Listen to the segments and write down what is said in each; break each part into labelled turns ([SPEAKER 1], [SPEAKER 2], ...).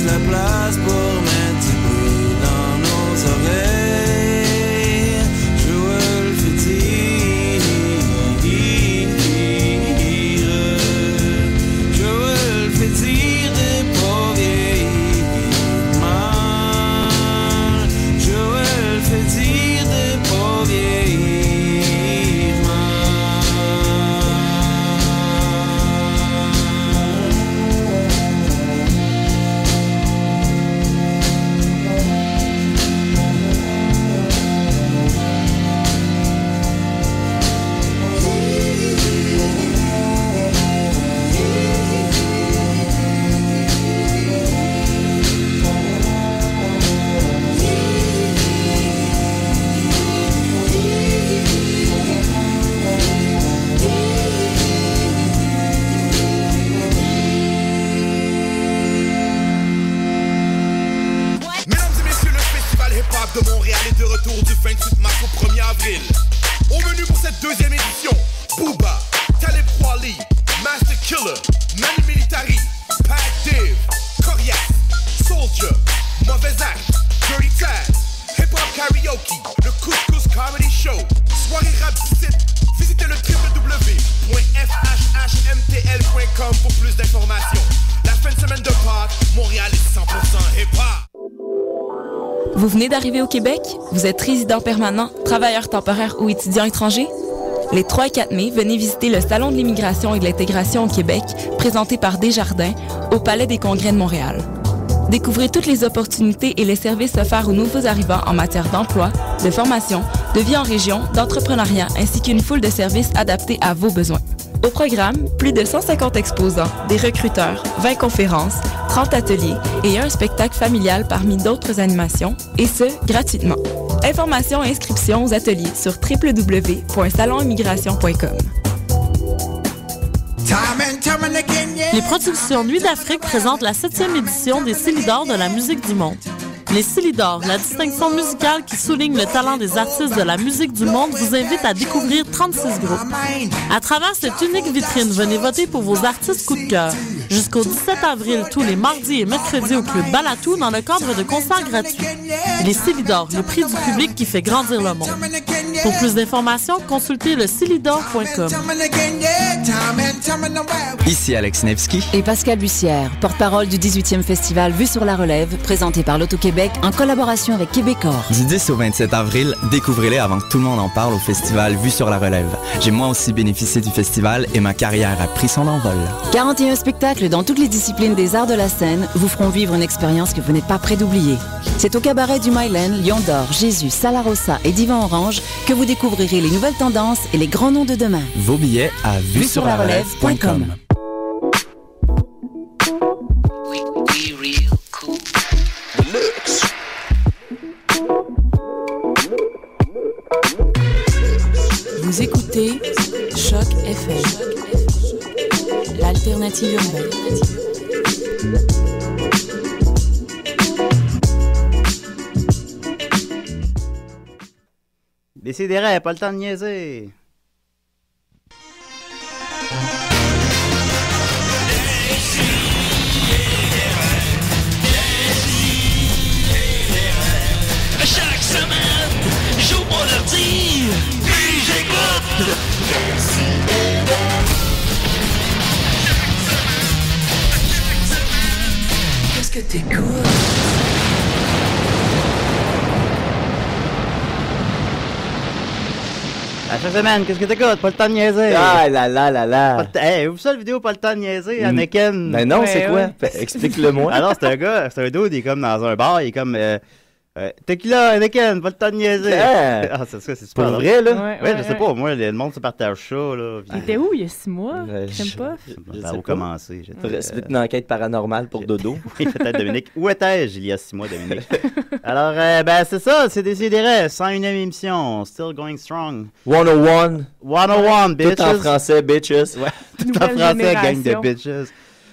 [SPEAKER 1] la place pour mettre du bruit dans nos oreilles. Joël fait dire, Joël fait dire des pas vieillir mal. Joël fait dire des pas vieillir mal.
[SPEAKER 2] Mesdames et messieurs, le festival hip-hop de Montréal est de retour du 28 mars au 1er avril. Au menu pour cette deuxième édition, Booba, Talib Kweli, Master Killer, Manu Militari, Pat Div, Coriace, Soldier, Mauvais Acte, Dirty Taz, Hip-Hop Karaoke, le Couscous Comedy Show, soirée rap 17. Visitez le www.fhhmtl.com pour plus d'informations. La fin de semaine de Pâques, Montréal est 100% hip-hop.
[SPEAKER 3] Vous venez d'arriver au Québec? Vous êtes résident permanent, travailleur temporaire ou étudiant étranger? Les 3 et 4 mai, venez visiter le Salon de l'immigration et de l'intégration au Québec, présenté par Desjardins, au Palais des Congrès de Montréal. Découvrez toutes les opportunités et les services offerts aux nouveaux arrivants en matière d'emploi, de formation, de vie en région, d'entrepreneuriat, ainsi qu'une foule de services adaptés à vos besoins. Au programme, plus de 150 exposants, des recruteurs, 20 conférences, 30 ateliers et un spectacle familial parmi d'autres animations, et ce, gratuitement. Informations et inscriptions aux ateliers sur www.salonimmigration.com.
[SPEAKER 4] Les productions Nuit d'Afrique présentent la 7e édition des Célidors de la musique du monde. Les Célidors, la distinction musicale qui souligne le talent des artistes de la musique du monde, vous invite à découvrir 36 groupes. À travers cette unique vitrine, venez voter pour vos artistes coup de cœur. Jusqu'au 17 avril, tous les mardis et mercredis au Club Balatou dans le cadre de concerts gratuits. Les Célidors, le prix du public qui fait grandir le monde. Pour plus d'informations, consultez le celidor.com.
[SPEAKER 5] Ici Alex Nevsky
[SPEAKER 6] et Pascal Bussière, porte-parole du 18e festival Vue sur la Relève, présenté par l'Auto-Québec en collaboration avec Québecor.
[SPEAKER 5] Du 10 au 27 avril, découvrez-les avant que tout le monde en parle au festival Vue sur la Relève. J'ai moi aussi bénéficié du festival et ma carrière a pris son envol.
[SPEAKER 6] 41 spectacles dans toutes les disciplines des arts de la scène vous feront vivre une expérience que vous n'êtes pas prêt d'oublier. C'est au cabaret du Myland, Lion d'Or, Jésus, Salarossa et Divan Orange que vous découvrirez les nouvelles tendances et les grands noms de demain.
[SPEAKER 5] Vos billets à vuesurlarelève.com.
[SPEAKER 3] Vous écoutez Choc FM, l'alternative urbaine.
[SPEAKER 7] Décidérez, pas le temps de niaiser.
[SPEAKER 8] Chaque semaine, j'ouvre mon ordi, puis j'écoute. Qu'est-ce que t'écoutes?
[SPEAKER 7] À chaque semaine, qu'est-ce que t'écoutes? Pas le temps de niaiser.
[SPEAKER 9] Ah là là là là.
[SPEAKER 7] Hey, vous ça le vidéo, pas le temps de niaiser, Anakin?
[SPEAKER 9] Ben non, c'est quoi? Explique-le-moi.
[SPEAKER 7] Alors, c'est un gars, c'est un dude, il est comme dans un bar, il est comme... Tequila, Anakin, pas le temps de niaiser. Ah, c'est super.
[SPEAKER 9] Pour vrai, là?
[SPEAKER 7] Ouais, je sais pas, moi, le monde se partage ça, là.
[SPEAKER 10] Il était où il y a 6 mois? J'aime pas.
[SPEAKER 7] Ça a commencé.
[SPEAKER 9] C'est une enquête paranormale pour Dodo.
[SPEAKER 7] Oui, peut-être Dominique. Où étais-je il y a 6 mois, Dominique? Alors, ben, c'est ça, c'est Décidérez, 101e émission, still going strong.
[SPEAKER 9] 101.
[SPEAKER 7] 101, bitches.
[SPEAKER 9] Tout en français, bitches.
[SPEAKER 7] Ouais, tout en français, gang de bitches.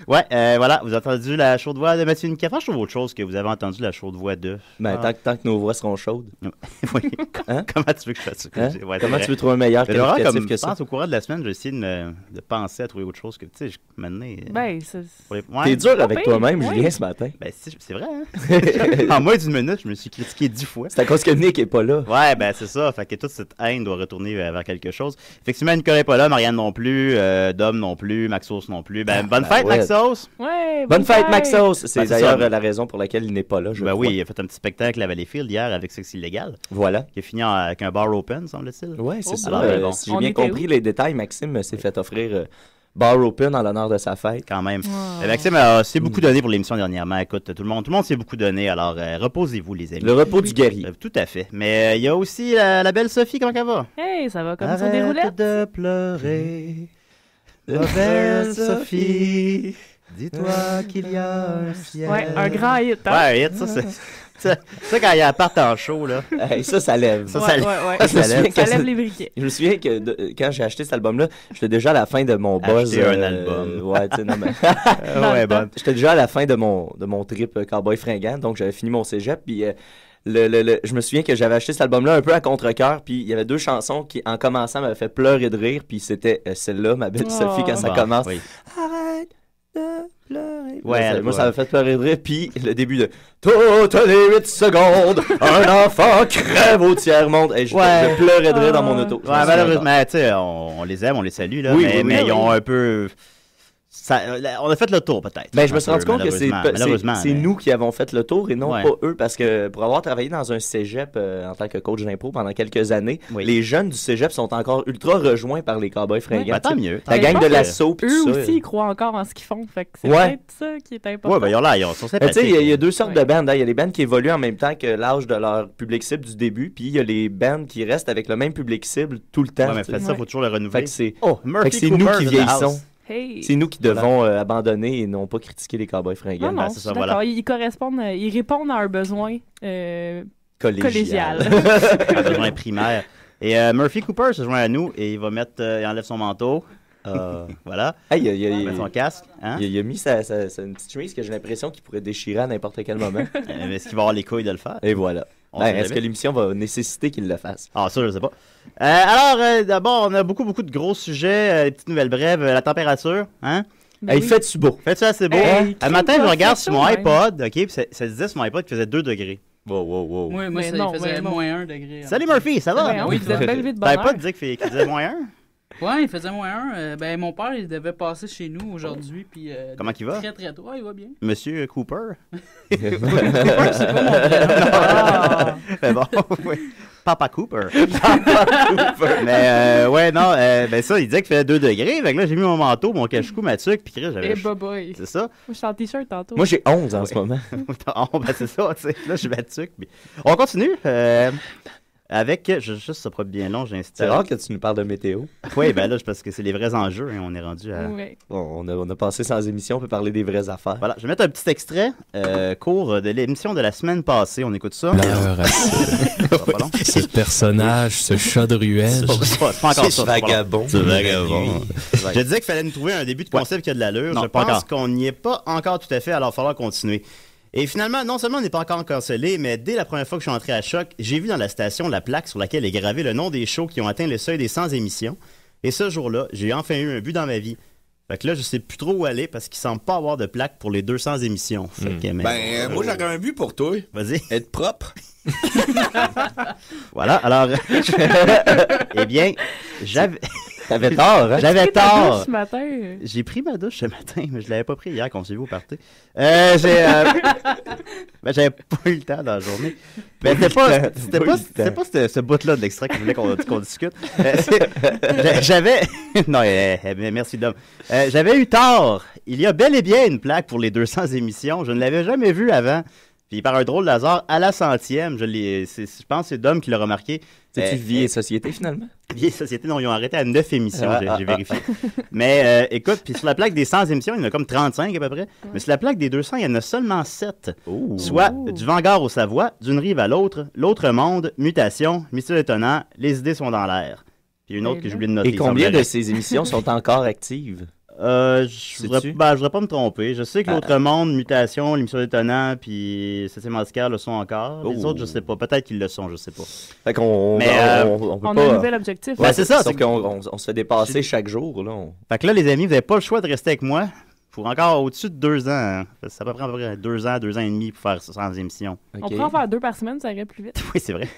[SPEAKER 7] Ouais, voilà, vous avez entendu la chaude voix de Mathieu Nicafa. Je trouve autre chose que vous avez entendu la chaude voix de.
[SPEAKER 9] Ben, tant que nos voix seront chaudes.
[SPEAKER 7] Oui. Hein? Comment tu veux que je fasse ça? Ouais,
[SPEAKER 9] comment tu veux trouver un meilleur qualificatif que ça?
[SPEAKER 7] Je pense au courant de la semaine, je vais essayer de penser à trouver autre chose que, tu sais, maintenant.
[SPEAKER 10] Ben,
[SPEAKER 9] T'es dur avec toi-même, Julien, ce matin.
[SPEAKER 7] Ben, c'est vrai, hein? En moins d'une minute, je me suis critiqué 10 fois.
[SPEAKER 9] C'est à cause que Nick est pas là.
[SPEAKER 7] Ouais, ben, c'est ça. Fait que toute cette haine doit retourner vers quelque chose. Effectivement, Nicolas n'est pas là, Marianne non plus, Dom non plus, Maxos non plus. Ben, bonne fête,
[SPEAKER 9] ouais.
[SPEAKER 7] Maxos!
[SPEAKER 10] Ouais,
[SPEAKER 9] bonne fête, Maxos! C'est d'ailleurs
[SPEAKER 7] ça.
[SPEAKER 9] La raison pour laquelle il n'est pas là, je crois.
[SPEAKER 7] Oui, il a fait un petit spectacle à Valleyfield hier avec Sexe Illégal.
[SPEAKER 9] Voilà.
[SPEAKER 7] Qui a fini avec un bar open, semble-t-il.
[SPEAKER 9] Ouais, c'est ça.
[SPEAKER 7] Alors,
[SPEAKER 9] si j'ai bien compris les détails, Maxime s'est fait offrir bar open en l'honneur de sa fête.
[SPEAKER 7] Quand même.
[SPEAKER 10] Wow.
[SPEAKER 7] Maxime s'est beaucoup donné pour l'émission dernièrement. Écoute, tout le monde s'est beaucoup donné. Alors, reposez-vous, les amis.
[SPEAKER 9] Le repos du guerrier.
[SPEAKER 7] Tout à fait. Mais il y a aussi la belle Sophie. Comment elle va?
[SPEAKER 10] Hey, ça va comme sur des roulettes.
[SPEAKER 7] Arrête de pleurer, la belle Sophie. Dis-toi qu'il y a un ciel.
[SPEAKER 10] Ouais, un grand hit. Hein?
[SPEAKER 7] Ouais, un hit, ça, c'est... Ça, quand il y a part en show, là.
[SPEAKER 9] Hey, ça lève.
[SPEAKER 7] Ça
[SPEAKER 10] lève les briquets.
[SPEAKER 9] Je me souviens que quand j'ai acheté cet album-là, j'étais déjà à la fin de mon buzz.
[SPEAKER 7] Acheter un album.
[SPEAKER 9] Ouais, tu sais, non, mais.
[SPEAKER 7] Ouais, bon.
[SPEAKER 9] J'étais déjà à la fin de mon trip Cowboy Fringant, donc j'avais fini mon cégep, puis. Je me souviens que j'avais acheté cet album-là un peu à contre-cœur, puis il y avait deux chansons qui, en commençant, m'avaient fait pleurer de rire, puis c'était celle-là, ma belle Sophie, quand ça commence.
[SPEAKER 7] Oui.
[SPEAKER 9] Arrête de pleurer.
[SPEAKER 7] Ouais,
[SPEAKER 9] moi, ça m'a fait pleurer de rire, puis le début de toutes les 8 secondes, un enfant crève au tiers-monde. Et je pleurais de rire dans mon auto.
[SPEAKER 7] Ouais, malheureusement, tu sais, on les aime, on les salue, là,
[SPEAKER 9] oui,
[SPEAKER 7] mais ils ont un peu... on a fait le tour, peut-être.
[SPEAKER 9] Ben, je me suis rendu compte que c'est
[SPEAKER 7] mais...
[SPEAKER 9] nous qui avons fait le tour et non pas eux, parce que pour avoir travaillé dans un cégep en tant que coach d'impro pendant quelques années, les jeunes du cégep sont encore ultra rejoints par les Cowboys Fringants.
[SPEAKER 7] Ben, tant mieux.
[SPEAKER 9] La gang de l'assaut, pis
[SPEAKER 10] eux
[SPEAKER 9] ça.
[SPEAKER 10] aussi, ils croient encore en ce qu'ils font, fait que c'est peut-être ça qui est important.
[SPEAKER 7] Ouais, ben, ils sont sympathiques.
[SPEAKER 9] Tu sais, il y a deux sortes de bandes. Il y a les bandes qui évoluent en même temps que l'âge de leur public cible du début, puis il y a les bandes qui restent avec le même public cible tout le temps.
[SPEAKER 7] Ouais, mais ça, faut toujours le renouveler.
[SPEAKER 9] Fait que c'est nous qui vieillissons.
[SPEAKER 10] Hey.
[SPEAKER 9] C'est nous qui devons abandonner et non pas critiquer les Cowboys Fringants.
[SPEAKER 10] Non, c'est ça, voilà. Ils correspondent, ils répondent à un besoin collégial.
[SPEAKER 7] Un besoin primaire. Et Murphy Cooper se joint à nous et il va il enlève son manteau. Voilà.
[SPEAKER 9] Hey,
[SPEAKER 7] il met son casque. Hein?
[SPEAKER 9] Il a mis une petite chemise que j'ai l'impression qu'il pourrait déchirer à n'importe quel moment.
[SPEAKER 7] Est-ce qu'il va avoir les couilles de le faire?
[SPEAKER 9] Et voilà. Est-ce que l'émission va nécessiter qu'il le fasse?
[SPEAKER 7] Ah, ça, je sais pas. Alors, d'abord, on a beaucoup de gros sujets, des petites nouvelles brèves. La température, hein?
[SPEAKER 9] Ben il fait-tu beau?
[SPEAKER 7] Fait-tu assez beau? Un matin, je regarde sur mon iPod, OK, puis ça disait sur mon iPod qu'il faisait 2 degrés.
[SPEAKER 9] Wow.
[SPEAKER 11] Oui, moi, il faisait moins 1 degré.
[SPEAKER 7] Salut Murphy, ça va?
[SPEAKER 10] Ben oui, vous êtes belle vite de bonheur.
[SPEAKER 7] T'avais pas dit qu'il disait moins 1?
[SPEAKER 11] Ouais, il faisait moins 1. Ben, mon père, il devait passer chez nous aujourd'hui. Puis,
[SPEAKER 7] comment il va?
[SPEAKER 11] Très, très tôt. Ouais, il va bien.
[SPEAKER 7] Monsieur Cooper?
[SPEAKER 11] Cooper, c'est pas mon frère.
[SPEAKER 7] Mais bon, oui. Papa Cooper. Mais, ouais, non, ben ça, il disait qu'il faisait 2 degrés. Fait que là, j'ai mis mon manteau, mon cache-cou, ma tuque, puis j'avais...
[SPEAKER 10] Et boy.
[SPEAKER 7] C'est ça?
[SPEAKER 10] Moi, je suis en t-shirt tantôt.
[SPEAKER 9] Moi, j'ai 11 en ce moment.
[SPEAKER 7] Ben, c'est ça, tu sais. Là, j'ai ma tuque. Puis... On continue. Avec, juste ça pourrait être bien long, j'ai installé.
[SPEAKER 9] C'est rare que tu nous parles de météo.
[SPEAKER 7] Oui, ben là, parce que c'est les vrais enjeux, hein, on est rendu à...
[SPEAKER 10] Oui.
[SPEAKER 9] Bon, on a passé sans émission, on peut parler des vraies affaires.
[SPEAKER 7] Voilà, je vais mettre un petit extrait court de l'émission de la semaine passée, on écoute ça.
[SPEAKER 12] L'heure à ce personnage, ce chat de ruelle.
[SPEAKER 7] C'est pas encore ça.
[SPEAKER 12] Vagabond.
[SPEAKER 7] Ce vagabond. Je disais qu'il fallait nous trouver un début de concept qui a de l'allure. Je pense qu'on n'y est pas encore tout à fait, alors il va falloir continuer. Et finalement, non seulement on n'est pas encore cancellé, mais dès la première fois que je suis entré à Choc, j'ai vu dans la station la plaque sur laquelle est gravé le nom des shows qui ont atteint le seuil des 100 émissions. Et ce jour-là, j'ai enfin eu un but dans ma vie. Fait que là, je sais plus trop où aller parce qu'il semble pas avoir de plaque pour les 200 émissions. Fait que,
[SPEAKER 13] moi, j'aurais un but pour toi.
[SPEAKER 7] Vas-y.
[SPEAKER 13] Être propre.
[SPEAKER 7] Voilà, alors... eh bien,
[SPEAKER 9] T'avais tort, hein?
[SPEAKER 7] J'avais tort.
[SPEAKER 10] Ce matin.
[SPEAKER 7] J'ai pris ma douche ce matin, mais je l'avais pas pris hier quand on s'est vu au party. J'avais pas eu le temps dans la journée. Mais c'était pas ce bout-là de l'extrait que je voulais qu'on discute. J'avais... Non, merci Dom. J'avais eu tort. Il y a bel et bien une plaque pour les 200 émissions. Je ne l'avais jamais vue avant. Puis par un drôle d'hasard, à la 100e, je pense que c'est Dom qui l'a remarqué.
[SPEAKER 9] C'est-tu Vie et Société, finalement?
[SPEAKER 7] Vie et Société, non, ils ont arrêté à 9 émissions, j'ai vérifié. Mais écoute, puis sur la plaque des 100 émissions, il y en a comme 35 à peu près. Mais sur la plaque des 200, il y en a seulement 7. Soit du Vanguard au Savoie, d'une rive à l'autre, l'autre monde, mutation, mystère étonnant, les idées sont dans l'air. Puis une autre que j'ai oublié de noter.
[SPEAKER 9] Et combien de ces émissions sont encore actives?
[SPEAKER 7] Je voudrais pas me tromper. Je sais que l'autre monde, Mutation, l'émission d'étonnant, puis C'est Mascar le sont encore. Les autres, je sais pas. Peut-être qu'ils le sont, je sais pas.
[SPEAKER 9] Fait qu'on
[SPEAKER 10] peut pas... a un nouvel objectif.
[SPEAKER 7] Ouais, c'est ça.
[SPEAKER 9] Sauf qu'on se fait dépasser chaque jour. Là,
[SPEAKER 7] Fait que là, les amis, vous n'avez pas le choix de rester avec moi pour encore au-dessus de 2 ans. Hein. Ça peut prendre à peu près 2 ans et demi pour faire 100 émissions.
[SPEAKER 10] On pourrait en faire 2 par semaine, ça irait plus vite.
[SPEAKER 7] Oui, c'est vrai.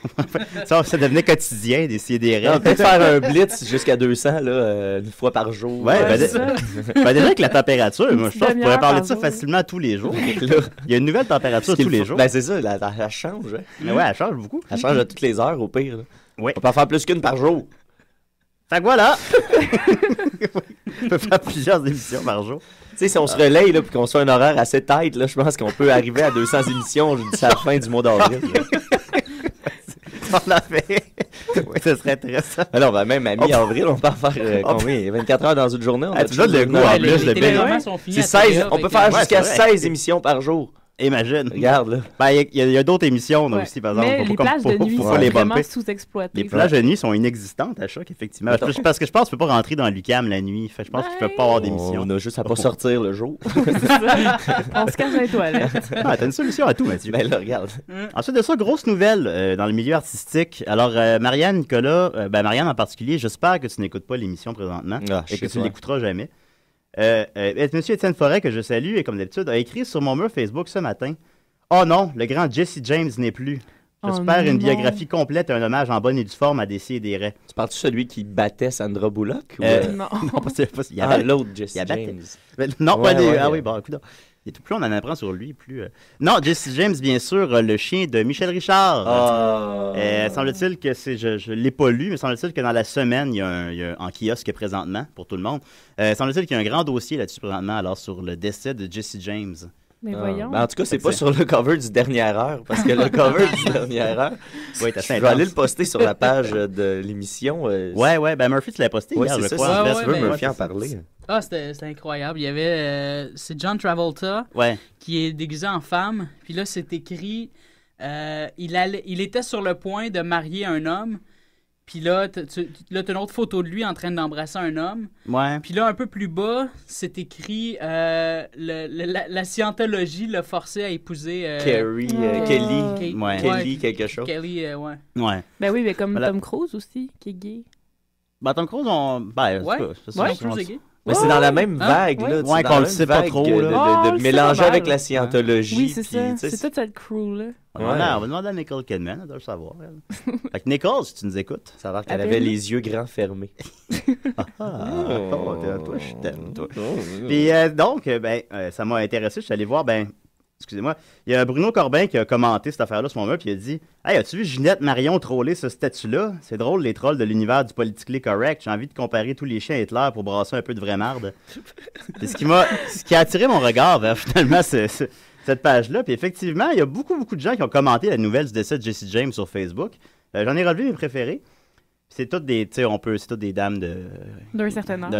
[SPEAKER 7] ça devenait quotidien d'essayer des règles.
[SPEAKER 9] Peut-être faire un blitz jusqu'à 200 là, une fois par jour.
[SPEAKER 7] Ouais, déjà avec la température, moi je pense qu'on pourrait parler de ça facilement tous les jours. Là, il y a une nouvelle température tous les jours.
[SPEAKER 9] Ben c'est ça, elle change. Hein.
[SPEAKER 7] Mais ouais, elle change beaucoup.
[SPEAKER 9] Elle change à toutes les heures au pire.
[SPEAKER 7] Ouais.
[SPEAKER 9] On peut en faire plus qu'une par jour.
[SPEAKER 7] Fait que voilà! On peut faire plusieurs émissions par jour.
[SPEAKER 9] Tu sais, si on se relaye et qu'on soit un horaire assez tight, là, je pense qu'on peut arriver à 200 émissions d'ici à la fin du mois d'avril.
[SPEAKER 7] On l'a fait. Oui, ce serait intéressant.
[SPEAKER 9] Alors, même à mi-avril, on peut en faire combien? 24 heures dans une journée?
[SPEAKER 7] Tu donnes le goût en plus.
[SPEAKER 9] C'est 16, on peut faire jusqu'à 16 émissions par jour.
[SPEAKER 7] Imagine.
[SPEAKER 9] Regarde, là.
[SPEAKER 7] Ben, il y a d'autres émissions là, aussi, par exemple.
[SPEAKER 10] Mais les plages de nuit sont vraiment sous-exploitées.
[SPEAKER 7] Les plages de nuit sont inexistantes à Choc, effectivement. Parce que je pense que tu peux pas rentrer dans l'UQAM la nuit. Je pense que tu peux pas avoir d'émission.
[SPEAKER 9] On a juste à pas sortir le jour.
[SPEAKER 10] On se cache dans les toilettes.
[SPEAKER 7] Ah, t'as une solution à tout, Mathieu.
[SPEAKER 9] Ben là, regarde.
[SPEAKER 7] Ensuite de ça, grosse nouvelle dans le milieu artistique. Alors, Marianne, Nicolas, Marianne en particulier, j'espère que tu n'écoutes pas l'émission présentement et que tu l'écouteras jamais. Monsieur Étienne Forêt, que je salue, et comme d'habitude, a écrit sur mon mur Facebook ce matin: « Oh non, le grand Jesse James n'est plus. J'espère une biographie complète et un hommage en bonne et due forme à Décideret. »
[SPEAKER 9] Tu parles de celui qui battait Sandra Bullock?
[SPEAKER 7] Non. Non, pas
[SPEAKER 9] l'autre Jesse James.
[SPEAKER 7] Non, pas des... Ah oui, bon, écoute. Et plus on en apprend sur lui, plus... Non, Jesse James, bien sûr, le chien de Michel Richard. Semble-t-il que c'est... Je ne l'ai pas lu, mais semble-t-il que dans la semaine, il y a en kiosque présentement, pour tout le monde, semble-t-il qu'il y a un grand dossier là-dessus présentement, alors sur le décès de Jesse James.
[SPEAKER 10] Mais voyons.
[SPEAKER 9] Ben, en tout cas, c'est pas sur le cover du Dernière Heure, parce que le cover du Dernière Heure,
[SPEAKER 7] je
[SPEAKER 9] vais aller le poster sur la page de l'émission.
[SPEAKER 7] Ouais, ben Murphy, tu l'as posté hier, je crois.
[SPEAKER 9] Tu veux Murphy en parler?
[SPEAKER 11] Ah, c'était incroyable. Il y avait... c'est John Travolta qui est déguisé en femme. Puis là, c'est écrit... il était sur le point de marier un homme. Puis là, t'as une autre photo de lui en train d'embrasser un homme.
[SPEAKER 7] Ouais.
[SPEAKER 11] Puis là, un peu plus bas, c'est écrit la scientologie l'a forcé à épouser...
[SPEAKER 9] Kelly, Kelly quelque chose.
[SPEAKER 11] Kelly,
[SPEAKER 7] ouais.
[SPEAKER 10] Ben oui, mais comme Tom Cruise aussi, qui est gay.
[SPEAKER 7] Ben Tom Cruise,
[SPEAKER 11] Tom Cruise est gay.
[SPEAKER 9] Mais c'est dans la même vague, là.
[SPEAKER 7] Ouais, qu'on le sait pas trop,
[SPEAKER 9] là. De mélanger avec la scientologie.
[SPEAKER 10] Oui, c'est ça. C'est toute cette crew-là.
[SPEAKER 7] On va demander à Nicole Kidman, elle doit le savoir. Fait que Nicole, si tu nous écoutes.
[SPEAKER 9] Ça a l'air qu'elle avait les yeux grands fermés.
[SPEAKER 7] Toi, je t'aime, toi. Puis donc, ça m'a intéressé. Je suis allé voir, excusez-moi, il y a Bruno Corbin qui a commenté cette affaire-là sur mon mur, puis il a dit: « Hey, as-tu vu Ginette Marion troller ce statut-là? C'est drôle, les trolls de l'univers du politically correct. J'ai envie de comparer tous les chiens à Hitler pour brasser un peu de vraie marde. » Ce qui a attiré mon regard vers finalement cette page-là. Puis effectivement, il y a beaucoup de gens qui ont commenté la nouvelle du décès de Jesse James sur Facebook. J'en ai relevé mes préférés. C'est toutes des, tu sais, c'est toutes des dames
[SPEAKER 10] d'un certain âge.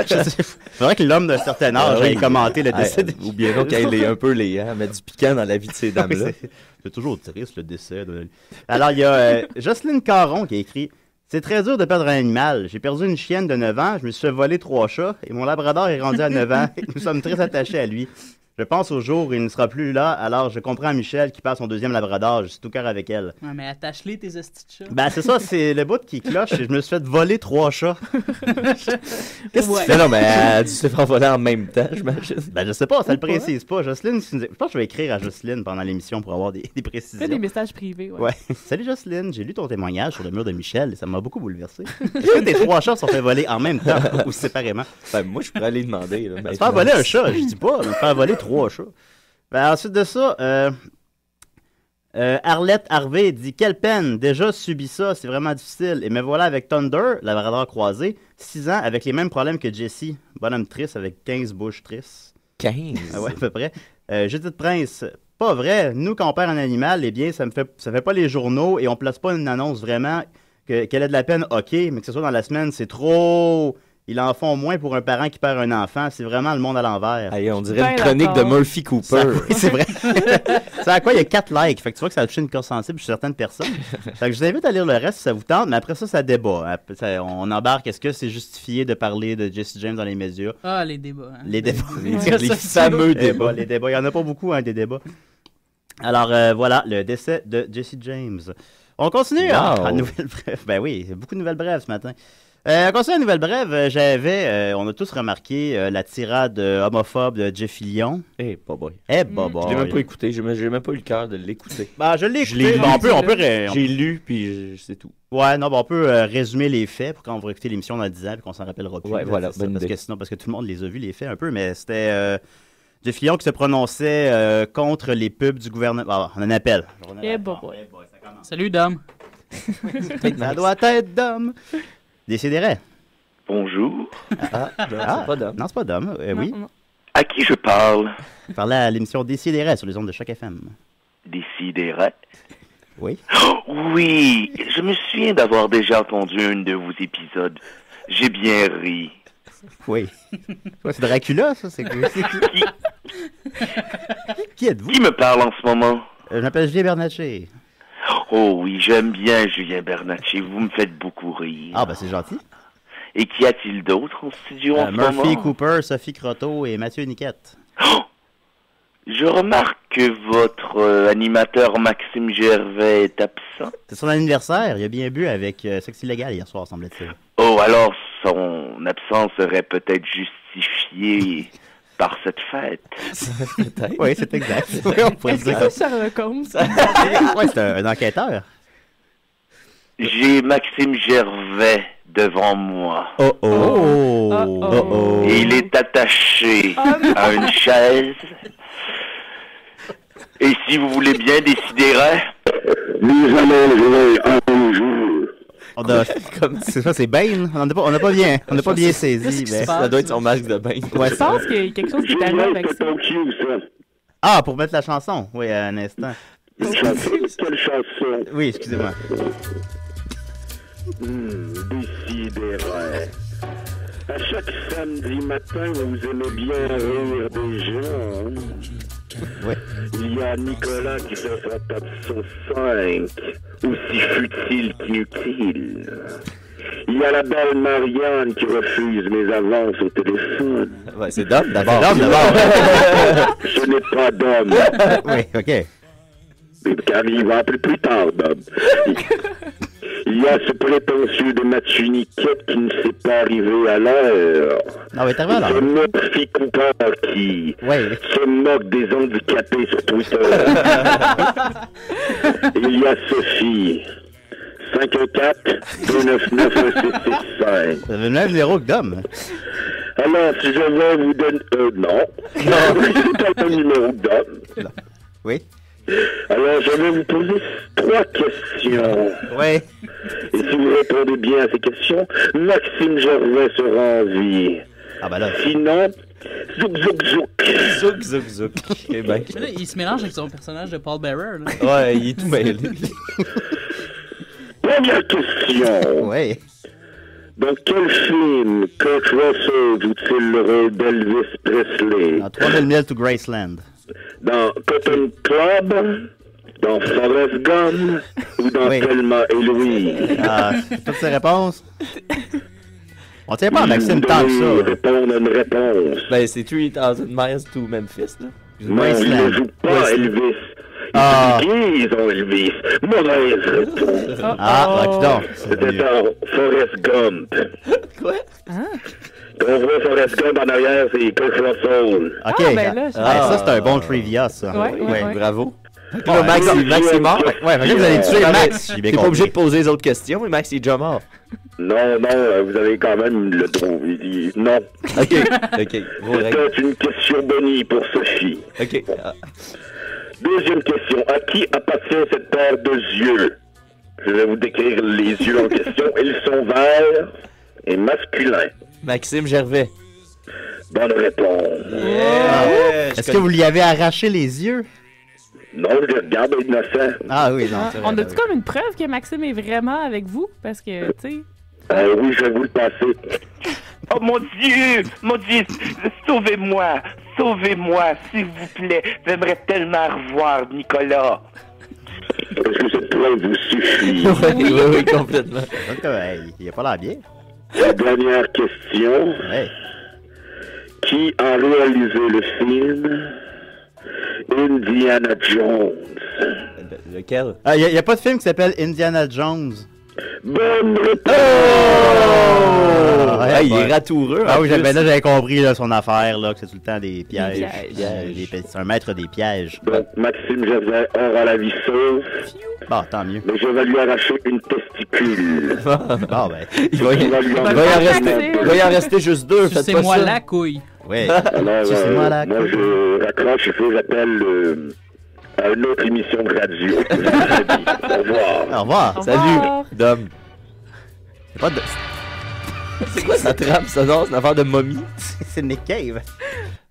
[SPEAKER 7] C'est vrai que l'homme d'un certain âge ait commenté le décès.
[SPEAKER 9] Ou bien donc qu'elle est un peu mettre du piquant dans la vie de ces dames-là.
[SPEAKER 7] C'est toujours triste, le décès. Alors, il y a Jocelyne Caron qui a écrit: « C'est très dur de perdre un animal. J'ai perdu une chienne de 9 ans, je me suis fait voler 3 chats, et mon labrador est rendu à 9 ans, et nous sommes très attachés à lui. Je pense au jour où il ne sera plus là, alors je comprends Michel qui passe son 2e labrador, je suis tout cœur avec elle. »
[SPEAKER 11] Ouais, mais attache-les tes estis de chats.
[SPEAKER 7] Ben c'est ça, c'est le bout qui cloche, et je me suis fait voler 3 chats.
[SPEAKER 9] Qu'est-ce que tu fais? Non, mais elle a dû se faire voler en même temps, j'imagine.
[SPEAKER 7] Ben je sais pas, ça le précise pas. Jocelyne, je pense que je vais écrire à Jocelyne pendant l'émission pour avoir des précisions.
[SPEAKER 10] Fais des messages privés,
[SPEAKER 7] ouais. Salut Jocelyne, j'ai lu ton témoignage sur le mur de Michel et ça m'a beaucoup bouleversé. Est-ce que tes 3 chats sont fait voler en même temps ou séparément?
[SPEAKER 9] Ben moi, je pourrais aller demander.
[SPEAKER 7] Se faire voler un chat, je dis pas, me faire voler 3 chats. Ben, ensuite de ça, Arlette Harvey dit: « Quelle peine, déjà subi ça, c'est vraiment difficile. Et me voilà avec Thunder, labrador croisé, 6 ans, avec les mêmes problèmes que Jessie, bonhomme triste avec 15 bouches tristes. »
[SPEAKER 9] 15?
[SPEAKER 7] Ouais, à peu près. Judith Prince: « Pas vrai, nous quand on perd un animal, eh bien, ça fait pas les journaux et on place pas une annonce vraiment qu'elle ait de la peine, ok, mais que ce soit dans la semaine, c'est trop... ils en font moins pour un parent qui perd un enfant. C'est vraiment le monde à l'envers.
[SPEAKER 9] Hey, on dirait une chronique de Murphy Cooper.
[SPEAKER 7] Oui, c'est vrai. C'est à quoi il y a 4 likes. Fait que tu vois que ça a touché une corde sensible chez certaines personnes. Fait que je vous invite à lire le reste si ça vous tente, mais après ça débat. On embarque. Est-ce que c'est justifié de parler de Jesse James dans les médias?
[SPEAKER 11] Ah, les débats. Hein.
[SPEAKER 7] Les débats.
[SPEAKER 9] les fameux débats.
[SPEAKER 7] Les débats. Il n'y en a pas beaucoup, des débats. Alors, voilà, le décès de Jesse James. On continue à nouvelles brèves. Ben oui, beaucoup de nouvelles brèves ce matin. On continue à nouvelles brèves. On a tous remarqué la tirade homophobe de Jeff Fillion.
[SPEAKER 9] Eh, boy.
[SPEAKER 7] Je
[SPEAKER 9] l'ai même pas écouté. J'ai même pas eu le cœur de l'écouter.
[SPEAKER 7] Ben, je l'ai écouté.
[SPEAKER 9] J'ai lu, puis c'est tout.
[SPEAKER 7] Ouais, non, on peut résumer les faits pour quand on va écouter l'émission dans 10 ans et qu'on s'en rappellera plus.
[SPEAKER 9] Ouais, voilà,
[SPEAKER 7] parce que tout le monde les a vus, les faits, un peu, mais c'était Jeff Fillion qui se prononçait contre les pubs du gouvernement. On en appelle.
[SPEAKER 11] Salut, Dom.
[SPEAKER 7] Ça doit être Dom. Décidérez.
[SPEAKER 14] Bonjour.
[SPEAKER 9] C'est pas Dom.
[SPEAKER 7] Non, c'est pas Dom. Oui.
[SPEAKER 14] Non. À qui je parle?
[SPEAKER 7] Je parlais à l'émission Décidérez sur les ondes de Choc FM.
[SPEAKER 14] Décidérez?
[SPEAKER 7] Oui.
[SPEAKER 14] Oui, je me souviens d'avoir déjà entendu un de vos épisodes. J'ai bien ri.
[SPEAKER 7] Oui. C'est Dracula, ça? C'est Qui êtes-vous?
[SPEAKER 14] Qui me parle en ce moment?
[SPEAKER 7] Je m'appelle Julien Bernatchez.
[SPEAKER 14] Oh oui, j'aime bien Julien Bernatchez. Vous me faites beaucoup rire.
[SPEAKER 7] Ah, ben c'est gentil.
[SPEAKER 14] Et qu'y a-t-il d'autre en studio en ce moment?
[SPEAKER 7] Murphy Cooper, Sophie Croteau et Mathieu Niquette.
[SPEAKER 14] Oh! Je remarque que votre animateur Maxime Gervais est absent.
[SPEAKER 7] C'est son anniversaire. Il a bien bu avec Sexe Illégal hier soir, semble-t-il.
[SPEAKER 14] Oh, alors son absence serait peut-être justifiée par cette fête.
[SPEAKER 7] Peut-être. Oui, c'est exact. Oui, on pourrait
[SPEAKER 10] dire
[SPEAKER 7] ça.
[SPEAKER 10] C'est Sherlock Holmes.
[SPEAKER 7] Oui, c'est un enquêteur.
[SPEAKER 14] J'ai Maxime Gervais devant moi. Et il est attaché à une chaise. Et si vous voulez bien décider, nous allons jouer un jeu.
[SPEAKER 7] C'est ça, c'est Bane. On n'a pas bien saisi. Mais
[SPEAKER 9] ça doit être son masque de Bane.
[SPEAKER 10] Ouais, je pense qu'il y a quelque chose qui est arrivé avec ça.
[SPEAKER 7] Ah, pour mettre la chanson. Oui, un instant.
[SPEAKER 14] Quelle chanson?
[SPEAKER 7] Oui, excusez-moi.
[SPEAKER 14] Décidérez. À chaque samedi matin, vous aimez bien rire des gens.
[SPEAKER 7] Oui.
[SPEAKER 14] Il y a Nicolas qui fait sa top 5, aussi futile qu'inutile. Il y a la belle Marianne qui refuse mes avances au téléphone.
[SPEAKER 9] Ouais, c'est Dom d'abord.
[SPEAKER 14] Je n'ai pas d'homme.
[SPEAKER 7] Oui, ok.
[SPEAKER 14] Car il va appeler plus tard, Dom. Il y a ce prétentieux de Mathieu Niquette qui ne s'est pas arrivé à l'heure.
[SPEAKER 7] Ah oui, t'as vu alors.
[SPEAKER 14] Ce Murphy Cooper qui se moque des handicapés sur Twitter. Il y a Sophie. 514-299-1665.
[SPEAKER 7] Ça veut le même numéro que Dom.
[SPEAKER 14] Alors, si je vais vous donner... non. C'est pas le numéro que Dom.
[SPEAKER 7] Oui.
[SPEAKER 14] Alors, je vais vous poser 3 questions.
[SPEAKER 7] Oui.
[SPEAKER 14] Et si vous répondez bien à ces questions, Maxime Gervais sera en vie.
[SPEAKER 7] Ah ben là.
[SPEAKER 14] Sinon, zouk zouk zouk.
[SPEAKER 9] Zouk zouk zouk. Eh ben.
[SPEAKER 11] Mais là, il se mélange avec son personnage de Paul Bearer. Là.
[SPEAKER 9] Ouais, il est tout mêlé.
[SPEAKER 14] Première question.
[SPEAKER 7] Oui.
[SPEAKER 14] Dans quel film Kurt Russell joue-t-il le rôle d'Elvis Presley?
[SPEAKER 7] Dans 3000 milles to Graceland.
[SPEAKER 14] Dans Cotton Club, dans Forrest Gump ou dans Thelma et Louise?
[SPEAKER 7] Ah, toutes ces réponses. On tient pas à Maxime tant que ça.
[SPEAKER 14] Répondre à une réponse.
[SPEAKER 9] Ben, c'est 3000 miles to Memphis, là.
[SPEAKER 14] Non, il ne joue pas Elvis. Ils ont Elvis. Mauvaise réponse.
[SPEAKER 7] Ah, donc.
[SPEAKER 14] C'était dans Forrest Gump.
[SPEAKER 9] Quoi?
[SPEAKER 14] Quand on voit Forrest Gump en arrière, c'est Kurt Russell.
[SPEAKER 7] Ok, ça c'est un bon trivia, ça.
[SPEAKER 9] Ouais, bravo.
[SPEAKER 7] Là, Max est mort. Ouais, vous allez tuer Max.
[SPEAKER 9] T'es pas obligé de poser les autres questions, mais Max est déjà mort.
[SPEAKER 14] Non, vous avez quand même le trouvé. Non.
[SPEAKER 9] Ok.
[SPEAKER 14] C'était une question bonnie pour Sophie.
[SPEAKER 9] Ok.
[SPEAKER 14] Deuxième question. À qui appartient cette paire de yeux? Je vais vous décrire les yeux en question. Ils sont verts et masculins.
[SPEAKER 9] Maxime Gervais.
[SPEAKER 14] Bonne réponse.
[SPEAKER 7] Est-ce que vous lui avez arraché les yeux?
[SPEAKER 14] Non, je regarde innocent.
[SPEAKER 7] Ah oui, non.
[SPEAKER 10] On a-tu comme une preuve que Maxime est vraiment avec vous? Parce que, tu sais...
[SPEAKER 14] Oui, je vais vous le passer.
[SPEAKER 15] Oh mon Dieu, sauvez-moi, s'il vous plaît. J'aimerais tellement revoir Nicolas.
[SPEAKER 14] Est-ce que cette preuve vous suffit?
[SPEAKER 9] Oui, complètement.
[SPEAKER 7] Il a pas l'air bien.
[SPEAKER 14] La dernière question.
[SPEAKER 7] Ouais.
[SPEAKER 14] Qui a réalisé le film Indiana Jones?
[SPEAKER 9] Lequel?
[SPEAKER 7] Il n'y a pas de film qui s'appelle Indiana Jones.
[SPEAKER 14] Bonne réponse!
[SPEAKER 9] Il est ratoureux.
[SPEAKER 7] Ah oui, j'avais compris là, son affaire, là, que c'est tout le temps des pièges. C'est un maître des pièges.
[SPEAKER 14] Donc, Maxime Gervais aura la vie sauve.
[SPEAKER 7] Bon, tant mieux.
[SPEAKER 14] Mais je vais lui arracher une testicule.
[SPEAKER 7] Bon, ben.
[SPEAKER 9] Il va y en rester juste 2.
[SPEAKER 11] C'est moi la couille.
[SPEAKER 7] Oui.
[SPEAKER 14] Alors, moi, je raccroche, il faut que j'appelle à une autre émission de radio. Au revoir.
[SPEAKER 7] Au revoir.
[SPEAKER 9] Salut, Dom. C'est quoi ça trappe, ça? Non, c'est une affaire de momie.
[SPEAKER 7] C'est Nick Cave.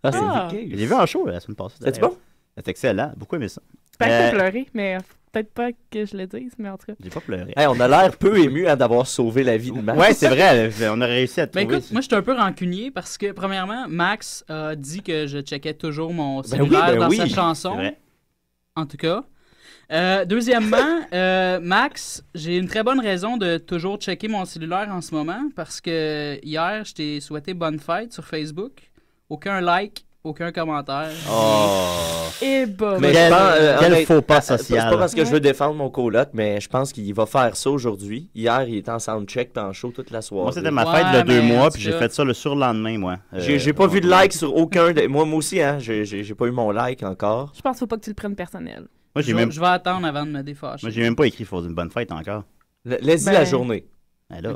[SPEAKER 9] Ah, c'est Nick Cave.
[SPEAKER 7] J'ai vu un show la semaine passée.
[SPEAKER 9] C'était bon?
[SPEAKER 7] C'était excellent. Beaucoup aimé ça.
[SPEAKER 10] Peut-être pleurer, mais peut-être pas que je le dise, mais en tout cas.
[SPEAKER 7] J'ai pas pleuré.
[SPEAKER 9] Hey, on a l'air peu ému d'avoir sauvé la vie de Max.
[SPEAKER 7] Ouais, c'est vrai. On a réussi à trouver.
[SPEAKER 11] Ben écoute, moi, je suis un peu rancunier parce que, premièrement, Max a dit que je checkais toujours mon cellulaire dans sa chanson.
[SPEAKER 7] C'est vrai.
[SPEAKER 11] En tout cas. Deuxièmement, Max, j'ai une très bonne raison de toujours checker mon cellulaire en ce moment parce que hier, je t'ai souhaité bonne fête sur Facebook. Aucun like, aucun commentaire.
[SPEAKER 10] Et bah.
[SPEAKER 9] Mais
[SPEAKER 7] quel faux pas social.
[SPEAKER 9] C'est pas parce que je veux défendre mon coloc, mais je pense qu'il va faire ça aujourd'hui. Hier, il était en soundcheck puis en show toute la soirée.
[SPEAKER 7] Moi, c'était ma fête de 2 mois, puis j'ai fait ça le surlendemain, moi.
[SPEAKER 9] J'ai pas vu de like sur aucun. Moi aussi, hein. J'ai pas eu mon like encore.
[SPEAKER 10] Je pense qu'il faut pas que tu le prennes personnel.
[SPEAKER 7] Moi,
[SPEAKER 11] Je vais attendre avant de me défâcher.
[SPEAKER 7] Moi, j'ai même pas écrit faut une bonne fête encore.
[SPEAKER 9] Laisse-y la journée.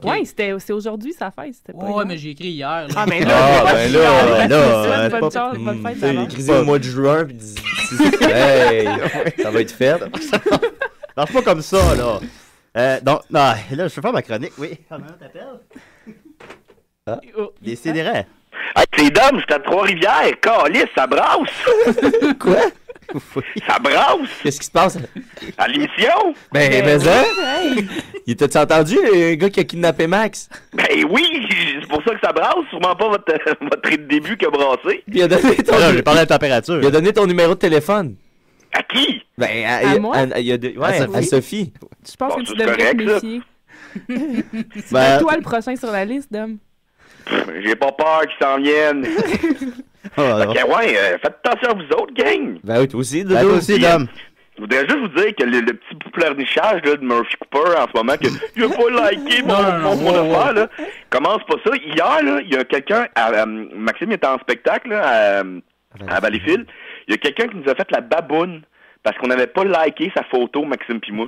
[SPEAKER 10] Ouais, c'est aujourd'hui sa fête.
[SPEAKER 11] Ouais, mais j'ai écrit hier.
[SPEAKER 10] Ah, mais là,
[SPEAKER 9] bonne fête. Écrisez au mois de juin, puis hey, ça va être fait.
[SPEAKER 7] Marche pas comme ça, là. Donc, là, je vais faire ma chronique, oui. Comment t'appelles? Les sidérés.
[SPEAKER 15] Hey, c'est Dom, c'est à Trois-Rivières. Calice, ça brasse.
[SPEAKER 9] Quoi?
[SPEAKER 15] Ça brasse!
[SPEAKER 9] Qu'est-ce qui se passe?
[SPEAKER 15] À l'émission?
[SPEAKER 9] Mais ça? Il t'a-tu entendu, le gars qui a kidnappé Max?
[SPEAKER 15] Ben oui, c'est pour ça que ça brasse. Sûrement pas votre début qui a brassé.
[SPEAKER 9] Puis il a donné ton...
[SPEAKER 7] j'ai parlé de la température.
[SPEAKER 9] Il a donné ton numéro de téléphone.
[SPEAKER 15] À qui?
[SPEAKER 9] Ben,
[SPEAKER 10] à moi?
[SPEAKER 9] À Sophie.
[SPEAKER 10] Je pense que tu devrais te méfier.
[SPEAKER 9] Ben,
[SPEAKER 10] toi le prochain sur la liste, Dom.
[SPEAKER 15] J'ai pas peur qu'ils s'en viennent. Faites attention à vous autres, gang.
[SPEAKER 9] Ben oui, toi aussi,
[SPEAKER 7] Dodo. Toi aussi, Dom.
[SPEAKER 15] Je voudrais juste vous dire que le petit pleurnichage de Murphy Cooper en ce moment, que je veux pas liker mon affaire, là, commence pas ça. Hier, là, il y a quelqu'un, Maxime était en spectacle là, à Valleyfield, il y a quelqu'un qui nous a fait la baboune parce qu'on n'avait pas liké sa photo, Maxime pis moi.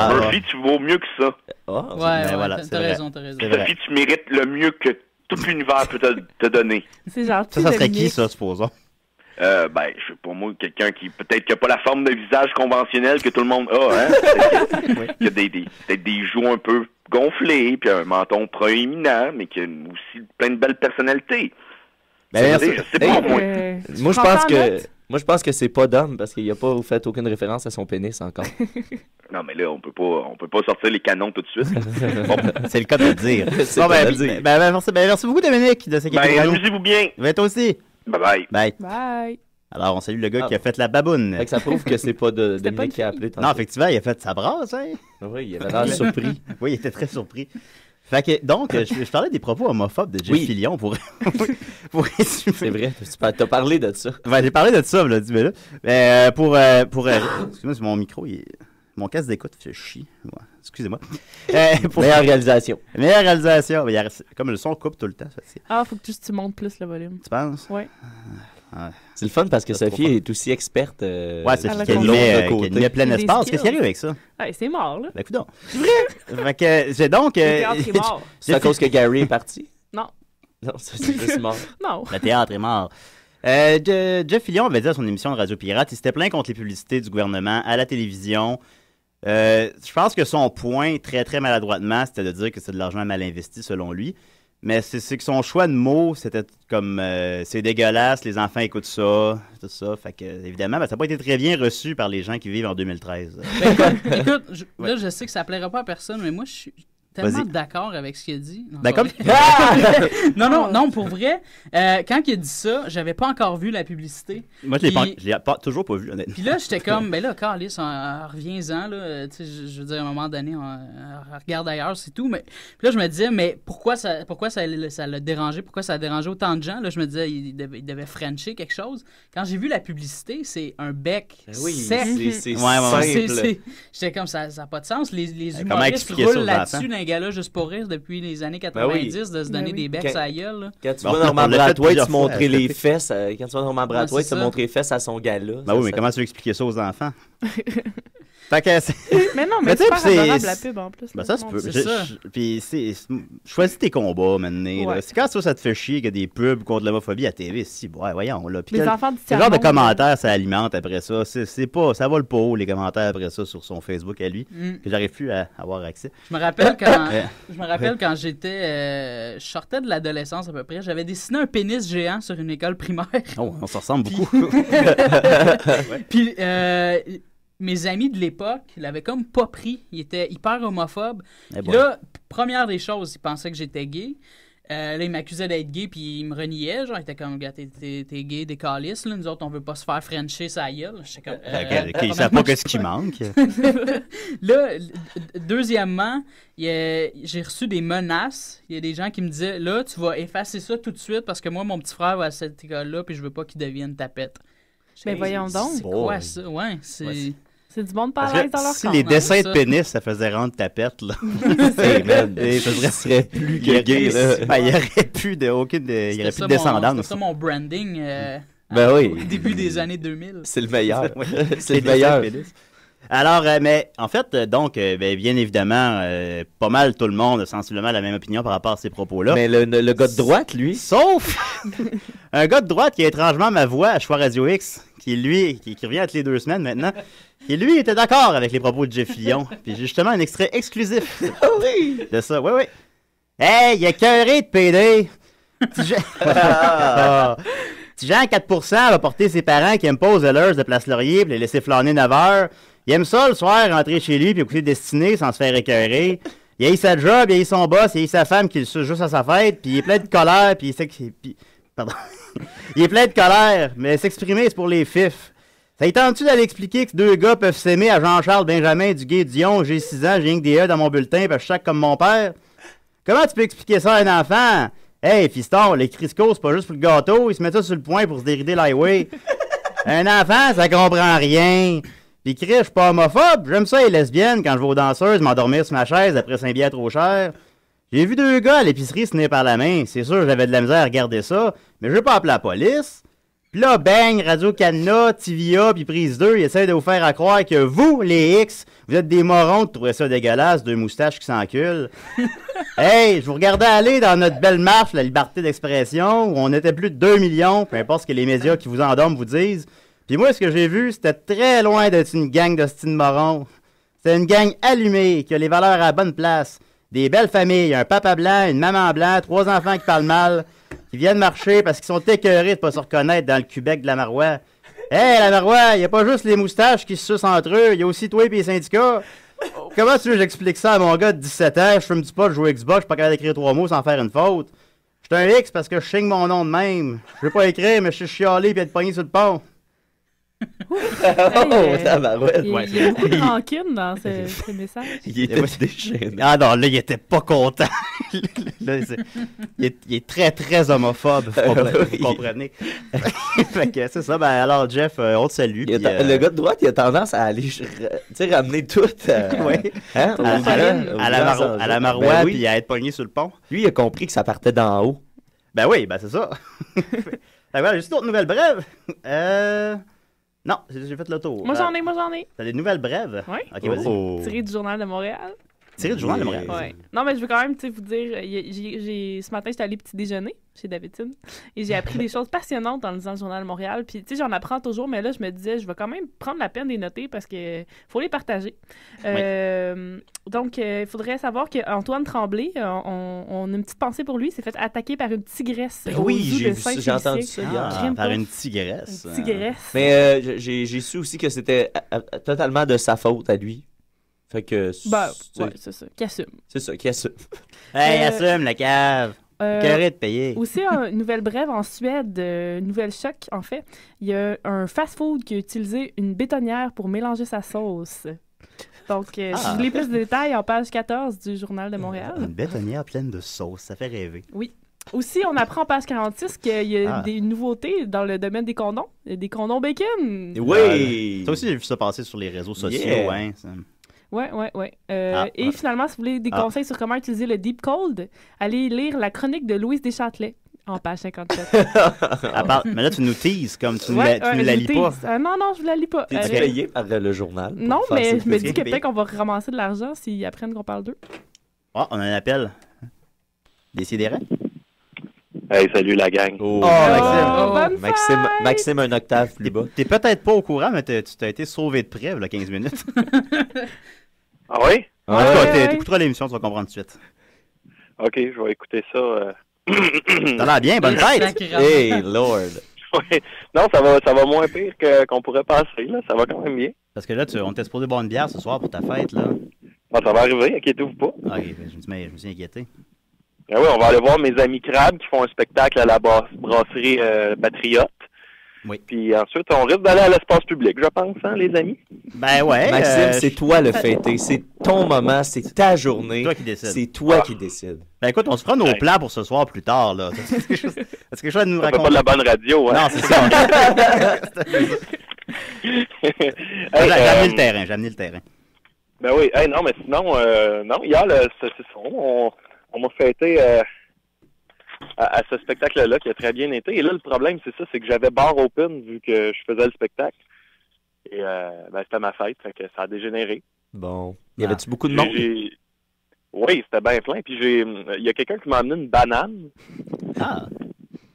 [SPEAKER 15] Murphy, tu vaux mieux que ça.
[SPEAKER 11] T'as raison.
[SPEAKER 15] Sophie, tu mérites le mieux que tout l'univers peut te donner.
[SPEAKER 10] C'est gentil.
[SPEAKER 7] Ça serait qui, ça, supposons?
[SPEAKER 15] Je sais pas moi, quelqu'un qui peut-être qui a pas la forme de visage conventionnelle que tout le monde a, hein? Qui a peut-être des joues un peu gonflées, puis un menton proéminent, mais qui a aussi plein de belles personnalités.
[SPEAKER 7] Ben,
[SPEAKER 15] je sais pas, moi.
[SPEAKER 9] Moi, je pense que c'est pas d'homme parce qu'il a pas fait aucune référence à son pénis encore.
[SPEAKER 15] Non, mais là, on peut pas sortir les canons tout de suite.
[SPEAKER 7] C'est le cas de le dire. Merci beaucoup, Dominique, de cette
[SPEAKER 15] question. Amusez-vous bien.
[SPEAKER 7] Toi aussi.
[SPEAKER 15] Bye.
[SPEAKER 10] Bye.
[SPEAKER 7] Alors, on salue le gars qui a fait la baboune.
[SPEAKER 9] Fait que ça prouve que c'est pas de Dominique qui a appelé.
[SPEAKER 7] Non, effectivement, il a fait sa brasse, hein?
[SPEAKER 9] Oui, il avait l'air surpris.
[SPEAKER 7] Oui, il était très surpris. Fait que, donc, je parlais des propos homophobes de Jeff Fillion pour résumer.
[SPEAKER 9] C'est vrai, t'as parlé de ça.
[SPEAKER 7] Ben, j'ai parlé de ça, là, dis-moi là. Mais excusez-moi, c'est mon micro, mon casque d'écoute fait chier. Ouais, excusez-moi.
[SPEAKER 9] Meilleure réalisation.
[SPEAKER 7] Meilleure réalisation. Comme le son coupe tout le temps.
[SPEAKER 10] Faut que tu montes plus le volume.
[SPEAKER 7] Tu penses?
[SPEAKER 10] Ouais.
[SPEAKER 9] C'est le fun parce que Sophie est aussi experte.
[SPEAKER 7] C'est qui met plein espace. Qu'est-ce qui arrive avec ça?
[SPEAKER 10] C'est mort, là.
[SPEAKER 7] Ben, écoute donc. C'est vrai? Fait que j'ai donc.
[SPEAKER 10] Le théâtre est mort.
[SPEAKER 9] C'est à cause que Gary est parti?
[SPEAKER 10] Non.
[SPEAKER 9] Non, c'est juste mort.
[SPEAKER 10] Non.
[SPEAKER 7] Le théâtre est mort. Jeff Fillion avait dit à son émission de Radio Pirate, il s'était plaint contre les publicités du gouvernement à la télévision. Je pense que son point, très très maladroitement, c'était de dire que c'est de l'argent mal investi selon lui. Mais c'est que son choix de mots, c'était comme c'est dégueulasse, les enfants écoutent ça, tout ça. Fait que, évidemment, ça n'a pas été très bien reçu par les gens qui vivent en 2013.
[SPEAKER 11] Écoute, là, je sais que ça plaira pas à personne, mais moi, je tellement d'accord avec ce qu'il a dit. Non,
[SPEAKER 7] Ben, comme...
[SPEAKER 11] non, pour vrai, quand il a dit ça, j'avais pas encore vu la publicité.
[SPEAKER 7] Moi, je l'ai toujours pas vu, honnêtement.
[SPEAKER 11] Puis là, j'étais comme, ben là, Carlis, reviens-en, là. Tu sais, je veux dire, à un moment donné, on regarde ailleurs, c'est tout. Mais puis là, je me disais, mais pourquoi ça l'a dérangé? Pourquoi ça a dérangé autant de gens? Là, je me disais, il devait frencher quelque chose. Quand j'ai vu la publicité, c'est un bec sec.
[SPEAKER 9] C'est simple.
[SPEAKER 11] J'étais comme, ça n'a pas de sens. Les humoristes roulent là-dessus, les gars-là, juste pour rire, depuis les années 90, de se donner des becs à la gueule.
[SPEAKER 9] Quand tu vois Norman Brathwaite se montrer les fesses, se montrer les fesses à son gala.
[SPEAKER 7] Ben oui, mais comment tu veux expliquer ça aux enfants?
[SPEAKER 10] Mais non, mais c'est pas adorable la pub en plus.
[SPEAKER 7] Ben ça se peut. Puis choisis tes combats maintenant. C'est quand ça te fait chier qu'il y a des pubs contre l'homophobie à TV. Si, voyons. Là. Puis quel genre de commentaires ça alimente après ça? C'est pas, ça vole pas haut les commentaires après ça sur son Facebook à lui, que j'arrive plus à avoir accès.
[SPEAKER 11] Je me rappelle quand j'étais... je sortais de l'adolescence à peu près. J'avais dessiné un pénis géant sur une école primaire.
[SPEAKER 7] Oh, on s'en ressemble beaucoup.
[SPEAKER 11] Puis... mes amis de l'époque l'avaient comme pas pris. Ils étaient hyper homophobes. Là, première des choses, ils pensaient que j'étais gay. Là, ils m'accusaient d'être gay, puis ils me reniaient. Genre, ils étaient comme, gars, t'es gay, des calices. Nous autres, on veut pas se faire frencher sa gueule. J'étais comme...
[SPEAKER 7] ils savent pas qu'est-ce qui manque.
[SPEAKER 11] Là, deuxièmement, j'ai reçu des menaces. Il y a des gens qui me disaient, là, tu vas effacer ça tout de suite parce que moi, mon petit frère va à cette école-là, puis je veux pas qu'il devienne tapette.
[SPEAKER 10] Mais voyons donc.
[SPEAKER 11] C'est quoi ça? Ouais, c'est...
[SPEAKER 10] C'est du monde pas à l'aise dans leur corps.
[SPEAKER 7] Si les dessins de pénis, ça faisait rendre tapette, là.
[SPEAKER 9] Ça serait plus gay, là.
[SPEAKER 7] Il n'y aurait plus de descendance.
[SPEAKER 11] C'est ça mon branding
[SPEAKER 9] au
[SPEAKER 11] début des années 2000.
[SPEAKER 9] C'est le meilleur. C'est le meilleur.
[SPEAKER 7] Alors, mais en fait, donc, bien évidemment, pas mal tout le monde a sensiblement la même opinion par rapport à ces propos-là.
[SPEAKER 9] Mais le gars de droite, lui...
[SPEAKER 7] Sauf un gars de droite qui a étrangement ma voix à Choix Radio X, qui revient toutes les 2 semaines maintenant, qui lui était d'accord avec les propos de Jeff Lyon. Puis j'ai justement un extrait exclusif de ça. Oui. Hey, il a cœuré de PD. Petit Jean 4% va porter ses parents qui aiment pas aux Zellers de Place Laurier puis les laisser flâner 9 heures. Il aime ça le soir, rentrer chez lui puis écouter Destinée sans se faire écœurer. Il a eu sa job, il a eu son boss, il a eu sa femme qui le suce juste à sa fête, puis il est plein de colère, puis il sait que... Pardon. Il est plein de colère, mais s'exprimer, c'est pour les fifs. Ça y tente-tu d'aller expliquer que 2 gars peuvent s'aimer à Jean-Charles Benjamin du Gué Dion, j'ai 6 ans, j'ai rien que des E dans mon bulletin, parce que je chaque comme mon père? Comment tu peux expliquer ça à un enfant? Hey, fiston, les Crisco, c'est pas juste pour le gâteau, ils se mettent ça sur le point pour se dérider l'highway. Un enfant, ça comprend rien. Pis Chris, je suis pas homophobe, j'aime ça les lesbiennes quand je vais aux danseuses m'endormir sur ma chaise après 5 billets trop cher. J'ai vu 2 gars à l'épicerie se tenir par la main, c'est sûr j'avais de la misère à regarder ça, mais je vais pas appeler la police. Pis là, bang, Radio-Canada, TVA, pis Prise 2, ils essaient de vous faire croire que vous, les X, vous êtes des morons de trouver ça dégueulasse, 2 moustaches qui s'enculent. Hey, je vous regardais aller dans notre belle marche, la liberté d'expression, où on était plus de 2 millions, peu importe ce que les médias qui vous endorment vous disent. Puis moi, ce que j'ai vu, c'était très loin d'être une gang d'hosties de morons. C'était une gang allumée, qui a les valeurs à la bonne place. Des belles familles, un papa blanc, une maman blanc, 3 enfants qui parlent mal, qui viennent marcher parce qu'ils sont écœurés de pas se reconnaître dans le Québec de la Marois. Hey, la Marois, y a pas juste les moustaches qui se sucent entre eux, y a aussi toi et les syndicats. Comment tu veux que j'explique ça à mon gars de 17 ans, je fume du pot, je joue au Xbox, je suis pas capable d'écrire 3 mots sans faire une faute. Je suis un X parce que je signe mon nom de même. Je veux pas écrire, mais je suis chialé puis être pogné sur le pont.
[SPEAKER 9] Tabarouette.
[SPEAKER 10] Il y a beaucoup de rancune dans ce message.
[SPEAKER 9] Il était déchaîné.
[SPEAKER 7] Ah non, là, il était pas content. Là, il est très, très homophobe, vous comprenez. Fait que c'est ça. Ben alors, Jeff, on te salue.
[SPEAKER 9] Le gars de droite, il a tendance à aller ramener tout
[SPEAKER 7] à la Marois puis à être pogné sur le pont.
[SPEAKER 9] Lui, il a compris que ça partait d'en haut.
[SPEAKER 7] Ben oui, ben c'est ça. Voilà, juste d'autres nouvelles brèves. Non, j'ai fait le tour.
[SPEAKER 10] Moi j'en ai.
[SPEAKER 7] T'as des nouvelles brèves?
[SPEAKER 10] Oui.
[SPEAKER 7] Ok, vas-y.
[SPEAKER 10] Tiré du Journal de Montréal.
[SPEAKER 7] Tiré du Journal de Montréal?
[SPEAKER 10] Oui. Non, mais je veux quand même vous dire, ce matin, j'étais allée petit déjeuner chez Davidson et j'ai appris des choses passionnantes en lisant le Journal de Montréal. Puis, tu sais, j'en apprends toujours, mais là, je me disais, je vais quand même prendre la peine de les noter parce qu'il faut les partager. Donc, il faudrait savoir qu'Antoine Tremblay, on a une petite pensée pour lui, s'est fait attaquer par une tigresse.
[SPEAKER 9] Oui, j'ai entendu ça hier.
[SPEAKER 7] Par une tigresse.
[SPEAKER 10] Une tigresse.
[SPEAKER 9] Mais j'ai su aussi que c'était totalement de sa faute à lui. Fait que...
[SPEAKER 10] c'est ça. Qui assume.
[SPEAKER 9] C'est ça, qui assume.
[SPEAKER 7] Hey, assume, la cave! Carré de payer.
[SPEAKER 10] Aussi, une nouvelle brève en Suède, nouvelle choc, en fait. Il y a un fast-food qui a utilisé une bétonnière pour mélanger sa sauce. Donc, si vous voulez plus de détails, en page 14 du Journal de Montréal.
[SPEAKER 7] Une bétonnière pleine de sauce, ça fait rêver.
[SPEAKER 10] Oui. Aussi, on apprend en page 46 qu'il y a des nouveautés dans le domaine des condoms. Il y a des condoms bacon.
[SPEAKER 7] Oui! Ça aussi, j'ai vu ça passer sur les réseaux sociaux. Hein, ça...
[SPEAKER 10] Ouais. Et finalement, si vous voulez des conseils sur comment utiliser le Deep Cold, allez lire la chronique de Louise Deschâtelet en page 57.
[SPEAKER 7] Mais là, tu nous teases comme tu ne la lis pas.
[SPEAKER 10] Non, je ne la lis pas.
[SPEAKER 9] T'es-tu payé par le journal?
[SPEAKER 10] Non, mais je me dis que peut-être qu'on va ramasser de l'argent s'ils apprennent qu'on parle d'eux.
[SPEAKER 7] On a un appel. Décidérez.
[SPEAKER 15] Hey, salut la gang.
[SPEAKER 9] Maxime, un octave plus bas.
[SPEAKER 7] T'es peut-être pas au courant, mais tu t'as été sauvé de près, là, 15 minutes.
[SPEAKER 15] Ah oui?
[SPEAKER 7] T'écouteras l'émission, tu vas comprendre tout de suite.
[SPEAKER 15] OK, je vais écouter ça.
[SPEAKER 7] T'as l'air bien, bonne fête!
[SPEAKER 9] Hey, Lord!
[SPEAKER 15] Ouais. Non, ça va moins pire qu'on pourrait penser, là. Ça va quand même bien.
[SPEAKER 7] Parce que là, on t'est supposé boire une bière ce soir pour ta fête, là.
[SPEAKER 15] Bon, ça va arriver, inquiétez-vous pas.
[SPEAKER 7] OK, je me suis inquiété.
[SPEAKER 15] Ben oui, on va aller voir mes amis crabes qui font un spectacle à la brasserie Patriote.
[SPEAKER 7] Oui.
[SPEAKER 15] Puis ensuite, on risque d'aller à l'espace public, je pense, hein, les amis?
[SPEAKER 7] Ben ouais.
[SPEAKER 9] Maxime, c'est toi le fêté. C'est ton moment, c'est ta journée.
[SPEAKER 7] C'est toi qui décides.
[SPEAKER 9] C'est toi qui décides.
[SPEAKER 7] Ben écoute, on se fera nos plans pour ce soir plus tard, là. Est-ce que je vais nous raconter?
[SPEAKER 15] pas de la bonne radio, hein?
[SPEAKER 7] Non, c'est ça. J'ai amené le terrain.
[SPEAKER 15] Ben oui. Hey, non, mais sinon, non, hier, c'est ça. On m'a fêté à ce spectacle-là qui a très bien été. Et là, le problème, c'est ça, c'est que j'avais bar open vu que je faisais le spectacle. Et c'était ma fête, fait que ça a dégénéré.
[SPEAKER 9] Bon. Y avait-tu beaucoup de monde?
[SPEAKER 15] Oui, c'était bien plein. Puis il y a quelqu'un qui m'a amené une banane.
[SPEAKER 9] Ah!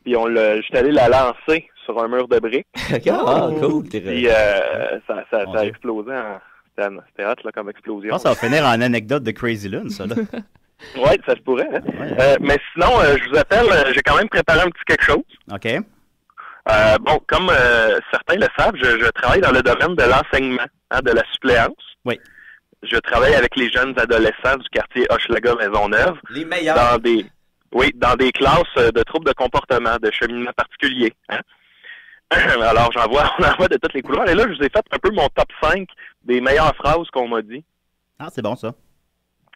[SPEAKER 15] Puis j'étais allé la lancer sur un mur de briques.
[SPEAKER 9] Cool.
[SPEAKER 15] Puis ça a explosé c'était hot là, comme explosion.
[SPEAKER 7] Je pense que ça va finir en anecdote de Crazy Lune, ça, là.
[SPEAKER 15] Oui, ça se pourrait. Hein? Ouais. Mais sinon, je vous appelle, j'ai quand même préparé un petit quelque chose.
[SPEAKER 7] OK.
[SPEAKER 15] Bon, comme certains le savent, je travaille dans le domaine de l'enseignement, de la suppléance.
[SPEAKER 7] Oui.
[SPEAKER 15] Je travaille avec les jeunes adolescents du quartier Hochelaga-Maisonneuve.
[SPEAKER 9] Les meilleurs.
[SPEAKER 15] Dans des classes de troubles de comportement, de cheminement particulier. Hein? Alors, on envoie de toutes les couleurs. Et là, je vous ai fait un peu mon top 5 des meilleures phrases qu'on m'a dit.
[SPEAKER 7] Ah, c'est bon, ça.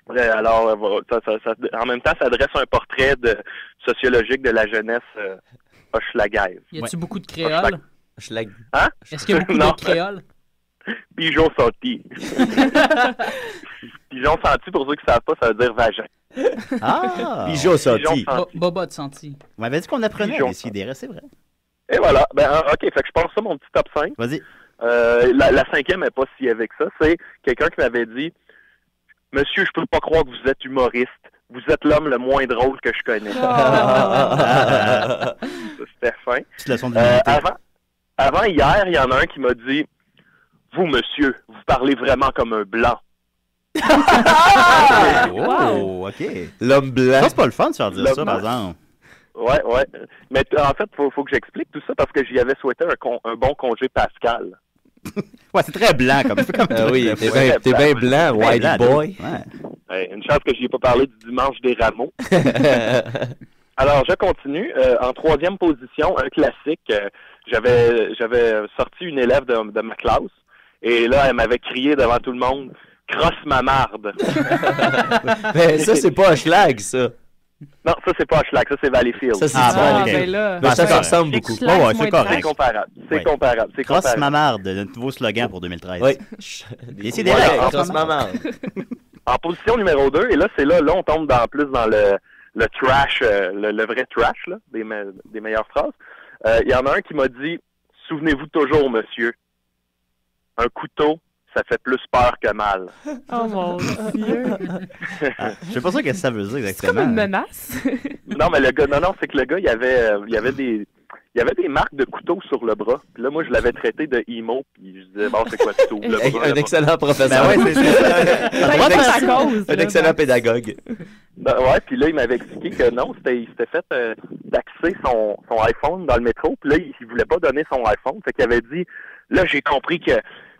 [SPEAKER 15] Alors, en même temps, ça adresse un portrait sociologique de la jeunesse hochelagaise.
[SPEAKER 11] Y a-tu beaucoup de créoles?
[SPEAKER 15] Hein?
[SPEAKER 11] Est-ce qu'il y a beaucoup de créoles?
[SPEAKER 15] Pigeon senti. Pigeon senti, pour ceux qui ne savent pas, ça veut dire vagin.
[SPEAKER 7] Ah!
[SPEAKER 9] Pigeon senti.
[SPEAKER 11] Boba de senti.
[SPEAKER 7] On m'avait dit qu'on apprenait à décider, c'est vrai.
[SPEAKER 15] Et voilà. OK, fait que je pense ça, mon petit top 5.
[SPEAKER 7] Vas-y.
[SPEAKER 15] La cinquième n'est pas si avec ça. C'est quelqu'un qui m'avait dit « Monsieur, je peux pas croire que vous êtes humoriste. Vous êtes l'homme le moins drôle que je connais. » C'était fin.
[SPEAKER 7] Petite leçon d'humilité.
[SPEAKER 15] Avant hier, il y en a un qui m'a dit « Vous, monsieur, vous parlez vraiment comme un blanc. »
[SPEAKER 7] Oh, OK.
[SPEAKER 9] L'homme blanc.
[SPEAKER 7] C'est pas le fun de faire dire ça, par exemple.
[SPEAKER 15] Ouais. Mais en fait, faut que j'explique tout ça parce que j'y avais souhaité un bon congé pascal.
[SPEAKER 7] Ouais, c'est très blanc comme
[SPEAKER 9] oui, t'es bien blanc, white boy.
[SPEAKER 15] Ouais, une chance que je n'y ai pas parlé du dimanche des rameaux. Alors, je continue. En troisième position, un classique. J'avais sorti une élève de ma classe et là, elle m'avait crié devant tout le monde « Crosse ma marde! »
[SPEAKER 9] Mais ça, c'est pas un schlag, ça.
[SPEAKER 15] Non, ça, c'est pas Schlag, ça, c'est Valleyfield.
[SPEAKER 9] Ça, c'est ça ressemble beaucoup.
[SPEAKER 7] Ouais, c'est correct.
[SPEAKER 15] C'est comparable. C'est comparable.
[SPEAKER 7] Crosse ma marde, le nouveau slogan pour 2013.
[SPEAKER 9] Oui.
[SPEAKER 7] Décidez-le.
[SPEAKER 9] Crosse ma marde.
[SPEAKER 15] En position numéro 2, et là, on tombe plus dans le trash, le vrai trash, là, des meilleures phrases. Il y en a un qui m'a dit « Souvenez-vous toujours, monsieur, un couteau, ça fait plus peur que mal. »
[SPEAKER 10] Oh mon Dieu!
[SPEAKER 7] Je sais pas ça que ça veut dire exactement.
[SPEAKER 10] C'est comme une menace.
[SPEAKER 15] Non, mais le gars, c'est que le gars, il y avait des marques de couteaux sur le bras. Puis là, moi, je l'avais traité de emo. Puis je disais, bon, c'est quoi ce tout?
[SPEAKER 9] Un excellent professeur.
[SPEAKER 7] Ben ouais, c'est ça.
[SPEAKER 9] Un excellent pédagogue.
[SPEAKER 15] Ben ouais, puis là, il m'avait expliqué que non, il s'était fait taxer son iPhone dans le métro. Puis là, il voulait pas donner son iPhone. Fait qu'il avait dit, là, j'ai compris que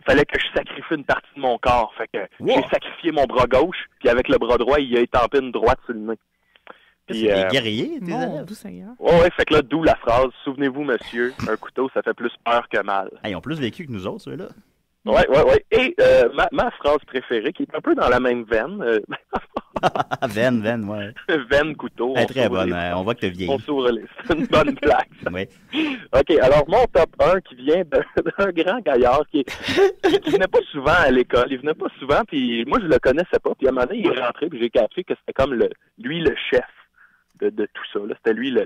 [SPEAKER 15] fallait que je sacrifie une partie de mon corps. Fait que j'ai sacrifié mon bras gauche, puis avec le bras droit, il a étampé une droite sur le nez.
[SPEAKER 7] Puis, c'est des guerriers, tes élèves.
[SPEAKER 15] Ouais, fait que là, d'où la phrase « Souvenez-vous, monsieur, un couteau, ça fait plus peur que mal. »
[SPEAKER 7] Ils ont plus vécu que nous autres, ceux-là.
[SPEAKER 15] Ouais. Et ma phrase préférée, qui est un peu dans la même veine.
[SPEAKER 7] Veine, ouais.
[SPEAKER 15] Veine, couteau.
[SPEAKER 7] Très bonne, on voit que t'as vieilli.
[SPEAKER 15] On s'ouvre les... C'est une bonne blague.
[SPEAKER 7] Oui.
[SPEAKER 15] OK, alors mon top 1 qui vient d'un grand gaillard qui venait pas souvent à l'école. Il venait pas souvent, puis moi, je le connaissais pas. Puis à un moment donné, il est rentré, puis j'ai capté que c'était comme lui le chef de tout ça. Là. C'était lui le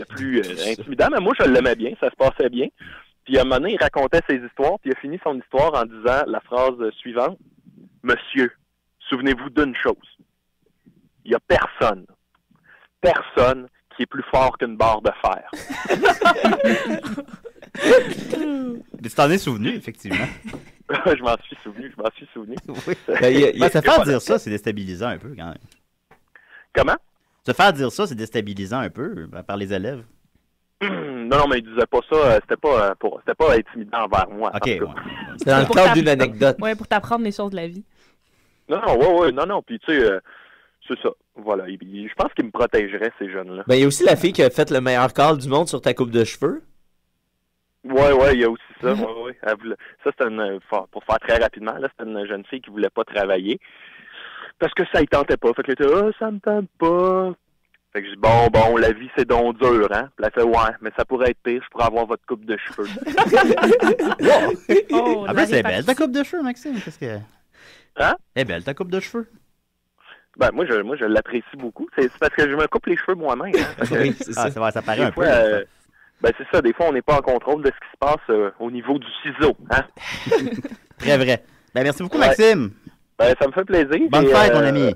[SPEAKER 15] plus intimidant. Mais moi, je l'aimais bien, ça se passait bien. Puis à un moment donné, il racontait ses histoires, puis il a fini son histoire en disant la phrase suivante. « Monsieur, souvenez-vous d'une chose. Il n'y a personne qui est plus fort qu'une barre de fer. »
[SPEAKER 7] Mais tu t'en es souvenu, effectivement.
[SPEAKER 15] Je m'en suis souvenu.
[SPEAKER 7] Oui. Se faire dire ça, c'est déstabilisant un peu, quand même.
[SPEAKER 15] Comment?
[SPEAKER 7] Se faire dire ça, c'est déstabilisant un peu par les élèves.
[SPEAKER 15] Non, mais il disait pas ça, c'était pas intimidant envers moi.
[SPEAKER 7] OK, ouais.
[SPEAKER 9] C'est dans le cadre d'une anecdote.
[SPEAKER 10] Ouais, pour t'apprendre les choses de la vie.
[SPEAKER 15] Non, puis tu sais, c'est ça. Voilà, je pense qu'il me protégerait, ces jeunes-là.
[SPEAKER 9] Ben, il y a aussi la fille qui a fait le meilleur call du monde sur ta coupe de cheveux.
[SPEAKER 15] Ouais, il y a aussi ça. Ouais. Ça, c'était pour faire très rapidement, là, c'était une jeune fille qui voulait pas travailler. Parce que ça ne tentait pas. Fait qu'elle était, ça me tente pas. Fait que je dis, bon, la vie, c'est donc dur, hein? Puis elle fait, ouais, mais ça pourrait être pire, je pourrais avoir votre coupe de cheveux.
[SPEAKER 7] Après, c'est belle ta coupe de cheveux, Maxime. Qu'est-ce que...
[SPEAKER 15] Hein?
[SPEAKER 7] Elle est belle ta coupe de cheveux.
[SPEAKER 15] Ben, moi, je l'apprécie beaucoup. C'est parce que je me coupe les cheveux moi-même. Hein?
[SPEAKER 7] Oui, c'est ça. Ça paraît un peu.
[SPEAKER 15] Ben, c'est ça. Des fois, on n'est pas en contrôle de ce qui se passe au niveau du ciseau, hein?
[SPEAKER 7] Très vrai. Ben, merci beaucoup, Maxime.
[SPEAKER 15] Ben, ça me fait plaisir.
[SPEAKER 7] Bonne fête, mon ami.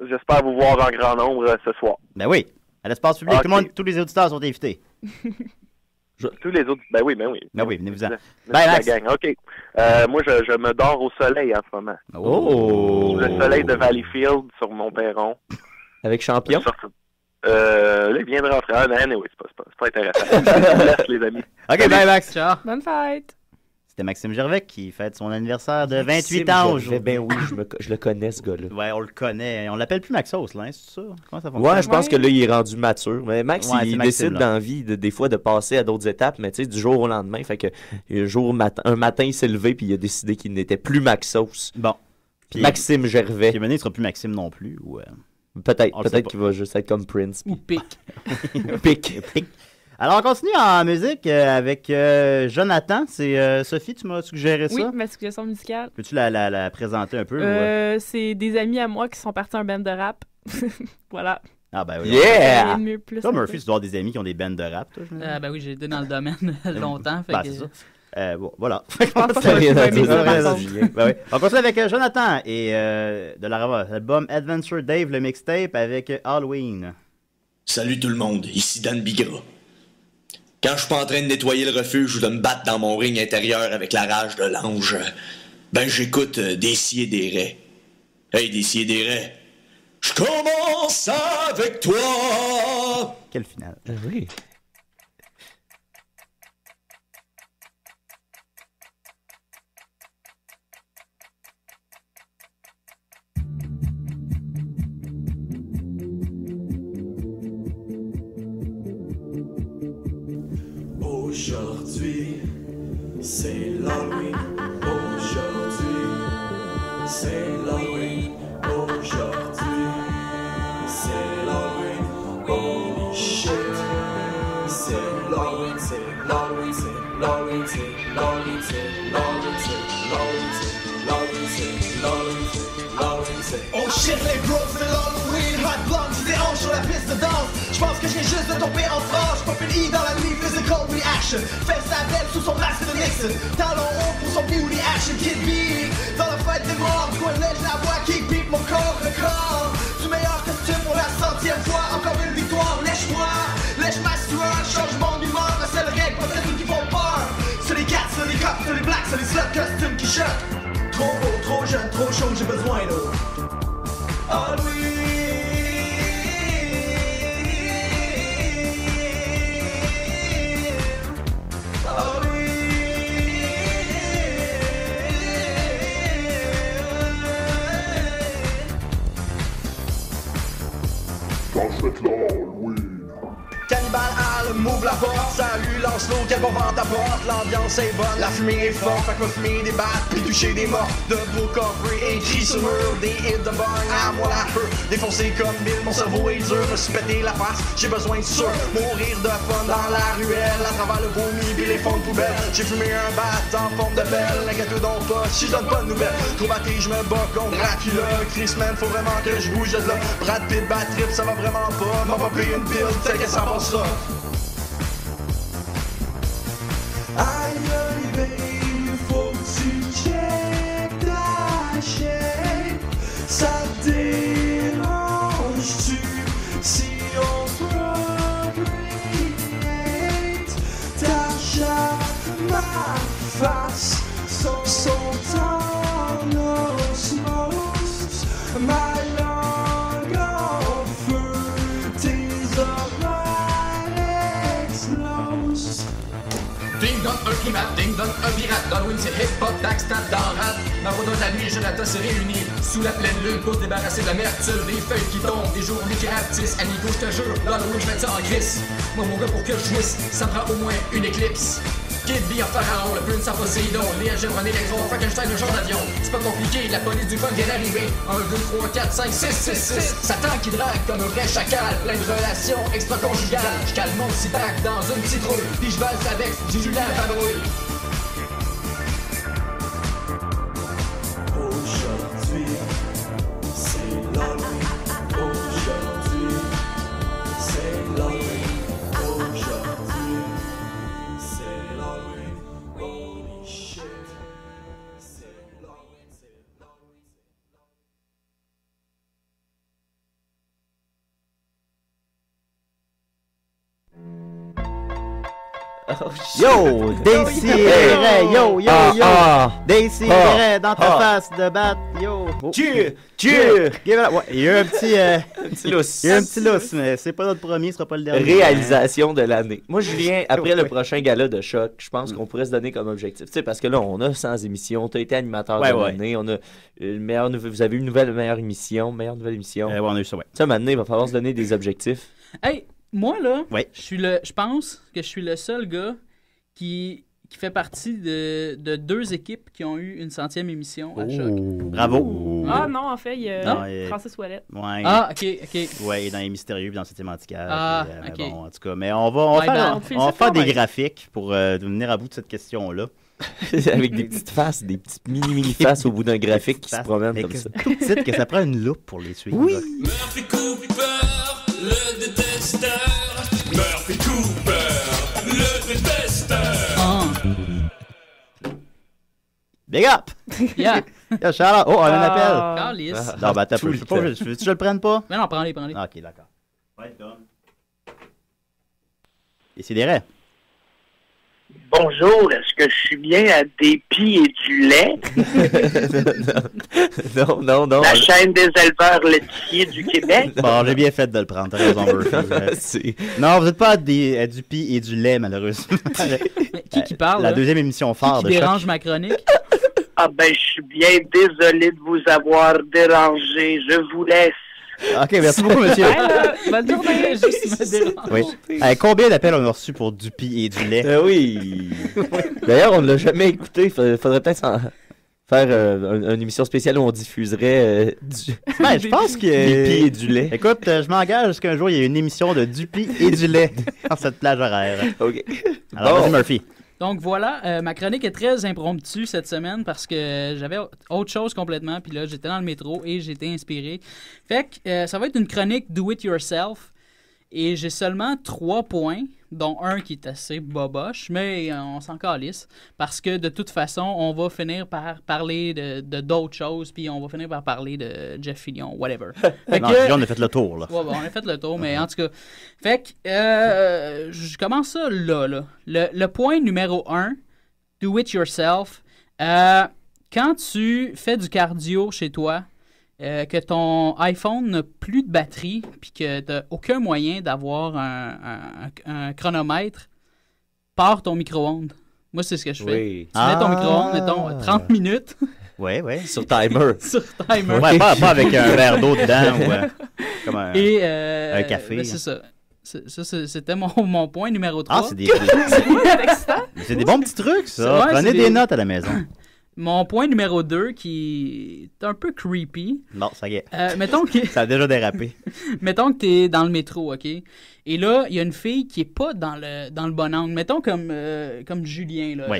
[SPEAKER 15] J'espère vous voir en grand nombre ce soir.
[SPEAKER 7] Ben oui. À l'espace public, tous les auditeurs sont invités.
[SPEAKER 15] Tous les autres, ben oui.
[SPEAKER 7] Ben oui, venez-vous-en.
[SPEAKER 15] Bye, Max. OK. Moi, je me dors au soleil en ce moment.
[SPEAKER 7] Oh!
[SPEAKER 15] Le soleil de Valleyfield sur mon perron.
[SPEAKER 9] Avec Champion?
[SPEAKER 15] Là, il vient de rentrer. Ah, mais anyway, c'est pas intéressant. Je vous laisse, les amis.
[SPEAKER 7] OK, bye, Max.
[SPEAKER 10] Ciao. Bonne fête.
[SPEAKER 7] C'était Maxime Gervais qui fête son anniversaire de 28 ans aujourd'hui.
[SPEAKER 9] Ben oui, je le connais, ce gars-là.
[SPEAKER 7] Ouais, on le connaît. On l'appelle plus Maxos, là, hein, c'est ça? Comment ça fonctionne?
[SPEAKER 9] Ouais, je pense que là, il est rendu mature. Mais Max, il décide
[SPEAKER 7] là.
[SPEAKER 9] dans la vie, des fois, de passer à d'autres étapes, mais tu sais, du jour au lendemain. Fait que un matin, il s'est levé puis il a décidé qu'il n'était plus Maxos.
[SPEAKER 7] Bon. Puis,
[SPEAKER 9] Maxime Gervais.
[SPEAKER 7] Puis maintenant, il sera plus Maxime non plus. Ou,
[SPEAKER 9] peut-être qu'il va juste être comme Prince.
[SPEAKER 11] Ou Pic.
[SPEAKER 7] Pic. Alors, on continue en musique avec Jonathan. C'est Sophie, tu m'as suggéré ça?
[SPEAKER 10] Oui, ma suggestion musicale.
[SPEAKER 7] Peux-tu la présenter un peu?
[SPEAKER 10] C'est des amis à moi qui sont partis un band de rap. Voilà.
[SPEAKER 7] Ah ben oui.
[SPEAKER 9] Yeah!
[SPEAKER 7] Toi, Murphy, tu dois avoir des amis qui ont des bands de rap, toi,
[SPEAKER 11] ben oui, j'ai été dans le domaine longtemps. Fait
[SPEAKER 7] c'est ça. Bon, voilà.
[SPEAKER 10] Je pense pas que
[SPEAKER 7] on continue avec Jonathan et de l'album Adventure Dave, le mixtape avec Halloween.
[SPEAKER 16] Salut tout le monde, ici Dan Bigra. Quand je suis pas en train de nettoyer le refuge ou de me battre dans mon ring intérieur avec la rage de l'ange, ben j'écoute des si et des raies. Hey, des si et des raies, je commence avec toi!
[SPEAKER 7] Quel final.
[SPEAKER 9] Oui.
[SPEAKER 1] Aujourd'hui, c'est l'Halloween. Aujourd'hui, c'est l'Halloween. Aujourd'hui, c'est l'Halloween. Holy shit. C'est l'Halloween, c'est l'Halloween, c'est l'Halloween, c'est l'Halloween, c'est l'Halloween, c'est l'Halloween, c'est l'Halloween, c'est l'Halloween, c'est l'Halloween, c'est oh shit, les bros, c'est l'Halloween. Hot blonde, des hanches sur la piste de danse. J'pense que je viens juste de tomber en tranche. Pop une I dans la nuit, physical reaction. Fait sa belle sous son masque de Nixon. Talon haut pour son booty action. Kid B dans la fête des morts. Du coin de l'âge, la voix qui beat mon corps. Le corps du meilleur costume pour la 100e fois. Encore une victoire, lèche-moi. Lèche ma sueur, changement d'humeur. La seule règle, pas celles qui font peur. C'est les gars, c'est les cops, c'est les blacks, c'est les sluts costumes qui choquent. Trop beau, trop jeune, trop chaud, j'ai besoin d'eau. Oh oui.
[SPEAKER 14] fête l'Halloween.
[SPEAKER 1] Cannibal Al, m'ouvre la porte, salut Lancelot, quel bon vent t'apporte, l'ambiance est bonne, la fumée est forte, fait que va fumer des battes, puis toucher des morts, debout coffré, écrit sur le mur, des hits de bang, à moi la feu, défoncé comme Bill, mon cerveau est dur, me suis pété la face, j'ai besoin de sûr, mourir de fun dans la ruelle, à travers le vomi, puis les fonds de poubelle, j'ai fumé un bat en forme de belle, inquiète donc pas, si je donne pas de nouvelles, trop batté, je me bats contre Dracula, Chris man, faut vraiment que je bouge de là, Brad Pitt, bad trip, ça va vraiment pas, m'a pas payé une pile, t'es que ça passe.
[SPEAKER 8] Aïe baby, faut que tu check ta shape. Ça dérange-tu si on procreate? Ta chatte, ma face sont en osmose. Ma langue en feu, tes oreilles explosent.
[SPEAKER 17] Ding dong, un primate, ding dong, un pirate. Darwin, c'est hip-hop, backstab, dans rap. Ma voix dans la nuit, je l'attends, c'est réuni. Sous la pleine lune, pour se débarrasser de l'amertume. Des feuilles qui tombent, des journées qui rapetissent. Amigo, je te jure, Darwin, je fais ça en gris. Moi, mon gars, pour que je jouisse, ça me prend au moins une éclipse. Kid B en pharaon, le prince en Poséidon. Les algèbres en électron, Frankenstein, le genre d'avion. C'est pas compliqué, la police du fun vient d'arriver. 1, 2, 3, 4, 5, 6, 6, 6. Satan qui drague comme un vrai chacal. Plein de relations extra-conjugales. J'cale mon cibac dans une citrouille. Puis j'valse avec du Julien Fabrouille.
[SPEAKER 8] Aujourd'hui, c'est l'Halloween. Aujourd'hui, c'est l'Halloween. Aujourd'hui, c'est l'Halloween. Holy shit. C'est l'Halloween, c'est l'Halloween.
[SPEAKER 7] Yo, Daisy yo, Daisy dans ta face de batte, yo.
[SPEAKER 9] Cheer!
[SPEAKER 7] Ouais, il y a eu un petit
[SPEAKER 9] lousse.
[SPEAKER 7] Il y a eu un petit lousse, mais c'est pas notre premier, ce sera pas le dernier.
[SPEAKER 9] Réalisation de l'année. Moi, Julien, après le prochain gala de Choc, je pense qu'on pourrait se donner comme objectif. Tu sais, parce que là, on a 100 émissions, tu as été animateur de l'année, on a vous avez eu une meilleure nouvelle émission.
[SPEAKER 7] Ouais, on a eu ça, ouais.
[SPEAKER 9] Tu sais, maintenant, il va falloir se donner des objectifs.
[SPEAKER 11] Hey, moi, là, je pense que je suis le seul gars qui fait partie de 2 équipes qui ont eu une 100e émission à Choc.
[SPEAKER 7] Bravo.
[SPEAKER 10] Ah non, en fait, il y a Francis Ouellet.
[SPEAKER 7] Ouais.
[SPEAKER 11] Ah, ok.
[SPEAKER 7] Ouais, dans les mystérieux, dans Septième Antiquaire.
[SPEAKER 11] Ah,
[SPEAKER 7] ok.
[SPEAKER 11] Bon,
[SPEAKER 7] en tout cas, mais on va faire des graphiques pour venir à bout de cette question-là.
[SPEAKER 9] Avec des petites faces, des petites mini-faces au bout d'un graphique qui se promènent comme ça.
[SPEAKER 7] Tout petit que ça prend une loupe pour les suivre.
[SPEAKER 9] Oui.
[SPEAKER 8] Murphy Cooper, le détesteur. Murphy Cooper, le détesteur.
[SPEAKER 7] Big up!
[SPEAKER 11] Yeah!
[SPEAKER 7] Charlotte. Oh, on a un appel.
[SPEAKER 11] Calice.
[SPEAKER 7] Non, ben, tu veux que je le prenne pas?
[SPEAKER 11] Mais non, prends-les.
[SPEAKER 7] Ah, ok, d'accord. Ouais, Tom. Et c'est des raies.
[SPEAKER 18] Bonjour, est-ce que je suis bien à des pieds et du lait?
[SPEAKER 9] Non.
[SPEAKER 18] La chaîne des éleveurs laitiers du Québec?
[SPEAKER 7] Bon, j'ai bien fait de le prendre, t'as raison, Murphy. Non, vous n'êtes pas à du pis et du lait, malheureusement.
[SPEAKER 11] Qui parle?
[SPEAKER 7] La deuxième émission phare de Choc.
[SPEAKER 11] Qui dérange ma chronique?
[SPEAKER 18] Ah je suis bien désolé de vous avoir dérangé. Je vous laisse.
[SPEAKER 7] Ok, merci beaucoup, monsieur.
[SPEAKER 11] Bonne journée, juste me dérange.
[SPEAKER 7] Oui. Combien d'appels on a reçu pour du pis et du lait?
[SPEAKER 9] Oui. D'ailleurs, on ne l'a jamais écouté. Faudrait peut-être faire une émission spéciale où on diffuserait
[SPEAKER 7] je pense que
[SPEAKER 9] du pis et du lait.
[SPEAKER 7] Écoute, je m'engage jusqu'à un jour, il y a une émission de du pis et du lait dans cette plage horaire.
[SPEAKER 9] OK.
[SPEAKER 7] Alors, vas-y, Murphy.
[SPEAKER 11] Donc voilà, ma chronique est très impromptue cette semaine parce que j'avais autre chose complètement. Puis là, j'étais dans le métro et j'étais inspiré. Fait que ça va être une chronique Do It Yourself. Et j'ai seulement 3 points, dont un qui est assez boboche, mais on s'en calisse. Parce que de toute façon, on va finir par parler de d'autres choses, puis on va finir par parler de Jeff Fillion, whatever. Fait
[SPEAKER 7] que, on a fait le tour, là.
[SPEAKER 11] Ouais, on a fait le tour, mais en tout cas. Fait que, je commence ça là. Le point numéro 1, do it yourself. Quand tu fais du cardio chez toi, que ton iPhone n'a plus de batterie puis que tu n'as aucun moyen d'avoir un chronomètre, pars ton micro-ondes. Moi, c'est ce que je fais.
[SPEAKER 9] Oui.
[SPEAKER 11] Tu mets ton micro-ondes, mettons, 30 minutes.
[SPEAKER 7] Ouais, ouais.
[SPEAKER 9] Sur timer.
[SPEAKER 11] Sur timer.
[SPEAKER 7] Ouais, pas avec un verre d'eau dedans ou comme un café.
[SPEAKER 11] Ben, c'est ça. C'était mon point numéro 3.
[SPEAKER 7] Ah, c'est c'est des bons petits trucs, ça.
[SPEAKER 11] Ouais,
[SPEAKER 7] Prenez des notes à la maison.
[SPEAKER 11] Mon point numéro 2 qui est un peu creepy.
[SPEAKER 7] Bon, ça y est.
[SPEAKER 11] Mettons que...
[SPEAKER 7] Ça a déjà dérapé.
[SPEAKER 11] Mettons que t'es dans le métro, OK? Et là, il y a une fille qui est pas dans le bon angle. Mettons comme Julien, là.
[SPEAKER 7] Oui.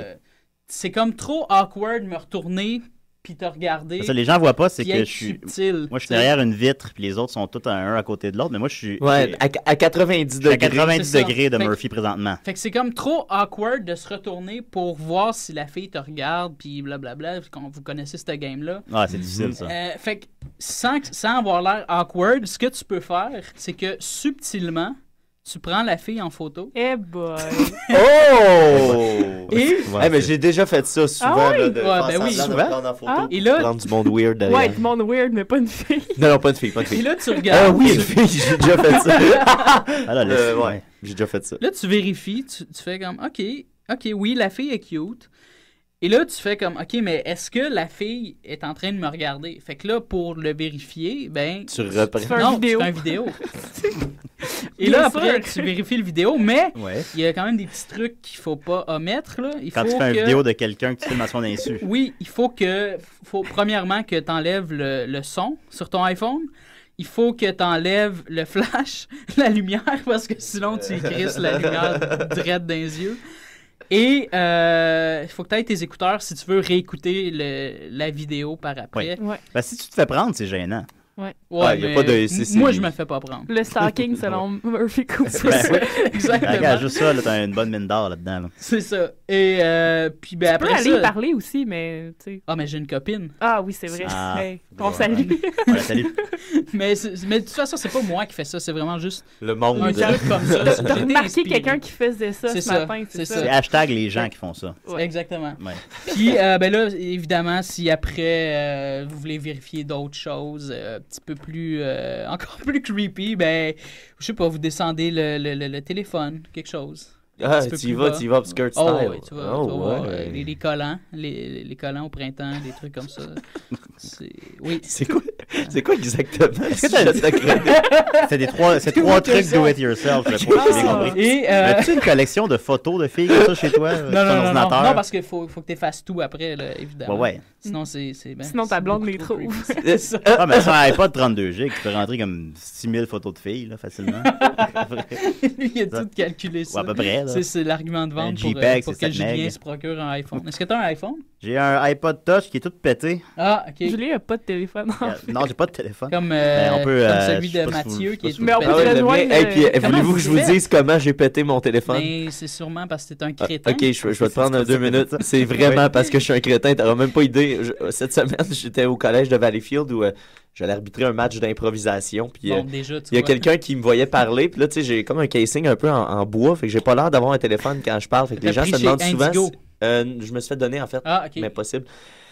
[SPEAKER 11] C'est comme trop awkward de me retourner puis te regarder.
[SPEAKER 7] Ça, les gens voient pas, c'est que je suis...
[SPEAKER 11] subtil,
[SPEAKER 7] Moi, je suis derrière une vitre, puis les autres sont tous un à côté de l'autre, mais moi, je suis...
[SPEAKER 9] Ouais, à 90 degrés.
[SPEAKER 7] À 90 degrés de
[SPEAKER 11] Fait
[SPEAKER 7] Murphy présentement.
[SPEAKER 11] Fait que c'est comme trop awkward de se retourner pour voir si la fille te regarde, puis blablabla, quand vous connaissez cette game-là.
[SPEAKER 7] Ah, c'est difficile, ça.
[SPEAKER 11] Fait que sans avoir l'air awkward, ce que tu peux faire, c'est que subtilement, tu prends la fille en photo.
[SPEAKER 10] Eh boy!
[SPEAKER 9] Oh!
[SPEAKER 11] Et...
[SPEAKER 9] mais j'ai déjà fait ça souvent. Là, de faire semblant de prendre en photo.
[SPEAKER 11] Et là...
[SPEAKER 9] Prendre du monde weird derrière.
[SPEAKER 10] Ouais, du monde weird, mais pas une fille.
[SPEAKER 9] Non, pas une fille, pas une fille.
[SPEAKER 11] Et là, tu regardes...
[SPEAKER 9] Ah oui, une fille, j'ai déjà fait ça.
[SPEAKER 7] Ouais,
[SPEAKER 9] j'ai déjà fait ça.
[SPEAKER 11] Là, tu vérifies, tu fais comme, OK, oui, la fille est cute. Et là, tu fais comme, OK, mais est-ce que la fille est en train de me regarder? Fait que là, pour le vérifier, ben...
[SPEAKER 9] Tu reprends.
[SPEAKER 11] Tu fais une vidéo. Et là, après, tu vérifies le vidéo, mais il y a quand même des petits trucs qu'il faut pas omettre, là.
[SPEAKER 7] Quand tu fais une vidéo de quelqu'un que tu filmes à son insu.
[SPEAKER 11] Oui, il faut premièrement que tu enlèves le son sur ton iPhone. Il faut que tu enlèves le flash, la lumière, parce que sinon, tu crisses la lumière drette dans les yeux. Et il faut que tu aies tes écouteurs si tu veux réécouter la vidéo par après.
[SPEAKER 7] Ouais. Ben, si tu te fais prendre, c'est gênant.
[SPEAKER 10] Ouais.
[SPEAKER 11] Y a pas de... Moi, je me fais pas prendre.
[SPEAKER 10] Le stalking, selon Murphy Cooper.
[SPEAKER 11] Exactement.
[SPEAKER 7] Regarde, juste ça, là, t'as une bonne mine d'or là-dedans. Là.
[SPEAKER 11] C'est ça. Et puis, ben, après ça...
[SPEAKER 10] Tu peux aller parler aussi, mais... T'sais...
[SPEAKER 11] Ah, mais j'ai une copine.
[SPEAKER 10] Ah oui, c'est vrai. Hey, on salue.
[SPEAKER 7] Ouais, salut.
[SPEAKER 11] mais de toute façon, c'est pas moi qui fais ça, c'est vraiment juste...
[SPEAKER 9] Le monde.
[SPEAKER 11] Un truc comme ça.
[SPEAKER 10] T'as remarqué quelqu'un qui faisait ça ce matin, c'est ça?
[SPEAKER 7] C'est hashtag les gens qui font ça.
[SPEAKER 11] Ouais. Exactement.
[SPEAKER 7] Ouais.
[SPEAKER 11] Puis, ben là, évidemment, si après, vous voulez vérifier d'autres choses un petit peu plus... encore plus creepy, ben, je sais pas, vous descendez le téléphone, quelque chose.
[SPEAKER 9] Ah, tu y vas obscure style.
[SPEAKER 11] Oh, ouais, tu vas voir les collants, les collants au printemps, des trucs comme ça. Oui.
[SPEAKER 9] C'est quoi exactement?
[SPEAKER 7] C'est trois trucs do it yourself.
[SPEAKER 11] Et
[SPEAKER 7] as-tu une collection de photos de filles comme ça chez toi?
[SPEAKER 11] Non, parce qu'il faut que tu effaces tout après, là, évidemment.
[SPEAKER 7] Ouais.
[SPEAKER 11] Sinon, c'est
[SPEAKER 10] sinon ta blonde les trouve.
[SPEAKER 7] Ah, mais sur un iPod 32 GB, tu peux rentrer comme 6000 photos de filles, là, facilement.
[SPEAKER 11] Lui, il a tout calculé ça.
[SPEAKER 7] À peu près, là.
[SPEAKER 11] C'est l'argument de vente pour que Julien se procure un iPhone. Est-ce que tu as un iPhone?
[SPEAKER 7] J'ai un iPod Touch qui est tout pété.
[SPEAKER 11] Ah, OK.
[SPEAKER 10] Julien n'a pas de téléphone.
[SPEAKER 7] Non, j'ai pas de téléphone.
[SPEAKER 11] Comme celui de Mathieu qui est tout pété.
[SPEAKER 9] Et puis, voulez-vous que je vous dise comment j'ai pété mon téléphone?
[SPEAKER 11] Mais c'est sûrement parce que t'es un crétin.
[SPEAKER 9] OK, je vais te prendre 2 minutes. C'est vraiment parce que je suis un crétin. T'auras même pas idée. Cette semaine, j'étais au collège de Valleyfield où... j'allais arbitrer un match d'improvisation. Puis il y a quelqu'un qui me voyait parler. Puis là, tu sais, j'ai comme un casing un peu en bois. Fait que j'ai pas l'air d'avoir un téléphone quand je parle. Fait que les gens se demandent souvent. Je me suis fait donner, en fait.
[SPEAKER 11] Ah, OK.
[SPEAKER 9] Mais possible.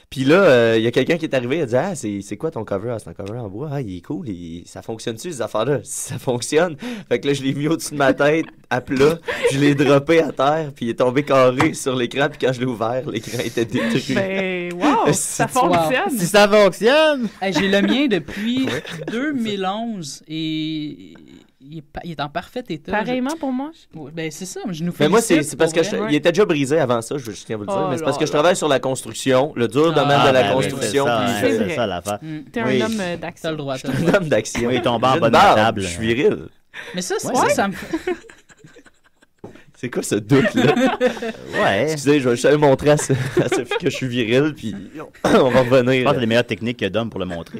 [SPEAKER 9] Puis là, il y a quelqu'un qui est arrivé. Il a dit: ah, c'est quoi ton cover? Ah, c'est un cover en bois. Ah, il est cool. Ça fonctionne-tu, ces affaires-là? Ça fonctionne. Fait que là, je l'ai mis au-dessus de ma tête, à plat. Je l'ai droppé à terre. Puis il est tombé carré sur l'écran. Puis quand je l'ai ouvert, l'écran était détruit.
[SPEAKER 10] Ben, wow! Ça fonctionne!
[SPEAKER 7] Si ça fonctionne!
[SPEAKER 11] J'ai le mien depuis 2011 et il est en parfait état.
[SPEAKER 10] Pareillement pour moi?
[SPEAKER 11] Ben, c'est ça. Je nous
[SPEAKER 9] mais moi, c'est parce que il était déjà brisé avant ça, je tiens à vous le dire. Mais c'est parce que je travaille sur la construction, le dur domaine de la construction.
[SPEAKER 7] C'est ça l'affaire.
[SPEAKER 10] T'es un homme d'action.
[SPEAKER 11] T'as le droit.
[SPEAKER 9] Je suis un homme d'action.
[SPEAKER 7] Il est tombé en bas de la table.
[SPEAKER 9] Je suis viril.
[SPEAKER 11] Mais ça me fait...
[SPEAKER 9] C'est quoi ce doute-là?
[SPEAKER 7] Ouais.
[SPEAKER 9] Excusez, je vais juste aller montrer à Sophie que je suis viril, puis on va revenir.
[SPEAKER 7] Je pense que c'est les meilleures techniques qu'il y a d'hommes pour le montrer.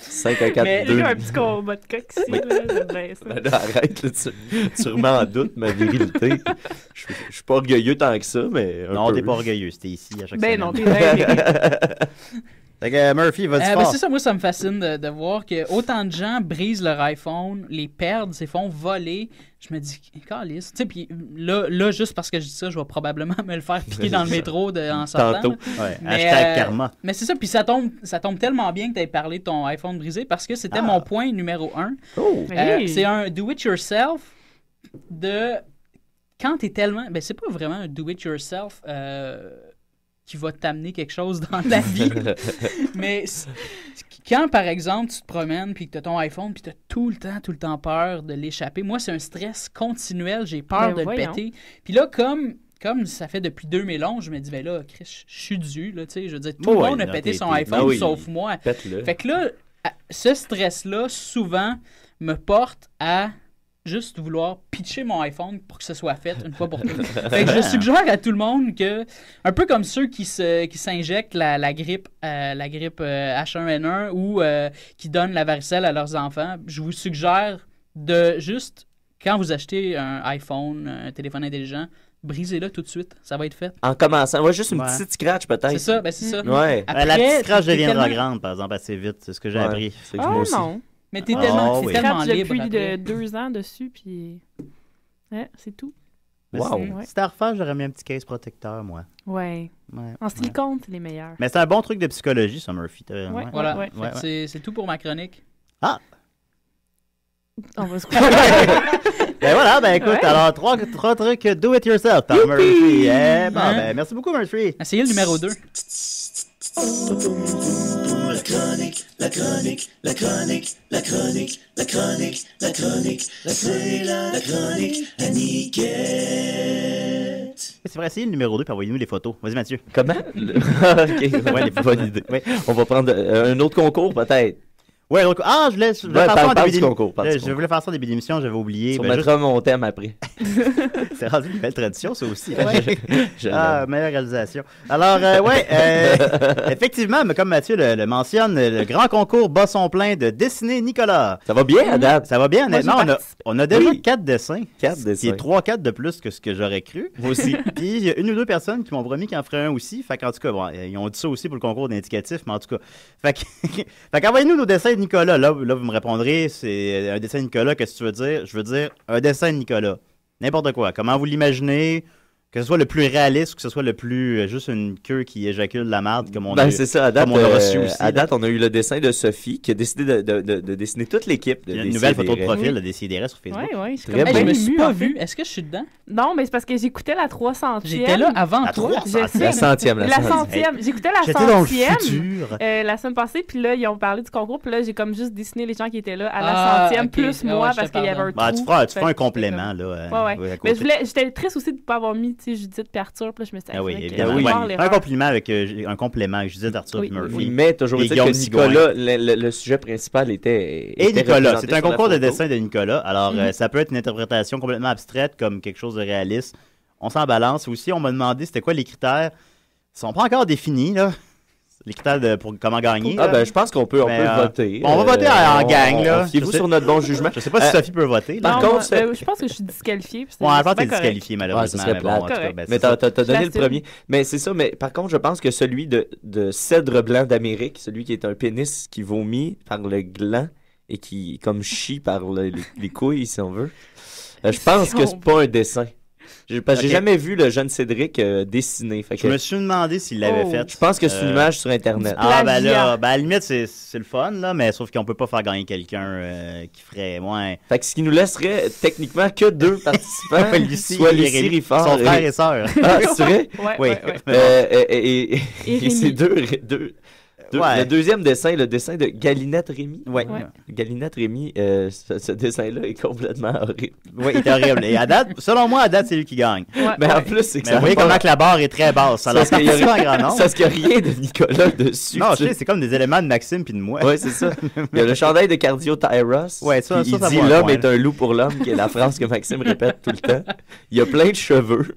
[SPEAKER 9] 5 à 4, 2.
[SPEAKER 10] Il y a un petit combat de coq ici.
[SPEAKER 9] Oui. Ben, arrête, là, tu remets en doute ma virilité. Je suis pas orgueilleux tant que ça, mais.
[SPEAKER 7] Non, t'es pas orgueilleux, c'était ici à chaque
[SPEAKER 10] semaine.
[SPEAKER 7] Ben
[SPEAKER 10] non, t'es là.
[SPEAKER 7] Fait que Murphy, vas-y fort.
[SPEAKER 11] C'est ça, moi, ça me fascine de voir que autant de gens brisent leur iPhone, les perdent, se font voler. Je me dis, calice. Tu sais, puis là, juste parce que je dis ça, je vais probablement me le faire piquer dans le métro en sortant.
[SPEAKER 7] Tantôt. Ouais, hashtag karma.
[SPEAKER 11] Mais c'est ça, puis ça tombe tellement bien que tu aies parlé de ton iPhone brisé parce que c'était mon point numéro 1.
[SPEAKER 9] Oh.
[SPEAKER 11] C'est un do-it-yourself de... Quand t'es tellement... Ben, c'est pas vraiment un do-it-yourself... qui va t'amener quelque chose dans la vie. Mais quand, par exemple, tu te promènes puis que tu as ton iPhone puis tu as tout le temps peur de l'échapper, moi, c'est un stress continuel. J'ai peur de le péter. Puis là, comme ça fait depuis 2011, je me dis, ben là, Chris, je suis dû, là, tu sais, je veux dire, tout le monde a pété son iPhone, sauf moi.
[SPEAKER 9] Pète-le.
[SPEAKER 11] Fait que là, ce stress-là, souvent, me porte à juste vouloir pitcher mon iPhone pour que ce soit fait une fois pour toutes. Fait que je suggère à tout le monde que, un peu comme ceux qui s'injectent la grippe H1N1 ou qui donnent la varicelle à leurs enfants, je vous suggère de juste, quand vous achetez un iPhone, un téléphone intelligent, brisez-le tout de suite, ça va être fait.
[SPEAKER 9] En commençant, juste une petite scratch peut-être.
[SPEAKER 11] C'est ça, c'est ça.
[SPEAKER 9] Ouais.
[SPEAKER 7] Après, la petite scratch deviendra grande, par exemple, assez vite, c'est ce que j'ai appris.
[SPEAKER 9] C'est que moi aussi.
[SPEAKER 10] Non.
[SPEAKER 11] Mais t'es tellement libre.
[SPEAKER 10] J'ai depuis 2 ans dessus, puis c'est tout.
[SPEAKER 7] Wow. Si c'était à refaire, j'aurais mis un petit case protecteur, moi.
[SPEAKER 10] Ouais. En silicone, c'est les meilleurs.
[SPEAKER 7] Mais c'est un bon truc de psychologie, ça, Murphy.
[SPEAKER 11] Voilà. C'est tout pour ma chronique.
[SPEAKER 7] Ah!
[SPEAKER 10] On va se
[SPEAKER 7] Ben voilà, ben écoute, alors 3 trucs do it yourself par Murphy. Merci beaucoup, Murphy.
[SPEAKER 11] Essayez le numéro 2.
[SPEAKER 8] La chronique, c'est la chronique à Niquette.
[SPEAKER 7] C'est vrai, essayez le numéro 2 puis envoyez-nous les photos. Vas-y, Mathieu.
[SPEAKER 9] Comment? Ok, bonne idée. On va prendre un autre concours, peut-être.
[SPEAKER 7] Ouais, donc, je voulais faire ça en début d'émission. Je voulais faire ça en début d'émission, j'avais oublié.
[SPEAKER 9] On mettra mon thème après.
[SPEAKER 7] C'est rendu une belle tradition, ça aussi.
[SPEAKER 9] Ouais.
[SPEAKER 7] Meilleure réalisation. Alors, effectivement, mais comme Mathieu le mentionne, le grand concours bat son plein de dessiner Nicolas.
[SPEAKER 9] Ça va bien, à date.
[SPEAKER 7] Ça va bien, honnêtement. On a déjà 4 dessins.
[SPEAKER 9] 4 dessins.
[SPEAKER 7] Qui est 3-4 de plus que ce que j'aurais cru.
[SPEAKER 9] Moi aussi.
[SPEAKER 7] Puis, il y a 1 ou 2 personnes qui m'ont promis qu'ils en feraient un aussi. Fait qu'en tout cas, bon, ils ont dit ça aussi pour le concours d'indicatif, mais en tout cas. Fait qu'envoyez-nous nos dessins de Nicolas. Là, vous me répondrez, c'est un dessin de Nicolas, qu'est-ce que tu veux dire? Je veux dire un dessin de Nicolas. N'importe quoi. Comment vous l'imaginez? Que ce soit le plus réaliste ou que ce soit le plus juste une queue qui éjacule la marde comme on a
[SPEAKER 9] c'est ça, à date,
[SPEAKER 7] comme on a reçu aussi.
[SPEAKER 9] À date, on a eu le dessin de Sophie qui a décidé de dessiner toute l'équipe.
[SPEAKER 7] Il y a une nouvelle photo de profil de Décideret sur Facebook.
[SPEAKER 10] Oui,
[SPEAKER 11] je me suis pas vu. Est-ce que je suis dedans?
[SPEAKER 10] Non, mais c'est parce que j'écoutais la 300e.
[SPEAKER 11] J'étais là avant toi.
[SPEAKER 9] La centième.
[SPEAKER 10] J'écoutais la 100e la semaine passée, puis là, ils ont parlé du concours, puis là, j'ai comme juste dessiné les gens qui étaient là à la 100e, plus moi, parce qu'il y avait un trou.
[SPEAKER 7] Tu feras un complément, là.
[SPEAKER 10] Mais j'étais triste aussi de ne pas avoir mis Judith et Arthur, puis là, je me suis dit,
[SPEAKER 7] oui, évidemment. Un compliment avec Judith, Arthur et Murphy.
[SPEAKER 9] Oui, mais toujours dit que Nicolas, le sujet principal était
[SPEAKER 7] Nicolas, c'est un concours de dessin de Nicolas. Alors, ça peut être une interprétation complètement abstraite, comme quelque chose de réaliste. On s'en balance. Aussi, on m'a demandé c'était quoi les critères. Ils sont pas encore définis, là. Les critères pour comment gagner.
[SPEAKER 9] Je pense qu'on peut voter.
[SPEAKER 7] On va voter en gang, là.
[SPEAKER 9] Fiez-vous sur notre bon jugement.
[SPEAKER 7] Je sais pas si Sophie peut voter.
[SPEAKER 10] Par contre, je pense que je suis disqualifiée.
[SPEAKER 7] Je pense que t'es disqualifié, malheureusement.
[SPEAKER 9] Ça serait plate. Mais t'as donné le premier. Mais c'est ça, mais par contre, je pense que celui de cèdre blanc d'Amérique, celui qui est un pénis qui vomit par le gland et qui, comme, chie par les couilles, si on veut, je pense que c'est pas un dessin. Parce que j'ai jamais vu le jeune Cédric dessiner.
[SPEAKER 7] Je me suis demandé s'il l'avait fait.
[SPEAKER 9] Je pense que c'est une image sur Internet.
[SPEAKER 7] À la limite, c'est le fun, là, mais sauf qu'on peut pas faire gagner quelqu'un qui ferait moins.
[SPEAKER 9] Fait que ce qui nous laisserait techniquement que 2 participants, soit Lucie Riffard.
[SPEAKER 7] Son frère et sœur.
[SPEAKER 9] Ah, c'est vrai?
[SPEAKER 10] Oui.
[SPEAKER 9] Et c'est deux. Le deuxième dessin, le dessin de Galinette Rémy.
[SPEAKER 7] Ouais.
[SPEAKER 9] Galinette Rémy, ce dessin-là est complètement horrible.
[SPEAKER 7] Oui, il est horrible. Et selon moi, à date, c'est lui qui gagne.
[SPEAKER 9] Mais en plus, c'est que
[SPEAKER 7] vous voyez comment que la barre est très basse. Alors,
[SPEAKER 9] c'est parce qu'il n'y a rien de Nicolas dessus.
[SPEAKER 7] Non, je sais, c'est comme des éléments de Maxime puis de moi.
[SPEAKER 9] Oui, c'est ça. Il y a le chandail de Cardio Tyros.
[SPEAKER 7] Ouais, ça,
[SPEAKER 9] il dit l'homme est un loup pour l'homme, qui est la phrase que Maxime répète tout le temps. Il y a plein de cheveux.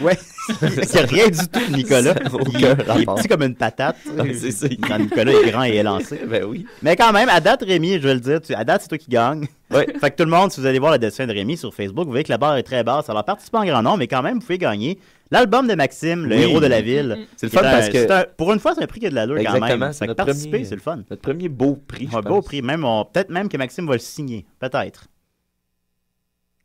[SPEAKER 7] Ouais. Il n'y a rien du tout de Nicolas. Il est petit comme une patate.
[SPEAKER 9] C'est ça.
[SPEAKER 7] Quand Nicolas est grand et élancé.
[SPEAKER 9] Ben oui.
[SPEAKER 7] Mais quand même, à date, Rémi, je vais le dire, à date, c'est toi qui gagne.
[SPEAKER 9] Ouais.
[SPEAKER 7] Fait que tout le monde, si vous allez voir le dessin de Rémi sur Facebook, vous voyez que la barre est très basse. Alors, participez en grand nombre, mais quand même, vous pouvez gagner l'album de Maxime, le héros de la ville.
[SPEAKER 9] C'est le fun parce que...
[SPEAKER 7] pour une fois, c'est un prix qui a de l'allure quand même.
[SPEAKER 9] Exactement.
[SPEAKER 7] C'est notre participer, c'est le fun.
[SPEAKER 9] Notre premier beau prix,
[SPEAKER 7] Un beau prix. Peut-être même que Maxime va le signer. Peut-être.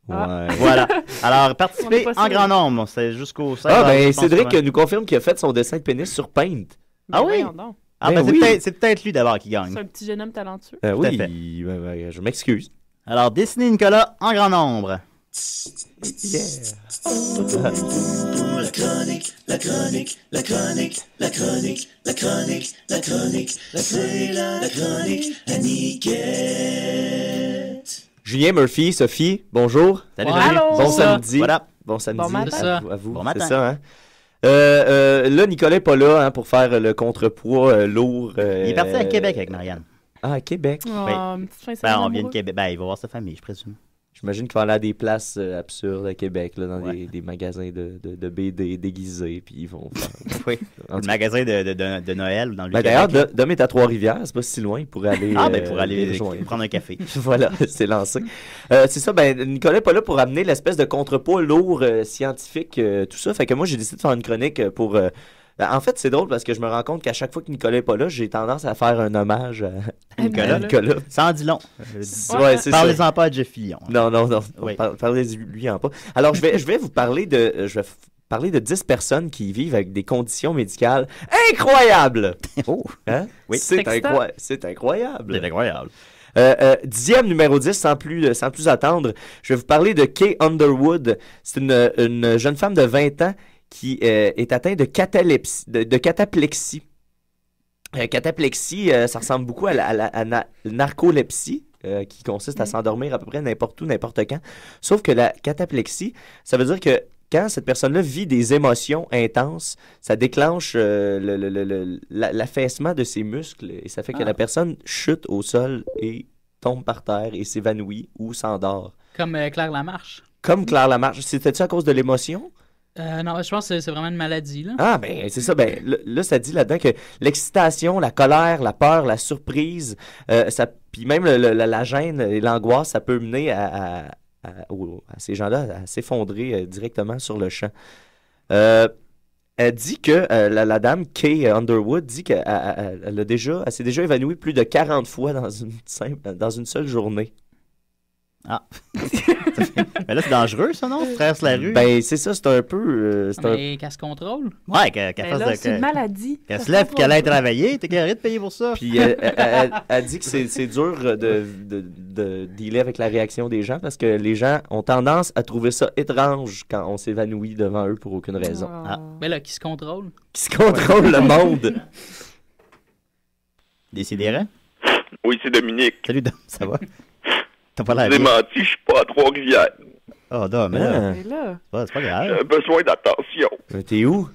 [SPEAKER 9] Ouais.
[SPEAKER 7] Voilà. Alors, participez en grand nombre. C'est jusqu'au 16
[SPEAKER 9] Cédric nous confirme qu'il a fait son dessin de pénis sur Paint.
[SPEAKER 7] Ah oui? C'est peut-être lui d'abord qui gagne.
[SPEAKER 10] C'est un petit jeune homme talentueux.
[SPEAKER 9] Oui, je m'excuse.
[SPEAKER 7] Alors, dessinez Nicolas en grand nombre.
[SPEAKER 8] La chronique,
[SPEAKER 16] la chronique, la chronique, la chronique, la chronique, la chronique, c'est la chronique à Niquette.
[SPEAKER 9] Julien Murphy, Sophie, bonjour.
[SPEAKER 7] Salut,
[SPEAKER 9] bon samedi.
[SPEAKER 7] Voilà.
[SPEAKER 9] Bon samedi.
[SPEAKER 10] Bon matin.
[SPEAKER 9] À vous.
[SPEAKER 7] Bon
[SPEAKER 9] C'est
[SPEAKER 7] matin.
[SPEAKER 9] ça, hein? Là, Nicolas n'est pas là hein, pour faire le contrepoids lourd.
[SPEAKER 7] Il est parti à Québec avec Marianne.
[SPEAKER 9] Ah, à Québec.
[SPEAKER 10] Oh,
[SPEAKER 7] Oui.
[SPEAKER 10] une petite fin de semaine
[SPEAKER 7] Ben, on vient de
[SPEAKER 10] amoureux.
[SPEAKER 7] Québec. Ben, il va voir sa famille, je présume.
[SPEAKER 9] J'imagine qu'il va aller à des places absurdes à Québec, là, dans
[SPEAKER 7] Ouais.
[SPEAKER 9] des magasins de BD déguisés, puis ils vont faire...
[SPEAKER 7] Oui. Le magasin de Noël ou dans le
[SPEAKER 9] Ben, d'ailleurs, Dom est à Trois-Rivières, c'est pas si loin, il pourrait aller...
[SPEAKER 7] pour aller
[SPEAKER 9] les rejoindre.
[SPEAKER 7] prendre un café.
[SPEAKER 9] Voilà, c'est lancé. C'est ça, ben, Nicolas n'est pas là pour amener l'espèce de contrepoids lourd scientifique, tout ça. Fait que moi, j'ai décidé de faire une chronique pour... en fait, c'est drôle parce que je me rends compte qu'à chaque fois que Nicolas n'est pas là, j'ai tendance à faire un hommage à
[SPEAKER 7] Nicolas. Ça en dit long.
[SPEAKER 9] Ouais, c'est
[SPEAKER 7] Parlez-en pas à Jeff Fillon.
[SPEAKER 9] Non.
[SPEAKER 7] Oui.
[SPEAKER 9] Parlez-lui-en pas. Alors, je vais vous parler de 10 personnes qui vivent avec des conditions médicales incroyables.
[SPEAKER 7] Oh!
[SPEAKER 9] Hein?
[SPEAKER 7] Oui.
[SPEAKER 9] C'est incroyable.
[SPEAKER 7] C'est incroyable.
[SPEAKER 9] 10e numéro 10, sans plus attendre, je vais vous parler de Kay Underwood. C'est une jeune femme de 20 ans qui est atteinte de cataplexie. Cataplexie, ça ressemble beaucoup à la narcolepsie, qui consiste à s'endormir à peu près n'importe où, n'importe quand. Sauf que la cataplexie, ça veut dire que quand cette personne-là vit des émotions intenses, ça déclenche l'affaissement de ses muscles et ça fait que la personne chute au sol et tombe par terre et s'évanouit ou s'endort.
[SPEAKER 11] Comme Claire Lamarche.
[SPEAKER 9] Comme Claire Lamarche. C'était-tu à cause de l'émotion?
[SPEAKER 11] Non, je pense que c'est vraiment une maladie. Là.
[SPEAKER 9] Ah, ben, c'est ça. Ben, là, ça dit là-dedans que l'excitation, la colère, la peur, la surprise, puis même la gêne et l'angoisse, ça peut mener à ces gens-là à s'effondrer directement sur le champ. Elle dit que la dame Kay Underwood dit qu'elle s'est déjà évanouie plus de 40 fois dans une seule journée.
[SPEAKER 7] Ah. Mais là, c'est dangereux, ça, non? Traverse la rue.
[SPEAKER 9] Ben, c'est ça, c'est un peu...
[SPEAKER 11] Mais qu'elle se contrôle.
[SPEAKER 7] Ouais, qu'elle
[SPEAKER 10] Mais là, c'est une maladie.
[SPEAKER 7] Qu'elle se lève et qu'elle aille travailler. T'es carré de payer pour ça.
[SPEAKER 9] Puis elle dit que c'est dur de dealer avec la réaction des gens parce que les gens ont tendance à trouver ça étrange quand on s'évanouit devant eux pour aucune raison.
[SPEAKER 11] Ah. Mais là, qui se contrôle?
[SPEAKER 9] Qui se contrôle le monde?
[SPEAKER 7] Décidérez.
[SPEAKER 15] Oui, c'est Dominique.
[SPEAKER 7] Salut, Dom, ça va? T'as pas l'air
[SPEAKER 15] J'ai
[SPEAKER 7] bien.
[SPEAKER 15] menti, je suis pas à Trois-Rivières.
[SPEAKER 7] Oh, Dom, mais là,
[SPEAKER 10] Mais là,
[SPEAKER 7] c'est pas grave.
[SPEAKER 15] J'ai besoin d'attention.
[SPEAKER 9] T'es où?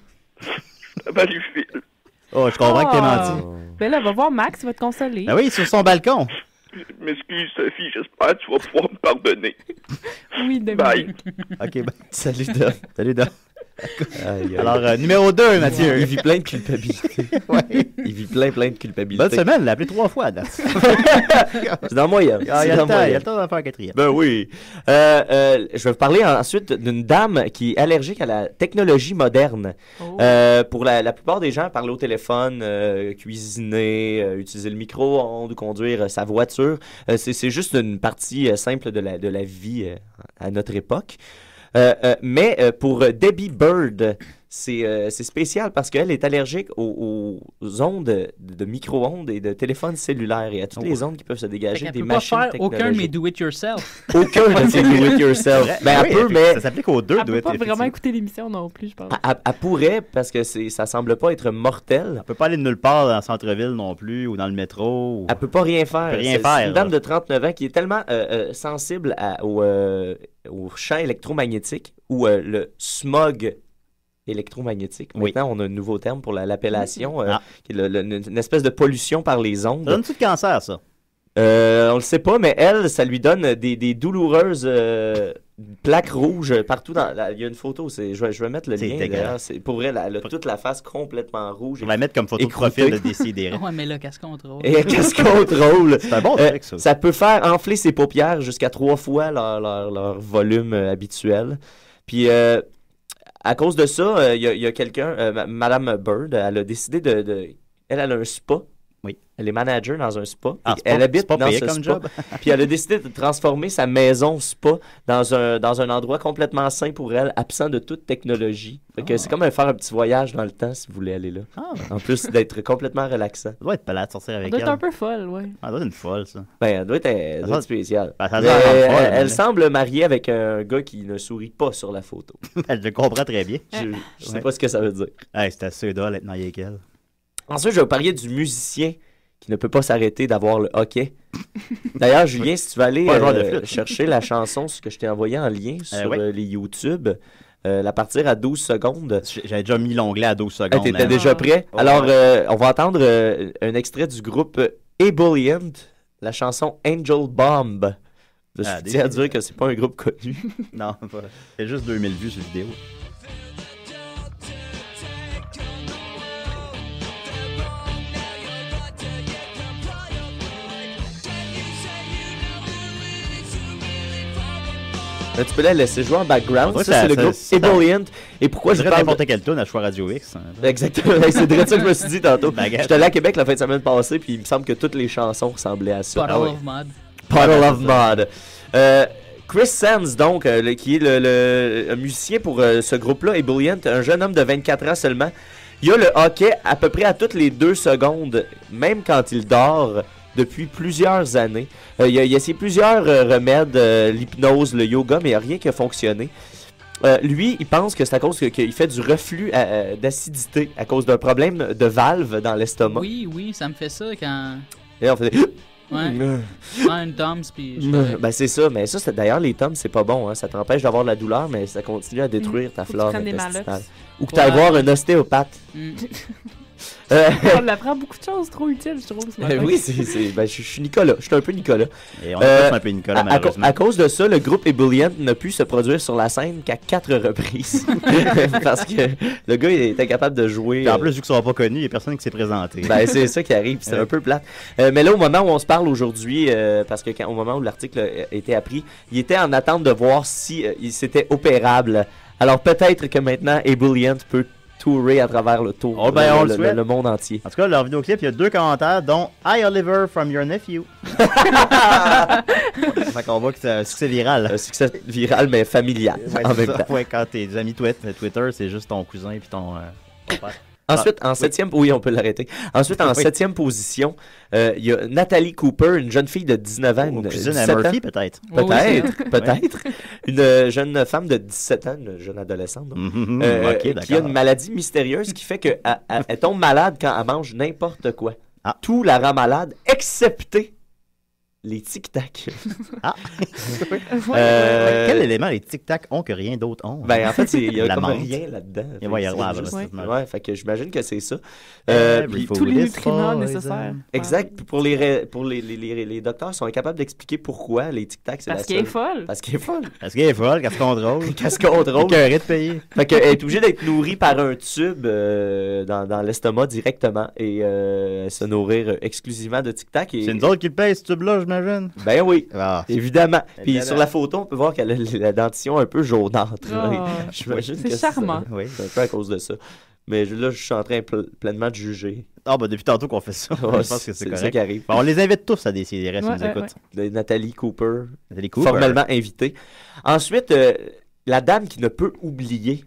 [SPEAKER 15] À Valleyfield.
[SPEAKER 7] Oh, je comprends que t'es
[SPEAKER 10] Ah.
[SPEAKER 7] menti.
[SPEAKER 10] Ben là, va voir Max, il va te consoler.
[SPEAKER 7] Ben oui, sur son balcon.
[SPEAKER 15] Je m'excuse, Sophie, j'espère que tu vas pouvoir me pardonner.
[SPEAKER 10] Oui, Dominique.
[SPEAKER 15] Bye.
[SPEAKER 7] OK, ben.
[SPEAKER 9] Salut, Dom.
[SPEAKER 7] Salut, Dom.
[SPEAKER 9] Aïe, aïe.
[SPEAKER 7] Alors, numéro 2, Mathieu.
[SPEAKER 9] Il vit plein de culpabilité. Il vit plein de culpabilité.
[SPEAKER 7] Bonne semaine, l'a appelé 3 fois, Dan.
[SPEAKER 9] C'est dans le moyen.
[SPEAKER 7] Ah, il y a le temps d'en faire un quatrième.
[SPEAKER 9] Ben oui. Je vais vous parler ensuite d'une dame qui est allergique à la technologie moderne.
[SPEAKER 10] Oh.
[SPEAKER 9] Pour la plupart des gens, parler au téléphone, cuisiner, utiliser le micro-ondes ou conduire sa voiture, c'est juste une partie simple de la vie à notre époque. Mais pour Debbie Bird, c'est spécial parce qu'elle est allergique aux ondes de micro-ondes et de téléphones cellulaires et à toutes les ondes qui peuvent se dégager des machines
[SPEAKER 11] technologiques. Elle peut pas faire aucun de mes
[SPEAKER 9] technologiques.
[SPEAKER 11] do-it-yourself.
[SPEAKER 9] Aucun de ces do-it-yourself. Ben, elle peut, mais...
[SPEAKER 7] Ça s'applique aux deux.
[SPEAKER 10] Elle peut pas vraiment écouter l'émission non plus, je pense.
[SPEAKER 9] Elle pourrait, parce que ça semble pas être mortel.
[SPEAKER 7] Elle peut pas aller de nulle part dans le centre-ville non plus ou dans le métro.
[SPEAKER 9] Elle peut pas rien faire.
[SPEAKER 7] Elle peut rien
[SPEAKER 9] C'est
[SPEAKER 7] faire.
[SPEAKER 9] une dame de 39 ans qui est tellement sensible au champ électromagnétique ou le smog électromagnétique.
[SPEAKER 7] Oui.
[SPEAKER 9] Maintenant, on a un nouveau terme pour l'appellation, qui est une espèce de pollution par les ondes.
[SPEAKER 7] Ça donne-tu de cancer, ça?
[SPEAKER 9] On le sait pas, mais elle, ça lui donne des douloureuses plaques rouges partout. Il y a une photo, je vais mettre le lien. D'ailleurs, pour vrai, elle a toute la face complètement rouge.
[SPEAKER 7] On va mettre comme photo de profil de Décidéré.
[SPEAKER 11] Ouais, mais là, qu'est-ce qu'on contrôle?
[SPEAKER 9] Et qu'est-ce qu'on contrôle?
[SPEAKER 7] C'est un bon truc, ça.
[SPEAKER 9] Ça peut faire enfler ses paupières jusqu'à 3 fois leur volume habituel. Puis, à cause de ça, il y a quelqu'un, Madame Bird, elle a décidé elle a un spa
[SPEAKER 7] Oui.
[SPEAKER 9] Elle est manager dans un spa.
[SPEAKER 7] Ah,
[SPEAKER 9] Elle habite
[SPEAKER 7] pas
[SPEAKER 9] dans
[SPEAKER 7] payé
[SPEAKER 9] ce
[SPEAKER 7] comme
[SPEAKER 9] spa.
[SPEAKER 7] job.
[SPEAKER 9] Puis elle a décidé de transformer sa maison spa dans un endroit complètement sain pour elle, absent de toute technologie. Fait que c'est comme faire un petit voyage dans le temps si vous voulez aller là. En plus d'être complètement relaxant.
[SPEAKER 7] Ça doit être palade de sortir avec
[SPEAKER 10] Elle doit
[SPEAKER 7] elle.
[SPEAKER 10] être un peu folle, ouais.
[SPEAKER 7] Elle doit être une folle, ça.
[SPEAKER 9] Ben, elle doit être spéciale.
[SPEAKER 7] Ben, ça
[SPEAKER 9] Mais
[SPEAKER 7] doit être folle,
[SPEAKER 9] elle
[SPEAKER 7] mais-
[SPEAKER 9] semble mariée avec un gars qui ne sourit pas sur la photo.
[SPEAKER 7] Elle le comprend très bien.
[SPEAKER 9] Je sais pas ce que ça veut dire.
[SPEAKER 7] Hey, c'est assez drôle d'être marié avec elle.
[SPEAKER 9] Ensuite, je vais vous parler du musicien qui ne peut pas s'arrêter d'avoir le hockey. D'ailleurs, Julien, si tu vas aller
[SPEAKER 7] Pas un joueur de flûte.
[SPEAKER 9] chercher la chanson, ce que je t'ai envoyé en lien sur
[SPEAKER 7] ouais.
[SPEAKER 9] les YouTube, la partir à 12 secondes.
[SPEAKER 7] J'avais déjà mis l'onglet à 12 secondes.
[SPEAKER 9] T'étais
[SPEAKER 7] hein.
[SPEAKER 9] déjà prêt?
[SPEAKER 7] Oh,
[SPEAKER 9] Alors,
[SPEAKER 7] ouais.
[SPEAKER 9] on va entendre un extrait du groupe Ebullient, la chanson Angel Bomb. Je tiens à dire que c'est pas un groupe connu.
[SPEAKER 7] Non, pas. C'est juste 2000 vues sur vidéo.
[SPEAKER 9] Là, tu peux la laisser jouer en background.
[SPEAKER 7] Ouais,
[SPEAKER 9] Ça, c'est le groupe Ebullient. Et pourquoi je
[SPEAKER 7] dirais
[SPEAKER 9] parle
[SPEAKER 7] n'importe quelle tune à choix Radio X. Hein.
[SPEAKER 9] Exactement. C'est de ça que je me suis dit tantôt.
[SPEAKER 7] Baguette.
[SPEAKER 9] J'étais allé à Québec la fin de semaine passée, puis il me semble que toutes les chansons ressemblaient à ça.
[SPEAKER 11] Bottle of Mud.
[SPEAKER 9] Bottle of Mud. Chris Sands, donc, qui est un musicien pour ce groupe-là, Ebullient, un jeune homme de 24 ans seulement. Il a le hockey à peu près à toutes les 2 secondes, même quand il dort, depuis plusieurs années. Il a essayé plusieurs remèdes, l'hypnose, le yoga, mais il n'y a rien qui a fonctionné. Lui, il pense que c'est à cause qu'il fait du reflux d'acidité, à cause d'un problème de valve dans l'estomac.
[SPEAKER 11] Oui, ça me fait ça quand...
[SPEAKER 9] Et on fait
[SPEAKER 11] Ouais. Je prends une Tom's puis je fais-
[SPEAKER 9] Ben c'est ça, mais ça, d'ailleurs, les tomes, c'est pas bon, hein. Ça t'empêche d'avoir de la douleur, mais ça continue à détruire ta
[SPEAKER 10] Faut que tu
[SPEAKER 9] flore
[SPEAKER 10] prennes des
[SPEAKER 9] intestinale.
[SPEAKER 10] Malox.
[SPEAKER 9] Ou que tu ailles voir un ostéopathe.
[SPEAKER 10] On apprend beaucoup de choses trop utiles, je trouve. ce matin.
[SPEAKER 9] Oui, ben, je suis Nicolas. Je suis un peu Nicolas.
[SPEAKER 7] Et on est tous un peu Nicolas, malheureusement.
[SPEAKER 9] À cause de ça, le groupe Ebullient n'a pu se produire sur la scène qu'à 4 reprises. Parce que le gars, il était capable de jouer.
[SPEAKER 7] Puis en plus, vu qu'ils ne sont pas connus, il n'y a personne qui s'est présenté.
[SPEAKER 9] Ben, c'est ça qui arrive, c'est un peu plate. Mais là, au moment où on se parle aujourd'hui, parce que au moment où l'article a été appris, il était en attente de voir si c'était opérable. Alors peut-être que maintenant, Ebullient peut tourer à travers le tour,
[SPEAKER 7] on le souhaite.
[SPEAKER 9] le monde entier.
[SPEAKER 7] En tout cas, leur vidéoclip, il y a 2 commentaires, dont Hi Oliver from your nephew. Fait qu'on voit que c'est un succès viral.
[SPEAKER 9] Un succès viral, mais familial
[SPEAKER 7] Ouais,
[SPEAKER 9] en
[SPEAKER 7] c'est
[SPEAKER 9] même
[SPEAKER 7] ça.
[SPEAKER 9] temps.
[SPEAKER 7] Ouais, quand tes amis Twitter, c'est juste ton cousin puis ton père.
[SPEAKER 9] Ensuite, en septième... Oui, on peut l'arrêter. Ensuite, en
[SPEAKER 7] Oui.
[SPEAKER 9] 7e position, il y a Nathalie Cooper, une jeune fille de 19 ans. Une
[SPEAKER 7] cousine à
[SPEAKER 9] 17
[SPEAKER 7] Murphy,
[SPEAKER 9] ans.
[SPEAKER 7] peut-être.
[SPEAKER 9] Peut-être,
[SPEAKER 7] Oui.
[SPEAKER 9] peut-être. Une jeune femme de 17 ans, une jeune adolescente, donc,
[SPEAKER 7] Ok,
[SPEAKER 9] qui a
[SPEAKER 7] d'accord.
[SPEAKER 9] une maladie mystérieuse qui fait qu'elle elle tombe malade quand elle mange n'importe quoi.
[SPEAKER 7] Ah.
[SPEAKER 9] Tout la rend malade, excepté les tic-tac.
[SPEAKER 7] Ah! Quel élément les tic-tac ont que rien d'autre ont?
[SPEAKER 9] Ben, en fait, il y a
[SPEAKER 7] La
[SPEAKER 9] comme
[SPEAKER 7] menthe.
[SPEAKER 9] rien là-dedans.
[SPEAKER 7] Et ouais,
[SPEAKER 9] Fait que
[SPEAKER 7] ouais,
[SPEAKER 9] c'est
[SPEAKER 7] ouais,
[SPEAKER 9] juste-
[SPEAKER 7] ouais.
[SPEAKER 9] ouais, fait que j'imagine que c'est ça.
[SPEAKER 7] Every
[SPEAKER 9] Puis
[SPEAKER 7] food is poison.
[SPEAKER 9] Exact. Puis pour les docteurs sont incapables d'expliquer pourquoi les tic-tac, c'est
[SPEAKER 10] Parce
[SPEAKER 9] la
[SPEAKER 10] qu'elle est
[SPEAKER 9] seule-
[SPEAKER 10] folle.
[SPEAKER 9] Parce qu'elle est folle.
[SPEAKER 7] Parce qu'elle est folle, qu'elle se contrôle.
[SPEAKER 9] Qu'elle se contrôle.
[SPEAKER 7] Écœurée de payer.
[SPEAKER 9] Fait qu'elle est obligée d'être nourrie par un tube dans l'estomac directement et se nourrir exclusivement de tic-tac. Et...
[SPEAKER 7] C'est nous autres qui le payent, ce tube-là, j'imagine.
[SPEAKER 9] Ben oui,
[SPEAKER 7] Ah.
[SPEAKER 9] évidemment. Puis
[SPEAKER 7] Évidemment.
[SPEAKER 9] sur la photo, on peut voir qu'elle a la dentition un peu jaunâtre.
[SPEAKER 10] Oh.
[SPEAKER 9] J'imagine
[SPEAKER 10] C'est
[SPEAKER 9] que
[SPEAKER 10] charmant.
[SPEAKER 7] Oui.
[SPEAKER 9] c'est un peu à cause de ça. Mais là, je suis en train pleinement de juger.
[SPEAKER 7] Ah, ben depuis tantôt qu'on fait ça.
[SPEAKER 9] Ouais,
[SPEAKER 7] Je pense que c'est
[SPEAKER 9] c'est
[SPEAKER 7] correct.
[SPEAKER 9] ça qui arrive.
[SPEAKER 7] Bon, on les invite tous à décider, si
[SPEAKER 10] Ouais,
[SPEAKER 7] nous
[SPEAKER 10] ouais,
[SPEAKER 7] écoutent.
[SPEAKER 9] De Nathalie Cooper,
[SPEAKER 7] Nathalie Cooper.
[SPEAKER 9] formellement invitée. Ensuite, la dame qui ne peut oublier.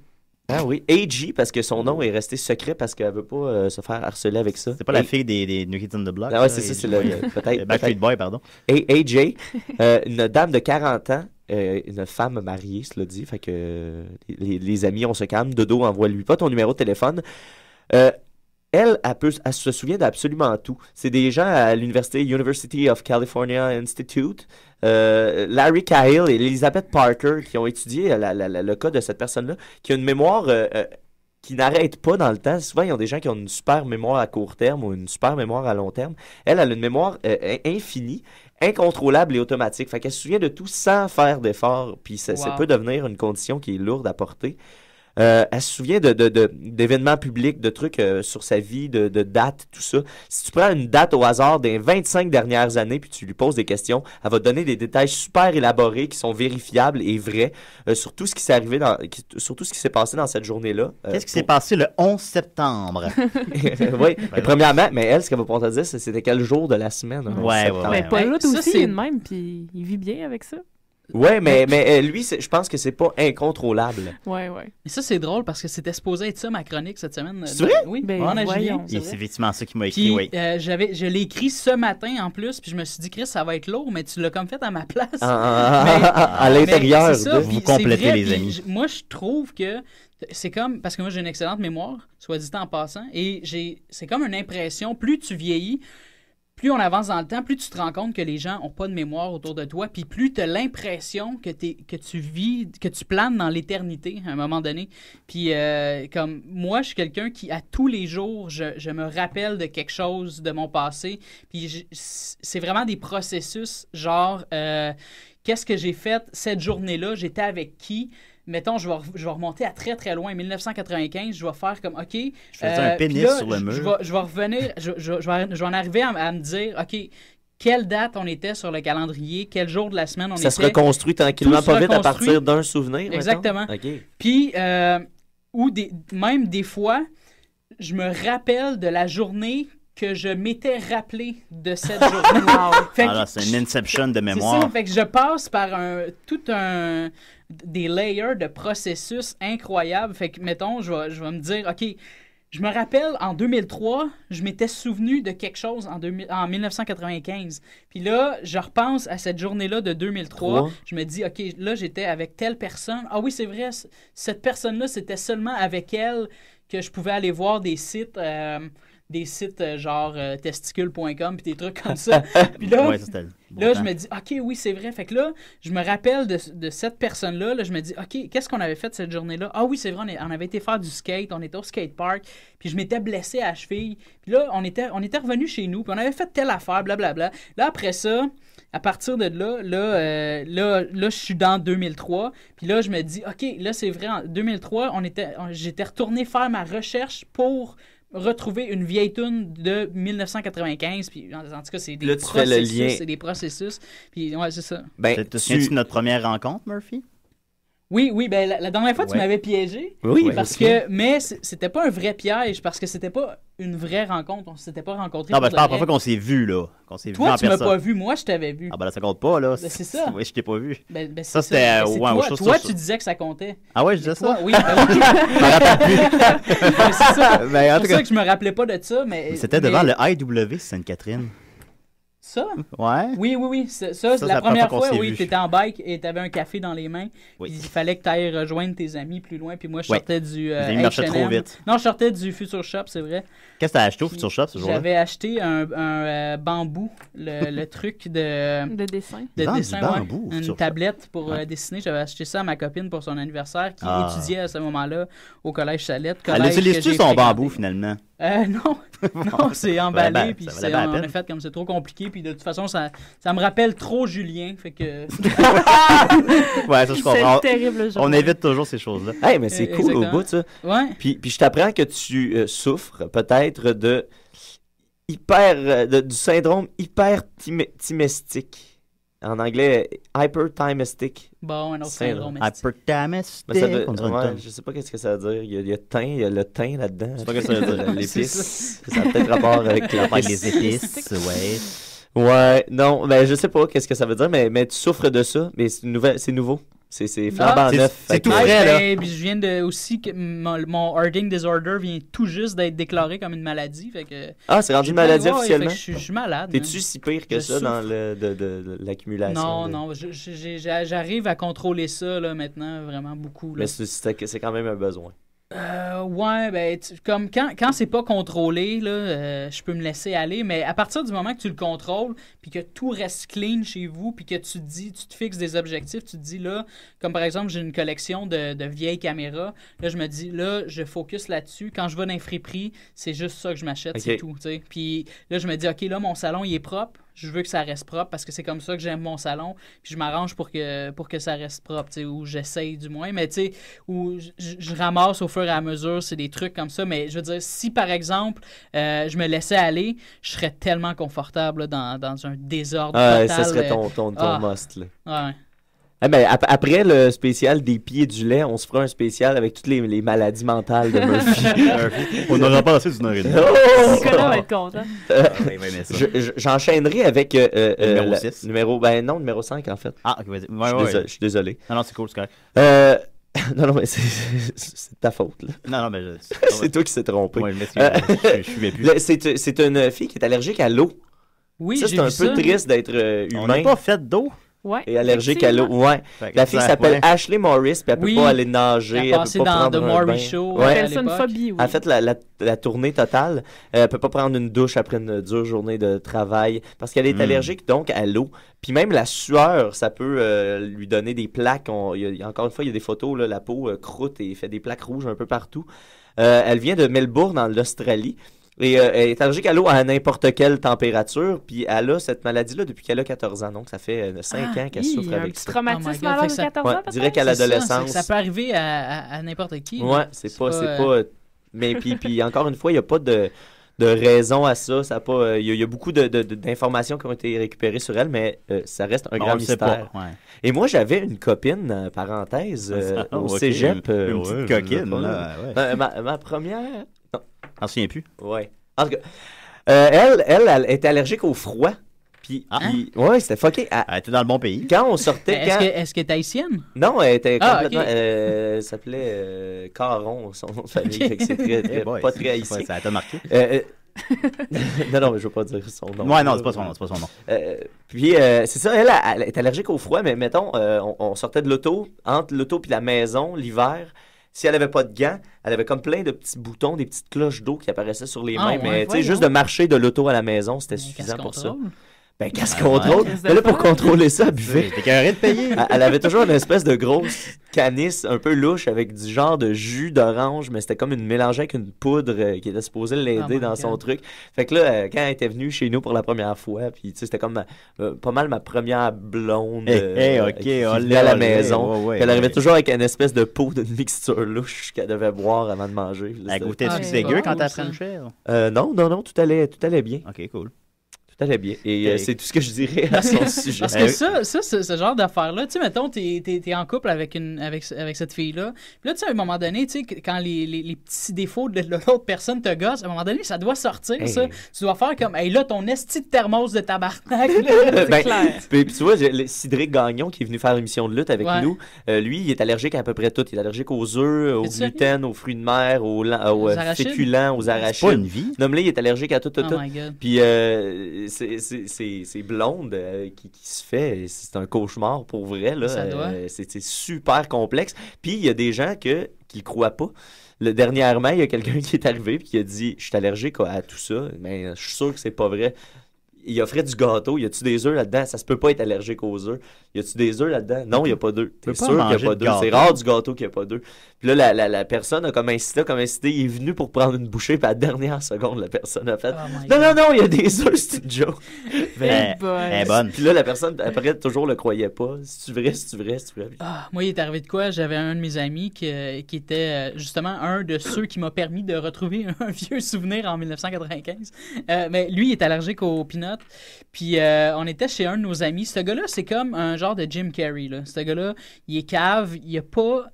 [SPEAKER 9] Ah oui, AG, parce que son nom est resté secret parce qu'elle veut pas se faire harceler avec ça.
[SPEAKER 7] C'est pas la fille des New Kids on the Block.
[SPEAKER 9] Ah ouais, c'est ça, c'est le...
[SPEAKER 7] Ouais.
[SPEAKER 9] Peut-être.
[SPEAKER 7] Backstreet Boy, pardon.
[SPEAKER 9] Et AJ, une dame de 40 ans, une femme mariée, cela dit, fait que les amis, on se calme. Dodo, envoie-lui pas ton numéro de téléphone. Elle se souvient d'absolument tout. C'est des gens à l'université University of California Institute, Larry Cahill et Elizabeth Parker, qui ont étudié le cas de cette personne-là, qui a une mémoire qui n'arrête pas dans le temps. Souvent, ils ont des gens qui ont une super mémoire à court terme ou une super mémoire à long terme. Elle a une mémoire infinie, incontrôlable et automatique. Fait qu'elle se souvient de tout sans faire d'effort. Puis ça
[SPEAKER 11] Wow.
[SPEAKER 9] peut devenir une condition qui est lourde à porter. Elle se souvient d'événements publics, de trucs sur sa vie, de dates, tout ça. Si tu prends une date au hasard des 25 dernières années puis tu lui poses des questions, elle va te donner des détails super élaborés qui sont vérifiables et vrais sur tout ce qui s'est arrivé sur tout ce qui s'est passé dans cette journée-là.
[SPEAKER 19] Qu'est-ce qui s'est passé le 11 septembre?
[SPEAKER 9] Oui, premièrement, mais elle, ce qu'elle va pouvoir te dire, c'était quel jour de la semaine?
[SPEAKER 19] Ouais.
[SPEAKER 10] Mais Paul Rudd aussi, il est de même, puis il vit bien avec ça.
[SPEAKER 9] Ouais, mais lui, je pense que c'est pas incontrôlable.
[SPEAKER 10] Ouais.
[SPEAKER 11] Et ça, c'est drôle parce que c'était supposé être ça, ma chronique, cette semaine.
[SPEAKER 9] C'est vrai?
[SPEAKER 11] Oui,
[SPEAKER 10] Ben,
[SPEAKER 11] on a
[SPEAKER 10] voyons.
[SPEAKER 11] Julien.
[SPEAKER 19] C'est effectivement ça qui m'a écrit, oui.
[SPEAKER 11] Je l'ai écrit ce matin en plus, puis je me suis dit, Chris, ça va être lourd, mais tu l'as comme fait à ma place.
[SPEAKER 9] À l'intérieur.
[SPEAKER 19] Vous complétez, les amis.
[SPEAKER 11] Moi, je trouve que c'est comme, parce que moi, j'ai une excellente mémoire, soit dit en passant, et c'est comme une impression, plus tu vieillis, plus on avance dans le temps, plus tu te rends compte que les gens n'ont pas de mémoire autour de toi, puis plus tu as l'impression que tu vis, que tu planes dans l'éternité à un moment donné. Puis comme moi, je suis quelqu'un qui, à tous les jours, je me rappelle de quelque chose de mon passé. Puis c'est vraiment des processus, genre, qu'est-ce que j'ai fait cette journée-là? J'étais avec qui? Mettons, je vais remonter à très, très loin. 1995, je vais faire comme, OK...
[SPEAKER 19] Je faisais un pénis
[SPEAKER 11] là,
[SPEAKER 19] sur le mur.
[SPEAKER 11] Je vais revenir, je vais en arriver à me dire, OK, quelle date on était sur le calendrier, quel jour de la semaine on était.
[SPEAKER 9] Ça se reconstruit tranquillement, pas vite, à partir d'un souvenir,
[SPEAKER 11] exactement.
[SPEAKER 9] Okay.
[SPEAKER 11] Puis, même des fois, je me rappelle de la journée que je m'étais rappelé de cette journée.
[SPEAKER 19] C'est une inception de mémoire.
[SPEAKER 11] C'est ça, fait que je passe par des layers de processus incroyables. Fait que, mettons, je vais me dire, OK, je me rappelle, en 2003, je m'étais souvenu de quelque chose en 1995. Puis là, je repense à cette journée-là de 2003. Je me dis, OK, là, j'étais avec telle personne. Ah oui, c'est vrai, cette personne-là, c'était seulement avec elle que je pouvais aller voir des sites... genre testicule.com puis des trucs comme ça. Puis là, je me dis, OK, oui, c'est vrai. Fait que là, je me rappelle de cette personne-là. Là, je me dis, OK, qu'est-ce qu'on avait fait cette journée-là? Ah oui, c'est vrai, on avait été faire du skate. On était au skatepark. Puis je m'étais blessé à la cheville. Puis là, on était revenu chez nous. Puis on avait fait telle affaire, blablabla. Là, après ça, à partir de là, je suis dans 2003. Puis là, je me dis, OK, là, c'est vrai, en 2003, j'étais retourné faire ma recherche pour retrouver une vieille toune de 1995, puis en tout cas, c'est des processus, c'est des processus, puis ouais, c'est ça.
[SPEAKER 19] Te souviens-tu de notre première rencontre, Murphy?
[SPEAKER 11] Oui, ben la dernière fois, tu m'avais piégé.
[SPEAKER 19] Oui,
[SPEAKER 11] mais c'était pas un vrai piège, parce que c'était pas une vraie rencontre, on s'était pas rencontrés.
[SPEAKER 19] Non, ben je parle pas qu'on s'est vu, là.
[SPEAKER 11] Toi, tu m'as pas vu, moi, je t'avais vu.
[SPEAKER 19] Ah ben là, ça compte pas, là.
[SPEAKER 11] Ben, c'est ça.
[SPEAKER 19] Oui, je t'ai pas vu.
[SPEAKER 11] Ben,
[SPEAKER 19] ça, c'était...
[SPEAKER 11] Toi, tu disais que ça comptait.
[SPEAKER 19] Ah ouais, je disais ça?
[SPEAKER 11] Oui, ben oui.
[SPEAKER 19] Je me rappelle plus.
[SPEAKER 11] C'est ça.
[SPEAKER 19] Ben,
[SPEAKER 11] c'est pour ça que je me rappelais pas de ça, mais...
[SPEAKER 19] C'était devant le IW Sainte-Catherine.
[SPEAKER 11] Ça?
[SPEAKER 19] Ouais.
[SPEAKER 11] Oui. Ça la première fois, oui, tu étais en bike et tu avais un café dans les mains. Oui. Il fallait que tu ailles rejoindre tes amis plus loin. Puis moi, je sortais du
[SPEAKER 19] H&M. marchaient trop vite.
[SPEAKER 11] Non, je sortais du Future Shop, c'est vrai.
[SPEAKER 19] Qu'est-ce que tu as acheté au Future Shop ce jour-là?
[SPEAKER 11] J'avais acheté un bambou, le truc
[SPEAKER 10] de dessin.
[SPEAKER 11] De dessin,
[SPEAKER 19] bambou,
[SPEAKER 11] une tablette pour dessiner. J'avais acheté ça à ma copine pour son anniversaire qui étudiait à ce moment-là au Collège Salette.
[SPEAKER 19] Elle utilise-tu son bambou, finalement?
[SPEAKER 11] Non, c'est emballé, puis on a fait comme c'est trop compliqué, puis de toute façon, ça me rappelle trop Julien, fait que...
[SPEAKER 19] ouais, ça je comprends.
[SPEAKER 10] C'est terrible,
[SPEAKER 19] on évite toujours ces choses-là.
[SPEAKER 9] Hey, mais c'est cool au bout, ça.
[SPEAKER 11] Ouais.
[SPEAKER 9] Puis je t'apprends que tu souffres peut-être du syndrome hyperthymestique. En anglais, hyperthymestic.
[SPEAKER 11] Bon, un autre syndrome.
[SPEAKER 19] Hyperthymestic.
[SPEAKER 9] Je sais pas qu'est-ce que ça veut dire. Il y a le thym là-dedans.
[SPEAKER 19] Je sais pas qu'est-ce que ça veut dire. L'épice.
[SPEAKER 9] Ça a peut-être rapport avec
[SPEAKER 19] les épices, ouais.
[SPEAKER 9] Ouais, non, mais je sais pas qu'est-ce que ça veut dire, mais tu souffres de ça, mais c'est nouveau. C'est flambant neuf.
[SPEAKER 19] C'est tout frais, là.
[SPEAKER 11] Puis je viens de aussi que mon hoarding disorder vient tout juste d'être déclaré comme une maladie. Fait que
[SPEAKER 9] c'est rendu une maladie officiellement?
[SPEAKER 11] Je suis malade.
[SPEAKER 9] T'es-tu si pire que ça dans de l'accumulation?
[SPEAKER 11] Non, j'arrive à contrôler ça là, maintenant vraiment beaucoup. Là.
[SPEAKER 9] Mais c'est quand même un besoin.
[SPEAKER 11] Ouais, ben, comme quand c'est pas contrôlé, là, je peux me laisser aller, mais à partir du moment que tu le contrôles, puis que tout reste clean chez vous, puis que tu te fixes des objectifs, tu te dis là, comme par exemple, j'ai une collection de vieilles caméras, là, je me dis, là, je focus là-dessus. Quand je vais dans les friperies, c'est juste ça que je m'achète, c'est tout, tu sais. Puis là, je me dis, OK, là, mon salon, il est propre. je veux que ça reste propre parce que c'est comme ça que j'aime mon salon. Puis je m'arrange pour que ça reste propre, tu sais, ou j'essaye du moins. Mais tu sais, où je ramasse au fur et à mesure, c'est des trucs comme ça. Mais je veux dire, si par exemple, je me laissais aller, je serais tellement confortable là, dans un désordre total.
[SPEAKER 9] Ça serait ton must. Là.
[SPEAKER 11] Ouais.
[SPEAKER 9] Ah ben, après le spécial des pieds et du lait, on se fera un spécial avec toutes les maladies mentales de Murphy.
[SPEAKER 7] On n'aura pas assez d'une heure et demie.
[SPEAKER 10] Nicolas va être content.
[SPEAKER 9] J'enchaînerai avec
[SPEAKER 7] numéro 6.
[SPEAKER 9] Numéro 5 en fait.
[SPEAKER 7] Ah, ok, vas-y.
[SPEAKER 9] Je suis désolé.
[SPEAKER 7] Non, c'est cool, c'est correct.
[SPEAKER 9] Non, mais c'est ta faute. Là.
[SPEAKER 7] Non, mais
[SPEAKER 9] c'est toi qui s'est trompé.
[SPEAKER 7] Ouais, je suis plus.
[SPEAKER 9] C'est une fille qui est allergique à l'eau.
[SPEAKER 11] Oui,
[SPEAKER 9] ça, c'est un peu triste d'être humain.
[SPEAKER 7] On n'a pas fait d'eau.
[SPEAKER 10] Ouais,
[SPEAKER 9] et allergique à l'eau. Ouais. La fille s'appelle Ashley Morris, puis elle peut pas aller nager. Elle peut pas prendre un bain.
[SPEAKER 10] Show, ouais. Elle fait une phobie, oui.
[SPEAKER 9] En fait, la tournée totale, elle peut pas prendre une douche après une dure journée de travail parce qu'elle est allergique donc à l'eau. Puis même la sueur, ça peut lui donner des plaques. Encore une fois, il y a des photos, là, la peau croûte et fait des plaques rouges un peu partout. Elle vient de Melbourne, en Australie. Et elle est allergique à l'eau à n'importe quelle température, puis elle a cette maladie-là depuis qu'elle a 14 ans, donc ça fait 5 ans qu'elle souffre avec ça.
[SPEAKER 10] Traumatisme à l'âge de 14 ans,
[SPEAKER 9] direct à l'adolescence.
[SPEAKER 11] Ça peut arriver à n'importe qui.
[SPEAKER 9] Ouais, c'est pas... Mais puis encore une fois, il n'y a pas de raison à ça. Il y a beaucoup d'informations qui ont été récupérées sur elle, mais ça reste un grand mystère.
[SPEAKER 7] Ouais.
[SPEAKER 9] Et moi, j'avais une copine, parenthèse, au cégep.
[SPEAKER 7] Une petite coquine, là. Ouais.
[SPEAKER 9] Ma première...
[SPEAKER 7] T'en souviens plus?
[SPEAKER 9] Ouais. En tout cas, elle était allergique au froid. Puis, ouais, c'était fucké.
[SPEAKER 7] Elle était dans le bon pays.
[SPEAKER 9] Quand on sortait...
[SPEAKER 11] Est-ce qu'elle est haïtienne?
[SPEAKER 9] Non, elle était complètement...
[SPEAKER 11] Okay.
[SPEAKER 9] Elle s'appelait Caron, son nom de famille. Okay. C'est pas très haïtien.
[SPEAKER 7] Ça t'a marqué?
[SPEAKER 9] Non, mais je veux pas dire son nom.
[SPEAKER 7] Ouais, non, c'est pas son nom.
[SPEAKER 9] Puis, c'est ça, elle est allergique au froid, mais mettons, on sortait de l'auto, entre l'auto puis la maison, l'hiver... Si elle avait pas de gants, elle avait comme plein de petits boutons, des petites cloches d'eau qui apparaissaient sur les mains. Mais tu sais, juste de marcher de l'auto à la maison, c'était suffisant pour ça. Ben, casse-contrôle. Mais là, pour contrôler ça, elle buvait.
[SPEAKER 7] T'es carré de payer.
[SPEAKER 9] Elle avait toujours une espèce de grosse canisse un peu louche avec du genre de jus d'orange, mais c'était comme une mélangée avec une poudre qui était supposée l'aider dans son truc. Fait que là, quand elle était venue chez nous pour la première fois, puis tu sais, c'était comme pas mal ma première blonde qui venait à la maison. Elle arrivait toujours avec une espèce de pot d'une mixture louche qu'elle devait boire avant de manger.
[SPEAKER 7] Elle goûtait-tu dégueu quand t'as franchi?
[SPEAKER 9] Non, tout allait bien.
[SPEAKER 7] Ok, cool.
[SPEAKER 9] Tout allait bien. Et c'est tout ce que je dirais à son sujet.
[SPEAKER 11] Parce que ça ce genre d'affaires-là, tu sais, mettons, t'es en couple avec cette fille-là. Puis là, tu sais, à un moment donné, tu sais, quand les petits défauts de l'autre personne te gossent, à un moment donné, ça doit sortir, ça. Tu dois faire comme, hey, là, ton esti de thermos de tabarnak, c'est clair.
[SPEAKER 9] Puis tu vois, Cédric Gagnon, qui est venu faire l'émission de lutte avec nous, lui, il est allergique à peu près tout. Il est allergique aux œufs, au gluten, aux fruits de mer, aux féculents, aux arachides.
[SPEAKER 7] C'est pas une vie.
[SPEAKER 9] Non, mais là, il est allergique à tout.
[SPEAKER 11] My God.
[SPEAKER 9] Puis c'est blonde qui se fait, c'est un cauchemar pour vrai là. C'est super complexe. Puis il y a des gens qui le croient pas. Dernièrement, il y a quelqu'un qui est arrivé et qui a dit je suis allergique à tout ça, mais je suis sûr que c'est pas vrai. Il offrait du gâteau. Y a-tu des œufs là-dedans? Ça se peut pas être allergique aux œufs. Y a-tu des œufs là-dedans? Non, y a pas d'œufs. T'es sûr qu'il y a pas d'œufs. C'est rare du gâteau qu'il y a pas d'œufs. Puis là, la personne a comme incité. Il est venu pour prendre une bouchée. Puis à la dernière seconde, la personne a fait non, il y a des œufs, c'est une joke.
[SPEAKER 7] Elle est bonne.
[SPEAKER 9] Puis là, la personne, après, toujours le croyait pas. C'est vrai.
[SPEAKER 11] Moi, il est arrivé de quoi? J'avais un de mes amis qui était justement un de ceux qui m'a permis de retrouver un vieux souvenir en 1995. Mais lui, il est allergique aux peanuts. Puis on était chez un de nos amis. Ce gars-là, c'est comme un genre de Jim Carrey. Là. Ce gars-là, il est cave, il a pas...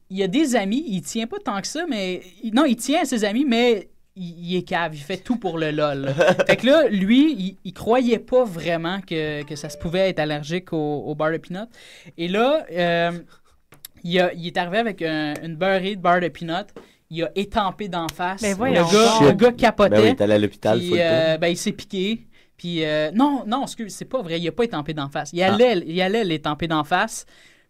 [SPEAKER 11] Il a des amis, il tient pas tant que ça, mais... Non, il tient à ses amis, mais il est cave, il fait tout pour le lol. Fait que là, lui, il croyait pas vraiment que ça se pouvait être allergique au beurre de peanut. Et là, il est arrivé avec une beurrée de beurre de peanut. Il a étampé d'en face. Le gars capotait.
[SPEAKER 9] Ben oui, il est allé à l'hôpital.
[SPEAKER 11] Puis, il s'est piqué. Puis, non, excuse, c'est pas vrai. Il a pas étampé d'en face. Il allait l'étamper d'en face.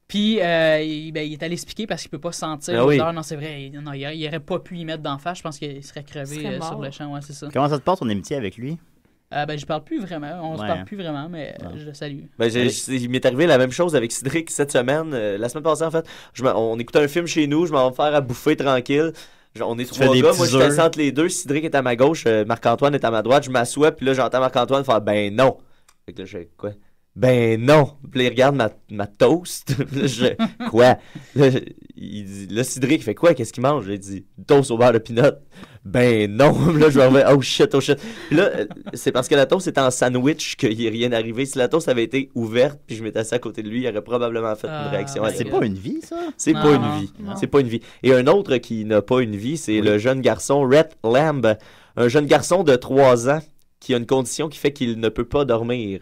[SPEAKER 11] Puis, il est allé se piquer parce qu'il peut pas sentir l'odeur. Non, c'est vrai. Non, il aurait pas pu y mettre d'en face. Je pense qu'il serait crevé sur le champ. Ouais, c'est ça.
[SPEAKER 7] Comment ça te passe ton amitié avec lui?
[SPEAKER 11] Je parle plus vraiment. On se parle plus vraiment, mais je le salue.
[SPEAKER 9] Il m'est arrivé la même chose avec Cédric cette semaine. La semaine passée, en fait, on écoutait un film chez nous. Je m'en vais me faire à bouffer tranquille. On est trois gars. Moi, je suis entre les deux. Cédric est à ma gauche. Marc-Antoine est à ma droite. Je m'assois. Puis là, j'entends Marc-Antoine faire ben non. Fait que là, je fais quoi? Ben non! Puis là, il regarde ma toast. Là, quoi? Là, il dit, là, Cédric fait quoi? Qu'est-ce qu'il mange? J'ai dit, toast au beurre de pinot. Ben non! Là, je me remets, oh shit. Puis là, c'est parce que la toast était en sandwich qu'il n'est rien arrivé. Si la toast avait été ouverte, puis je m'étais assis à côté de lui, il aurait probablement fait une réaction.
[SPEAKER 7] C'est pas une vie, ça?
[SPEAKER 9] C'est pas une vie. C'est pas une vie. Et un autre qui n'a pas une vie, c'est le jeune garçon Rhett Lamb. Un jeune garçon de 3 ans qui a une condition qui fait qu'il ne peut pas dormir.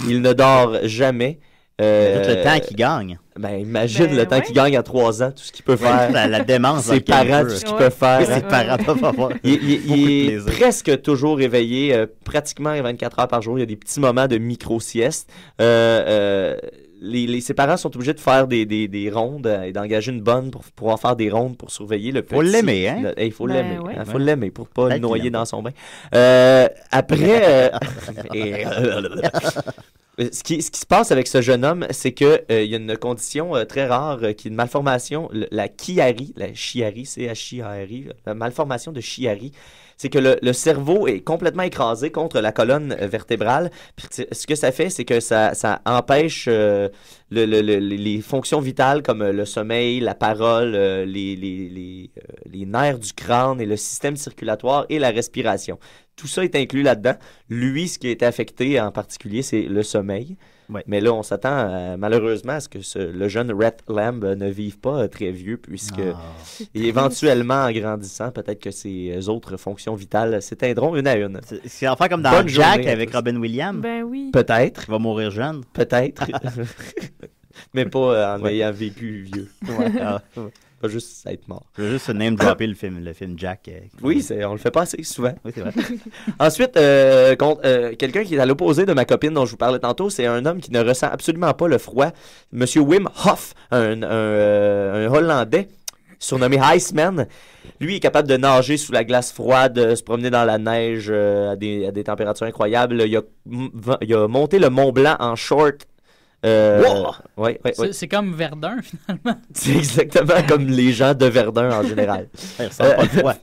[SPEAKER 9] Il ne dort jamais.
[SPEAKER 7] Tout le temps qu'il gagne.
[SPEAKER 9] Ben, imagine le temps qu'il gagne à 3 ans, tout ce qu'il peut faire.
[SPEAKER 7] La démence.
[SPEAKER 9] Ses parents, tout ce qu'ils peuvent faire.
[SPEAKER 7] Ses parents peuvent avoir.
[SPEAKER 9] Il est presque toujours éveillé, pratiquement 24 heures par jour. Il y a des petits moments de micro-sieste. Ses parents sont obligés de faire des rondes et d'engager une bonne pour pouvoir faire des rondes pour surveiller le petit.
[SPEAKER 7] Faut l'aimer, hein?
[SPEAKER 9] Il faut l'aimer.
[SPEAKER 10] Ouais.
[SPEAKER 9] Faut l'aimer pour pas le noyer dans son bain. Après... Ce qui se passe avec ce jeune homme, c'est que il y a une condition très rare qui est une malformation, la Chiari, C-H-I-A-R-I, la malformation de Chiari. C'est que le cerveau est complètement écrasé contre la colonne vertébrale. Puis ce que ça fait, c'est que ça empêche les fonctions vitales comme le sommeil, la parole, les nerfs du crâne et le système circulatoire et la respiration. Tout ça est inclus là-dedans. Lui, ce qui a été affecté en particulier, c'est le sommeil. Ouais. Mais là, on s'attend malheureusement à ce que le jeune Rhett Lamb ne vive pas très vieux, puisque éventuellement, en grandissant, peut-être que ses autres fonctions vitales s'éteindront une à une.
[SPEAKER 7] C'est enfin comme dans Jack avec Robin Williams.
[SPEAKER 10] Ben oui.
[SPEAKER 9] Peut-être.
[SPEAKER 7] Il va mourir jeune.
[SPEAKER 9] Peut-être. Mais pas en ayant vécu vieux. Pas juste être mort.
[SPEAKER 7] Je veux juste name dropper le film Jack.
[SPEAKER 9] Oui, on le fait pas assez souvent.
[SPEAKER 7] Oui, c'est vrai.
[SPEAKER 9] Ensuite, quelqu'un qui est à l'opposé de ma copine dont je vous parlais tantôt, c'est un homme qui ne ressent absolument pas le froid. Monsieur Wim Hof, un Hollandais, surnommé Iceman. Lui est capable de nager sous la glace froide, se promener dans la neige à des températures incroyables. Il a monté le Mont Blanc en short. Ouais.
[SPEAKER 11] C'est comme Verdun, finalement.
[SPEAKER 9] C'est exactement comme les gens de Verdun en général.
[SPEAKER 7] Ça ressemble pas de froid.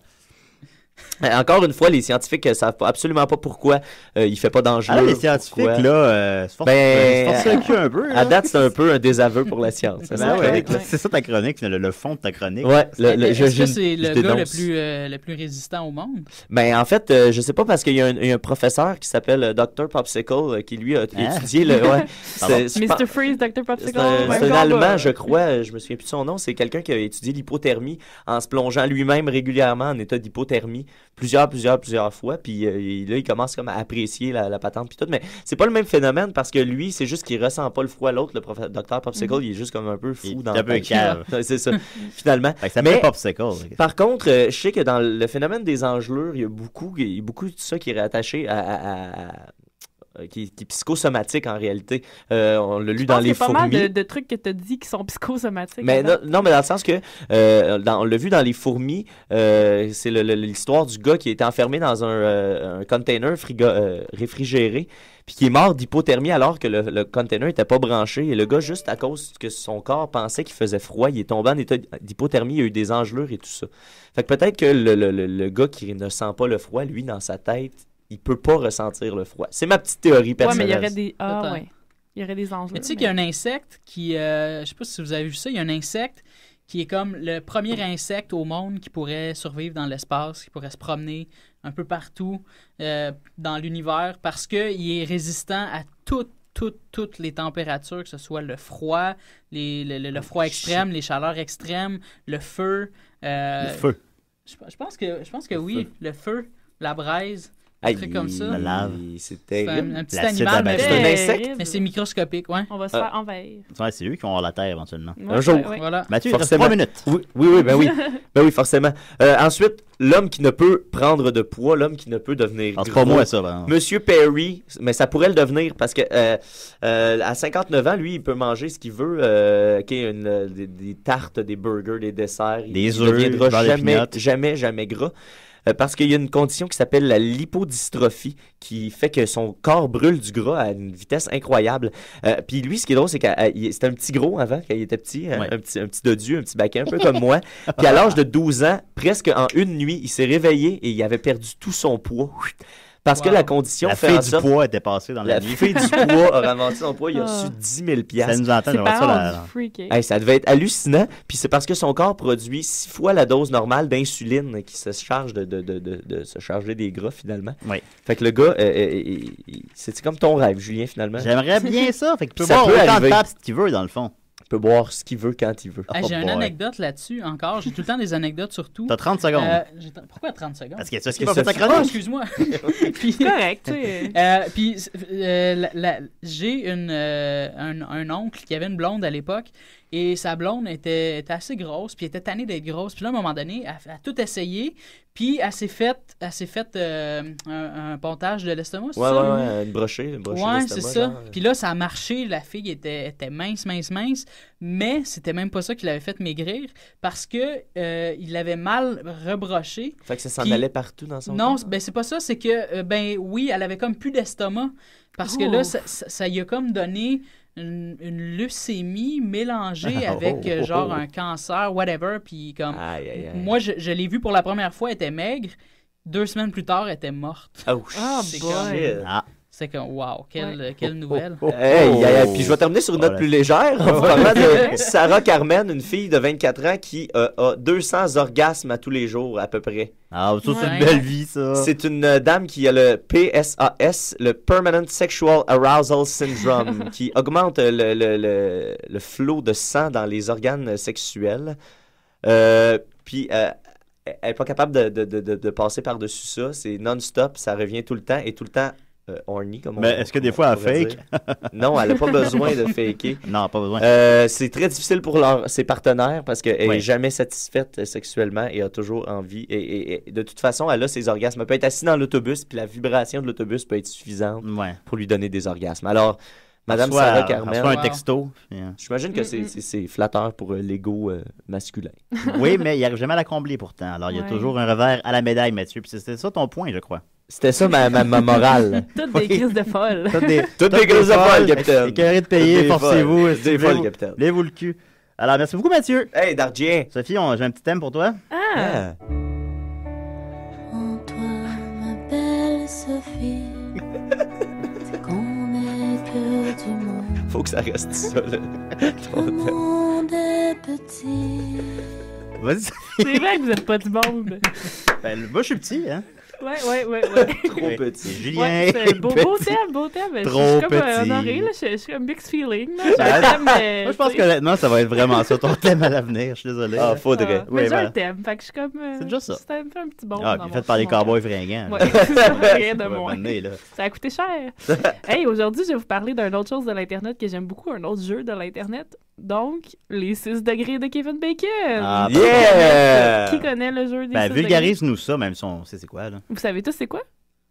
[SPEAKER 9] Encore une fois, les scientifiques ne savent absolument pas pourquoi il fait pas dangereux.
[SPEAKER 7] Les scientifiques, là, se forcent le cul un peu. Là.
[SPEAKER 9] À date, c'est un peu un désaveu pour la science.
[SPEAKER 7] C'est ça ta chronique, le fond de ta chronique.
[SPEAKER 9] Ouais,
[SPEAKER 11] est-ce que c'est le gars le plus résistant au monde?
[SPEAKER 9] Ben, en fait, je sais pas parce qu'il y a un professeur qui s'appelle Dr. Popsicle qui, lui, a étudié le...
[SPEAKER 10] Mr. Freeze, Dr. Popsicle.
[SPEAKER 9] C'est un Allemand, je crois. Je me souviens plus de son nom. C'est quelqu'un qui a étudié l'hypothermie en se plongeant lui-même régulièrement en état d'hypothermie plusieurs fois, puis là, il commence comme à apprécier la patente puis tout, mais c'est pas le même phénomène parce que lui, c'est juste qu'il ressent pas le froid. L'autre, le Dr. Popsicle, il est juste comme un peu fou dans
[SPEAKER 7] un peu cave.
[SPEAKER 9] C'est ça, finalement.
[SPEAKER 7] Ça s'appelle Popsicle.
[SPEAKER 9] Par contre, je sais que dans le phénomène des engelures, il y a beaucoup de ça qui est rattaché qui est psychosomatique en réalité. On l'a lu dans les fourmis.
[SPEAKER 10] Il y a pas mal de trucs que tu as dit qui sont psychosomatiques.
[SPEAKER 9] Mais non, mais dans le sens que on l'a vu dans les fourmis, c'est l'histoire du gars qui a été enfermé dans un container réfrigéré puis qui est mort d'hypothermie alors que le container n'était pas branché. Et le gars, juste à cause que son corps pensait qu'il faisait froid, il est tombé en état d'hypothermie, il y a eu des engelures et tout ça. Fait que peut-être que le gars qui ne sent pas le froid, lui, dans sa tête, il peut pas ressentir le froid. C'est ma petite théorie personnelle.
[SPEAKER 10] Ouais, mais il y aurait des... Il y aurait des enjeux.
[SPEAKER 11] Mais tu sais qu'il y a un insecte qui... je sais pas si vous avez vu ça. Il y a un insecte qui est comme le premier insecte au monde qui pourrait survivre dans l'espace, qui pourrait se promener un peu partout dans l'univers parce qu'il est résistant à toutes les températures, que ce soit le froid, le froid extrême, les chaleurs extrêmes, le feu.
[SPEAKER 7] Le feu.
[SPEAKER 11] Je pense que oui, le feu, la braise. Comme ça.
[SPEAKER 7] La lave.
[SPEAKER 9] C'est terrible.
[SPEAKER 11] Un petit animal, mais
[SPEAKER 9] c'est un insecte.
[SPEAKER 11] Mais c'est microscopique, ouais.
[SPEAKER 10] On va se faire envahir.
[SPEAKER 7] Ouais, c'est eux qui vont avoir la Terre éventuellement.
[SPEAKER 9] Un jour.
[SPEAKER 11] Voilà.
[SPEAKER 7] Mathieu, il reste 3 minutes.
[SPEAKER 9] Oui, ben oui, forcément. Ensuite, l'homme qui ne peut prendre de poids, l'homme qui ne peut devenir gros.
[SPEAKER 7] C'est pas moi, ça. Ben.
[SPEAKER 9] Monsieur Perry, mais ça pourrait le devenir parce que à 59 ans, lui, il peut manger ce qu'il veut, des tartes, des burgers, des desserts.
[SPEAKER 7] Des
[SPEAKER 9] œufs, il ne deviendra jamais gras. Parce qu'il y a une condition qui s'appelle la lipodystrophie qui fait que son corps brûle du gras à une vitesse incroyable. Puis lui, ce qui est drôle, c'est que c'était un petit gros avant, quand il était petit, un petit dodu, un petit baquin, un peu comme moi. Puis à l'âge de 12 ans, presque en une nuit, il s'est réveillé et il avait perdu tout son poids. Parce que la condition
[SPEAKER 7] la
[SPEAKER 9] fait
[SPEAKER 7] fée
[SPEAKER 9] en
[SPEAKER 7] du
[SPEAKER 9] sorte...
[SPEAKER 7] poids était passée dans la
[SPEAKER 9] La
[SPEAKER 7] nuit.
[SPEAKER 9] fée du poids a ramassé son poids, il a reçu 10 000 $.
[SPEAKER 7] Ça nous entend, j'aimerais ça, la...
[SPEAKER 9] Hey, ça devait être hallucinant. Puis c'est parce que son corps produit 6 fois la dose normale d'insuline qui se charge de se charger des gras, finalement.
[SPEAKER 7] Oui.
[SPEAKER 9] Fait que le gars, c'est comme ton rêve, Julien, finalement.
[SPEAKER 7] J'aimerais bien ça. Fait que tu peux
[SPEAKER 9] Ça
[SPEAKER 7] boire
[SPEAKER 9] peut
[SPEAKER 7] autant
[SPEAKER 9] arriver.
[SPEAKER 7] de papes qu'il veut, dans le fond.
[SPEAKER 9] Il peut boire ce qu'il veut quand il veut.
[SPEAKER 11] Ah, j'ai une anecdote là-dessus encore. J'ai tout le temps des anecdotes surtout.
[SPEAKER 7] T'as 30 secondes.
[SPEAKER 11] Pourquoi 30 secondes?
[SPEAKER 7] Parce que c'est ce qui va faire sa chronique.
[SPEAKER 11] Oh, excuse-moi. Puis,
[SPEAKER 10] correct, tu sais.
[SPEAKER 11] Puis j'ai un oncle qui avait une blonde à l'époque et sa blonde était assez grosse puis elle était tannée d'être grosse. Puis là, à un moment donné, elle a tout essayé puis elle s'est faite un pontage de l'estomac, c'est ça?
[SPEAKER 9] Ouais, une brochée
[SPEAKER 11] Ouais,
[SPEAKER 9] d'estomac,
[SPEAKER 11] c'est ça.
[SPEAKER 9] genre.
[SPEAKER 11] Puis là, ça a marché. La fille était mince, mais c'était même pas ça qui l'avait fait maigrir parce que il l'avait mal rebroché.
[SPEAKER 9] Fait que ça s'en
[SPEAKER 11] Puis-
[SPEAKER 9] allait partout dans son
[SPEAKER 11] Non,
[SPEAKER 9] corps?
[SPEAKER 11] ben c'est pas ça. C'est que, oui, elle avait comme plus d'estomac parce que là, ça y a comme donné une leucémie mélangée avec genre un cancer, whatever. Puis comme, moi, je l'ai vue pour la première fois, elle était maigre. 2 semaines plus tard, elle était morte.
[SPEAKER 9] Oh,
[SPEAKER 11] c'est
[SPEAKER 9] boy.
[SPEAKER 11] comme... C'est comme, wow, quelle nouvelle.
[SPEAKER 9] Puis je vais terminer sur une note plus légère en vous parlant de Sarah Carmen, une fille de 24 ans qui a 200 orgasmes à tous les jours à peu près.
[SPEAKER 7] Ah, ça c'est une belle vie, ça.
[SPEAKER 9] C'est une dame qui a le PSAS, le Permanent Sexual Arousal Syndrome, qui augmente le flot de sang dans les organes sexuels. Puis elle n'est pas capable de passer par-dessus ça. C'est non-stop, ça revient tout le temps et tout le temps horny, comme on
[SPEAKER 7] Mais est-ce que des fois elle
[SPEAKER 9] pourrait
[SPEAKER 7] fake?
[SPEAKER 9] dire. Non, elle n'a pas besoin de faker.
[SPEAKER 7] Non, pas besoin.
[SPEAKER 9] C'est très difficile pour ses partenaires parce qu'elle n'est jamais satisfaite sexuellement et a toujours envie. Et de toute façon, elle a ses orgasmes. Elle peut être assise dans l'autobus puis la vibration de l'autobus peut être suffisante pour lui donner des orgasmes. Alors, Madame Sarah Carmen.
[SPEAKER 7] Reçoit un texto.
[SPEAKER 9] J'imagine que c'est flatteur pour l'ego masculin.
[SPEAKER 7] Oui, mais il n'arrive jamais à la combler pourtant. Alors, il y a toujours un revers à la médaille, Mathieu. Puis c'était ça ton point, je crois.
[SPEAKER 9] C'était ça ma morale.
[SPEAKER 10] Toutes des crises de folle.
[SPEAKER 9] Toutes des crises de folle, capitaine.
[SPEAKER 7] Écœuré de payer,
[SPEAKER 9] Des
[SPEAKER 7] forcez-vous.
[SPEAKER 9] folles. Des folles, capitaine.
[SPEAKER 7] Lève-vous le cul. Alors, merci beaucoup, Mathieu.
[SPEAKER 9] Hey, Dardien.
[SPEAKER 7] Sophie, j'ai un petit thème pour toi.
[SPEAKER 10] Ah!
[SPEAKER 8] En toi, ma belle Sophie, c'est qu'on est que du monde.
[SPEAKER 9] Faut que ça reste ça, là.
[SPEAKER 8] Le monde est petit.
[SPEAKER 7] Vas-y.
[SPEAKER 10] C'est vrai que vous êtes pas du monde.
[SPEAKER 7] Ben, moi, je suis petit, hein.
[SPEAKER 10] Ouais.
[SPEAKER 9] Trop petit.
[SPEAKER 7] Julien.
[SPEAKER 10] Ouais, c'est beau thème.
[SPEAKER 7] Trop
[SPEAKER 10] Je suis comme
[SPEAKER 7] petit.
[SPEAKER 10] honorée, là. Je suis comme mixed feeling. Là.
[SPEAKER 7] Moi, je pense qu'honnêtement, ça va être vraiment ça, ton thème à l'avenir. Je suis désolé.
[SPEAKER 9] Ah, faudrait.
[SPEAKER 10] Mais j'ai un thème. Fait que je suis comme.
[SPEAKER 7] C'est déjà ça.
[SPEAKER 10] C'est un petit bon.
[SPEAKER 7] Ah, puis fait par les cowboys fringants.
[SPEAKER 10] Ouais, c'est rien de
[SPEAKER 7] Ouais,
[SPEAKER 10] moins.
[SPEAKER 7] bonne là.
[SPEAKER 10] Ça a coûté cher. Hey, aujourd'hui, je vais vous parler d'une autre chose de l'Internet que j'aime beaucoup, un autre jeu de l'Internet. Donc, les 6 degrés de Kevin Bacon.
[SPEAKER 7] Ah,
[SPEAKER 9] yeah!
[SPEAKER 10] Qui connaît le jeu des 6
[SPEAKER 7] Ben,
[SPEAKER 10] degrés?
[SPEAKER 7] vulgarise-nous ça, même si on sait c'est quoi, là.
[SPEAKER 10] Vous savez tous c'est quoi?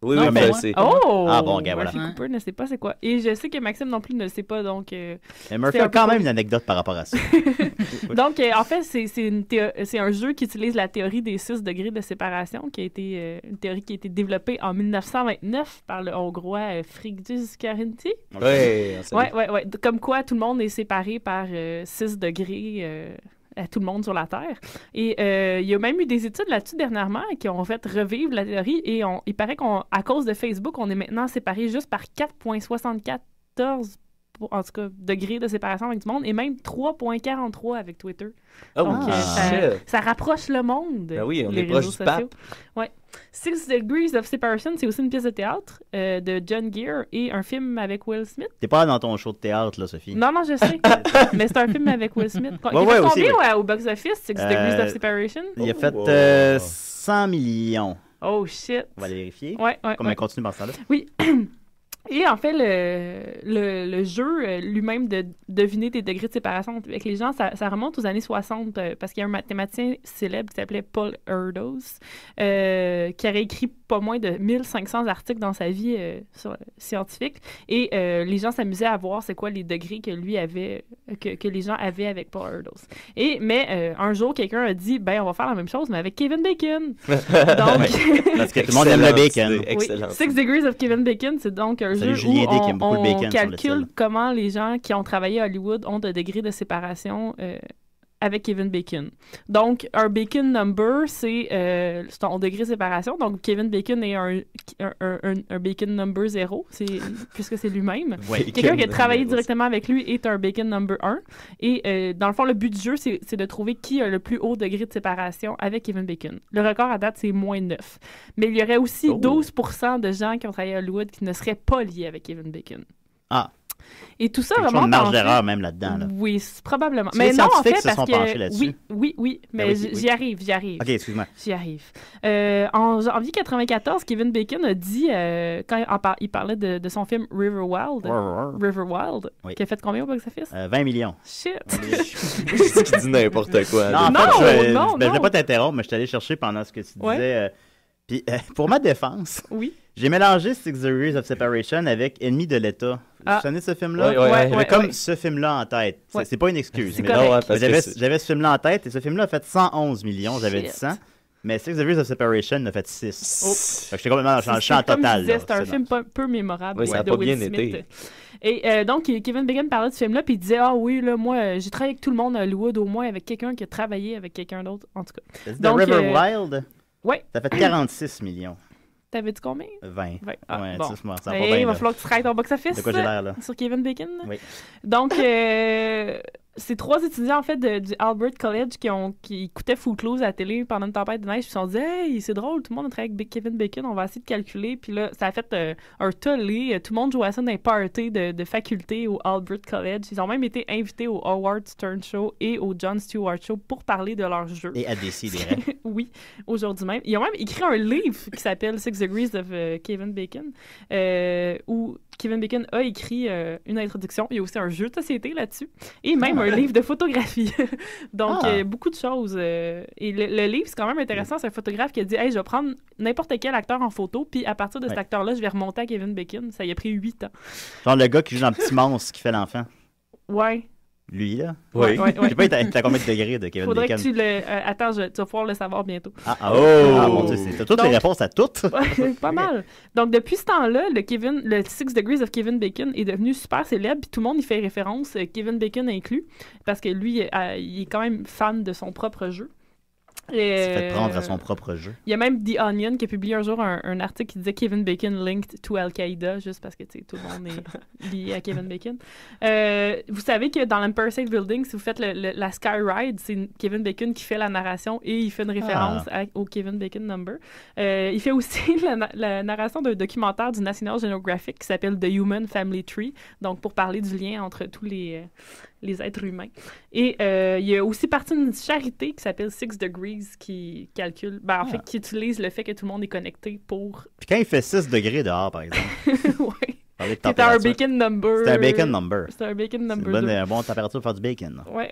[SPEAKER 9] Oui,
[SPEAKER 10] Non,
[SPEAKER 9] mais
[SPEAKER 10] moi.
[SPEAKER 9] c'est...
[SPEAKER 10] Oh!
[SPEAKER 7] Ah bon, gars, voilà.
[SPEAKER 10] Murphy Cooper ne sait pas c'est quoi. Et je sais que Maxime non plus ne le sait pas, donc...
[SPEAKER 7] Mais Murphy
[SPEAKER 10] c'est
[SPEAKER 7] a
[SPEAKER 10] un peu
[SPEAKER 7] quand même
[SPEAKER 10] cool.
[SPEAKER 7] une anecdote par rapport à ça.
[SPEAKER 10] Donc, en fait, c'est un jeu qui utilise la théorie des 6 degrés de séparation, qui a été une théorie qui a été développée en 1929 par le Hongrois Frigyes Karinthy.
[SPEAKER 9] Ouais.
[SPEAKER 10] Comme quoi, tout le monde est séparé par 6 degrés à tout le monde sur la Terre. Et il y a même eu des études là-dessus dernièrement qui ont fait revivre la théorie et il paraît qu'à cause de Facebook, on est maintenant séparé juste par 4,74 en tout cas, degrés de séparation avec du monde, et même 3,43 avec Twitter.
[SPEAKER 9] Oh,
[SPEAKER 10] donc, ça rapproche le monde.
[SPEAKER 9] Ben oui, on
[SPEAKER 10] les
[SPEAKER 9] est proche
[SPEAKER 10] réseaux
[SPEAKER 9] du pape.
[SPEAKER 10] sociaux. Ouais. 6 Degrees of Separation, c'est aussi une pièce de théâtre de John Gere et un film avec Will Smith.
[SPEAKER 7] T'es pas dans ton show de théâtre, là, Sophie.
[SPEAKER 10] Non, je sais. Mais c'est un film avec Will Smith. Il a fait combien au box-office, 6 Degrees of Separation?
[SPEAKER 7] Il a fait 100 millions.
[SPEAKER 10] Oh, shit.
[SPEAKER 7] On va vérifier.
[SPEAKER 10] Ouais.
[SPEAKER 7] Comme on continue dans ce temps-là.
[SPEAKER 10] Oui. Et en fait, le jeu lui-même de deviner tes degrés de séparation avec les gens, ça remonte aux années 60 parce qu'il y a un mathématicien célèbre qui s'appelait Paul Erdos qui aurait écrit pas moins de 1500 articles dans sa vie scientifique. Et les gens s'amusaient à voir c'est quoi les degrés que lui avait, que les gens avaient avec Paul Erdos. Mais un jour, quelqu'un a dit, on va faire la même chose, mais avec Kevin Bacon. Donc,
[SPEAKER 7] parce que tout le monde aime le bacon.
[SPEAKER 10] Excellent. 6 Degrees of Kevin Bacon, c'est donc un jeu
[SPEAKER 7] Julien
[SPEAKER 10] où
[SPEAKER 7] D qui aime beaucoup le bacon
[SPEAKER 10] on calcule comment les gens qui ont travaillé à Hollywood ont de degrés de séparation avec Kevin Bacon. Donc, un Bacon number, c'est son degré de séparation. Donc, Kevin Bacon est un Bacon number 0, puisque c'est lui-même. Quelqu'un qui a travaillé directement avec lui est un Bacon number 1. Et dans le fond, le but du jeu, c'est de trouver qui a le plus haut degré de séparation avec Kevin Bacon. Le record à date, c'est moins 9. Mais il y aurait aussi 12% de gens qui ont travaillé à Hollywood qui ne seraient pas liés avec Kevin Bacon.
[SPEAKER 7] Ah.
[SPEAKER 10] Et tout ça
[SPEAKER 7] vraiment. Il y a une marge d'erreur même là-dedans. Là.
[SPEAKER 10] Oui, probablement.
[SPEAKER 7] Mais
[SPEAKER 10] non, en fait,
[SPEAKER 7] se sont penchés là-dessus.
[SPEAKER 10] Oui, mais j'y arrive.
[SPEAKER 7] OK, excuse-moi.
[SPEAKER 10] J'y arrive. En janvier 1994, Kevin Bacon a dit, quand il parlait de son film River Wild, qui a fait combien au box-office?
[SPEAKER 7] 20 millions.
[SPEAKER 10] Shit!
[SPEAKER 9] C'est qu'il dit n'importe quoi.
[SPEAKER 7] Non, en fait, je vais pas t'interrompre, mais je t'allais chercher pendant ce que tu disais. Puis, pour ma défense, j'ai mélangé Six Degrees of Separation avec Ennemi de l'État. Vous vous souvenez de ce film-là? J'avais comme ce film-là en tête. C'est pas une excuse. J'avais ce film-là en tête et ce film-là a fait 111 millions. J'avais dit 100. Mais Six Degrees of Separation a fait 6. J'étais complètement dans le champ total.
[SPEAKER 10] C'est un film peu mémorable.
[SPEAKER 9] Oui, ça n'a pas bien été.
[SPEAKER 10] Et donc, Kevin Bacon parlait de ce film-là, puis il disait « Ah oui, là, moi, j'ai travaillé avec tout le monde à Hollywood, au moins avec quelqu'un qui a travaillé avec quelqu'un d'autre. » En tout cas.
[SPEAKER 7] Donc, River Wild?
[SPEAKER 10] Oui.
[SPEAKER 7] Ça fait 46 millions.
[SPEAKER 10] T'avais dit combien?
[SPEAKER 7] 20.
[SPEAKER 10] Ah,
[SPEAKER 7] ouais,
[SPEAKER 10] bon.
[SPEAKER 7] Ça va bien,
[SPEAKER 10] il va falloir que tu traites ton box-office.
[SPEAKER 7] De quoi j'ai l'air, là?
[SPEAKER 10] Sur Kevin Bacon.
[SPEAKER 7] Oui.
[SPEAKER 10] Donc, c'est 3 étudiants, en fait, du Albert College qui écoutaient Footloose à la télé pendant une tempête de neige, puis ils se sont dit « Hey, c'est drôle, tout le monde a travaillé avec Kevin Bacon, on va essayer de calculer. » Puis là, ça a fait un tollé. Tout le monde jouait à ça dans les parties de faculté au Albert College. Ils ont même été invités au Howard Stern Show et au Jon Stewart Show pour parler de leur jeu.
[SPEAKER 7] Et à décider.
[SPEAKER 10] Oui, aujourd'hui même. Ils ont même écrit un livre qui s'appelle Six Degrees of Kevin Bacon, où Kevin Bacon a écrit une introduction. Il y a aussi un jeu de société là-dessus. Et même un livre de photographie. Donc, beaucoup de choses. Et le livre, c'est quand même intéressant. C'est un photographe qui a dit « Hey, je vais prendre n'importe quel acteur en photo, puis à partir de cet acteur-là, je vais remonter à Kevin Bacon. » Ça y a pris 8 ans.
[SPEAKER 7] Genre le gars qui joue dans Petit Monstre qui fait l'enfant.
[SPEAKER 10] Ouais.
[SPEAKER 7] Lui, là?
[SPEAKER 10] Oui.
[SPEAKER 7] Je sais pas, t'as combien de degrés de Kevin
[SPEAKER 10] Faudrait
[SPEAKER 7] Bacon?
[SPEAKER 10] que tu le... attends, tu vas pouvoir le savoir bientôt.
[SPEAKER 7] Mon Dieu, t'as toutes les réponses à toutes?
[SPEAKER 10] Pas mal. Donc, depuis ce temps-là, le Six Degrees of Kevin Bacon est devenu super célèbre, puis tout le monde y fait référence, Kevin Bacon inclus, parce que lui, il est quand même fan de son propre jeu.
[SPEAKER 7] Il s'est fait prendre à son propre jeu.
[SPEAKER 10] Il y a même The Onion qui a publié un jour un article qui disait Kevin Bacon linked to Al-Qaïda, juste parce que tout le monde est lié à Kevin Bacon. Vous savez que dans l'Empire State Building, si vous faites la Sky Ride, c'est Kevin Bacon qui fait la narration et il fait une référence au Kevin Bacon number. Il fait aussi la narration d'un documentaire du National Geographic qui s'appelle The Human Family Tree, donc pour parler du lien entre tous les êtres humains. Et il y a aussi partie d'une charité qui s'appelle Six Degrees qui calcule, fait, qui utilise le fait que tout le monde est connecté pour...
[SPEAKER 7] Puis quand il fait 6 degrés dehors, par exemple.
[SPEAKER 10] Oui. C'était un bacon number.
[SPEAKER 7] C'était un bacon number.
[SPEAKER 10] C'était un bacon number.
[SPEAKER 7] C'est une bonne température pour faire du bacon.
[SPEAKER 10] Oui.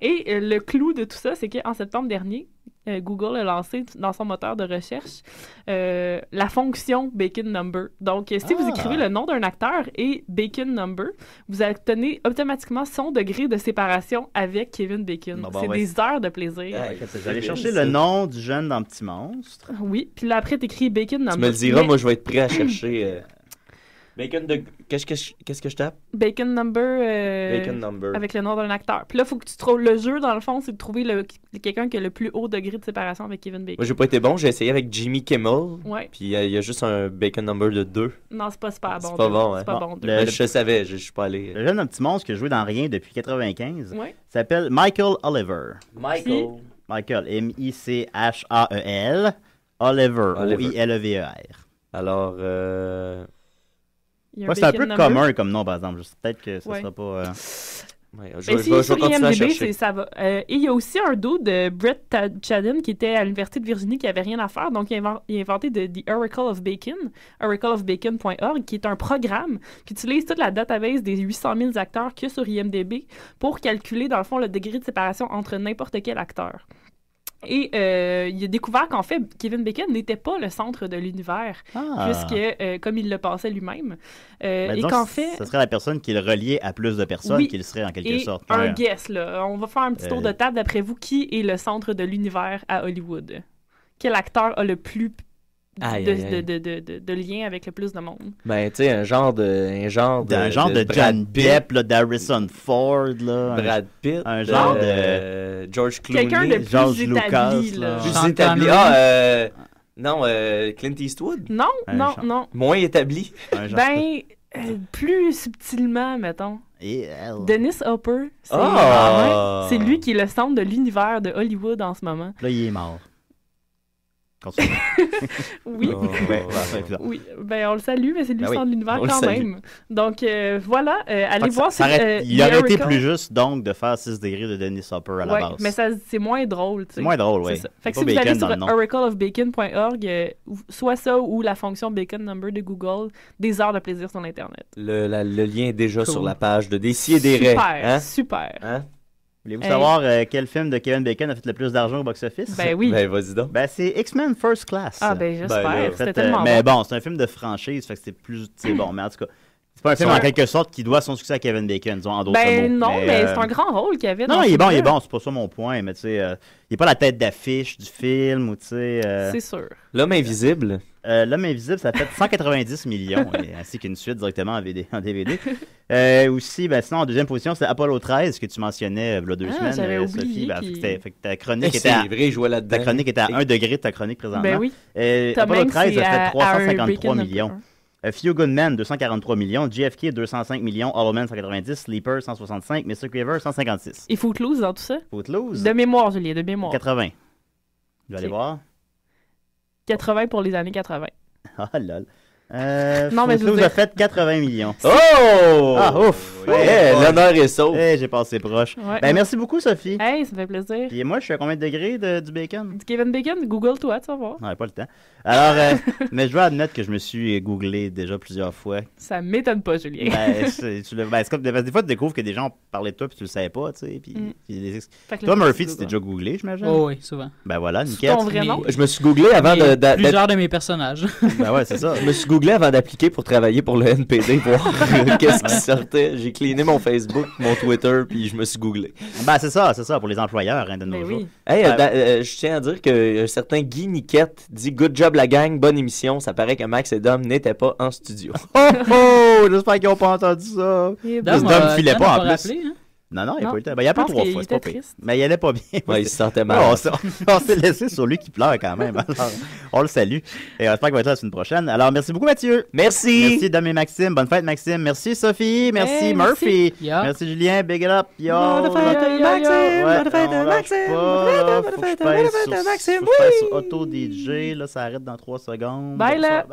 [SPEAKER 10] Et le clou de tout ça, c'est qu'en septembre dernier, Google a lancé dans son moteur de recherche la fonction Bacon Number. Donc, si vous écrivez le nom d'un acteur et Bacon Number, vous obtenez automatiquement son degré de séparation avec Kevin Bacon. C'est des heures de plaisir.
[SPEAKER 7] Vous allez chercher le nom du jeune dans Petit Monstre.
[SPEAKER 10] Oui, puis là, après, t'écris Bacon Number.
[SPEAKER 9] Tu me le diras, moi, je vais être prêt à chercher... Bacon de... Qu'est-ce que je tape?
[SPEAKER 10] Bacon number, avec le nom d'un acteur. Puis là, il faut que tu trouves le jeu, dans le fond, c'est de trouver quelqu'un qui a le plus haut degré de séparation avec Kevin Bacon.
[SPEAKER 9] Moi, j'ai pas été bon. J'ai essayé avec Jimmy Kimmel.
[SPEAKER 10] Ouais.
[SPEAKER 9] Puis il y a juste un Bacon number de 2.
[SPEAKER 10] Non, c'est pas super bon.
[SPEAKER 9] C'est pas bon, hein?
[SPEAKER 10] C'est pas bon.
[SPEAKER 9] Je savais, je suis pas allé.
[SPEAKER 7] Le jeune petit monstre qui a joué dans Rien depuis 95 s'appelle Michael Oliver. Michael, M-I-C-H-A-E-L. Oliver, O-I-L-E-V-E-R.
[SPEAKER 9] Alors,
[SPEAKER 7] c'est un peu commun comme nom, par exemple. Peut-être que ça sera pas...
[SPEAKER 10] Je vais continuer à chercher. Ça va. Et il y a aussi un dos de Brett Chadden qui était à l'Université de Virginie qui avait rien à faire. Donc, il a inventé The Oracle of Bacon, oracleofbacon.org, qui est un programme qui utilise toute la database des 800 000 acteurs qu'il y a sur IMDb pour calculer, dans le fond, le degré de séparation entre n'importe quel acteur. Et il a découvert qu'en fait, Kevin Bacon n'était pas le centre de l'univers, puisque, comme il le pensait lui-même, et qu'en fait...
[SPEAKER 7] Ce serait la personne qui le reliait à plus de personnes, qui le serait en quelque sorte.
[SPEAKER 10] Un guess, là. On va faire un petit tour de table. D'après vous, qui est le centre de l'univers à Hollywood? Quel acteur a le plus de lien avec le plus de monde.
[SPEAKER 9] Ben, tu sais, un genre de
[SPEAKER 7] John Depp, là, d'Harrison Ford, là.
[SPEAKER 9] Brad Pitt.
[SPEAKER 7] Un genre de
[SPEAKER 9] George Clooney.
[SPEAKER 10] Quelqu'un de plus
[SPEAKER 7] George
[SPEAKER 10] établi,
[SPEAKER 7] Lucas,
[SPEAKER 10] là.
[SPEAKER 9] Plus établi. Non, Clint Eastwood.
[SPEAKER 10] Non.
[SPEAKER 9] Moins établi.
[SPEAKER 10] Ben, plus subtilement, mettons. Dennis Hopper, c'est lui qui est le centre de l'univers de Hollywood en ce moment.
[SPEAKER 7] Là, il est mort. Continue.
[SPEAKER 10] Oui. Oui. Ben, on le salue, mais c'est lui le centre de l'univers quand même. Donc, voilà. Allez voir.
[SPEAKER 7] Il aurait été plus juste, donc, de faire 6 degrés de Dennis Hopper à la base.
[SPEAKER 10] Mais c'est moins drôle.
[SPEAKER 7] C'est moins drôle, oui.
[SPEAKER 10] Fait que si vous allez sur oracleofbacon.org, soit ça ou la fonction Bacon Number de Google, des heures de plaisir sur Internet.
[SPEAKER 9] Le lien est déjà sur la page de Décis et des Raies.
[SPEAKER 10] Super.
[SPEAKER 7] Voulez-vous savoir quel film de Kevin Bacon a fait le plus d'argent au box-office?
[SPEAKER 10] Ben oui.
[SPEAKER 9] Ben vas-y donc.
[SPEAKER 7] Ben c'est X-Men First Class.
[SPEAKER 10] Ah ben j'espère. C'était tellement
[SPEAKER 7] mais bon, c'est un film de franchise, fait que c'est plus... C'est bon, mais en tout cas... C'est pas un film en quelque sorte qui doit son succès à Kevin Bacon, disons, en d'autres mots.
[SPEAKER 10] Ben non, mais c'est un grand rôle qu'il avait.
[SPEAKER 7] Non, il est bon, c'est pas ça mon point, mais tu sais, il est pas la tête d'affiche du film, ou tu sais...
[SPEAKER 10] C'est sûr.
[SPEAKER 9] L'homme invisible.
[SPEAKER 7] L'homme invisible, ça fait 190 millions, ainsi qu'une suite directement en DVD. Aussi, ben, sinon, en deuxième position, c'est Apollo 13, que tu mentionnais il y a 2 semaines,
[SPEAKER 10] j'avais
[SPEAKER 7] Sophie.
[SPEAKER 10] oublié
[SPEAKER 7] Fait que ta chronique était à...
[SPEAKER 9] vrai, je jouais là-dedans.
[SPEAKER 7] Ta chronique était à 1 degré de ta chronique présentement.
[SPEAKER 10] Ben oui.
[SPEAKER 7] Apollo 13 a fait 353
[SPEAKER 10] Bacon
[SPEAKER 7] millions. Few Good Men, 243 millions. JFK, 205 millions. Hollow Man, 190. Sleeper, 165. Mr. Craver, 156.
[SPEAKER 10] Et Footloose dans tout ça?
[SPEAKER 7] Footloose?
[SPEAKER 10] De mémoire, Julien, de mémoire.
[SPEAKER 7] 80. Je vais aller voir.
[SPEAKER 10] 80 pour les années 80.
[SPEAKER 7] Ah, lol.
[SPEAKER 10] Non, mais
[SPEAKER 7] Footloose a fait 80 millions.
[SPEAKER 9] Oh!
[SPEAKER 7] Ah, ouf!
[SPEAKER 9] L'honneur est sauf.
[SPEAKER 7] J'ai passé proche. Ben, merci beaucoup, Sophie.
[SPEAKER 10] Hey, ça fait plaisir.
[SPEAKER 7] Et moi, je suis à combien de degrés du bacon?
[SPEAKER 10] Du Kevin Bacon? Google-toi, tu vas voir.
[SPEAKER 7] Non, pas le temps. Alors, mais je dois admettre que je me suis googlé déjà plusieurs fois.
[SPEAKER 10] Ça m'étonne pas, Julien.
[SPEAKER 7] C'est comme des fois, tu découvres que des gens parlaient de toi puis tu le savais pas, tu sais. Toi, Murphy, tu t'es déjà googlé, j'imagine?
[SPEAKER 11] Oh, oui, souvent.
[SPEAKER 7] Ben voilà, nickel.
[SPEAKER 10] Ton vrai nom?
[SPEAKER 9] Je me suis googlé avant
[SPEAKER 11] plusieurs de mes personnages.
[SPEAKER 7] Ben ouais, c'est ça.
[SPEAKER 9] Je me suis googlé avant d'appliquer pour travailler pour le NPD, voir qu'est-ce qui sortait. J'ai cleané mon Facebook, mon Twitter, puis je me suis googlé.
[SPEAKER 7] Ben c'est ça, pour les employeurs de nos jours.
[SPEAKER 9] Hey, je tiens à dire qu'un certain Guy Niquette dit « Good job la gang, bonne émission. Ça paraît que Max et Dom n'étaient pas en studio. »
[SPEAKER 7] Oh! J'espère qu'ils n'ont pas entendu ça. Dom filait pas en plus.
[SPEAKER 11] Rappelé, hein?
[SPEAKER 7] Non, il a pas eu le temps. Ben, il a appelé 3 fois, c'est pas pire. Mais il allait pas bien.
[SPEAKER 9] Ouais, il se sentait mal.
[SPEAKER 7] On s'est laissé sur lui qui pleure quand même. Alors, on le salue. Et j'espère qu'il va être là la semaine prochaine. Alors, merci beaucoup, Mathieu.
[SPEAKER 9] Merci.
[SPEAKER 7] Merci, Dom et Maxime. Bonne fête, Maxime. Merci, Sophie. Merci, Murphy. Merci, Julien. Big it up. Yo.
[SPEAKER 9] Bonne fête, Maxime. Bonne fête, Maxime. Bonne fête, Maxime.
[SPEAKER 7] Faut que je passe sur Auto DJ. Là, ça arrête dans 3 secondes.
[SPEAKER 10] Bye, là.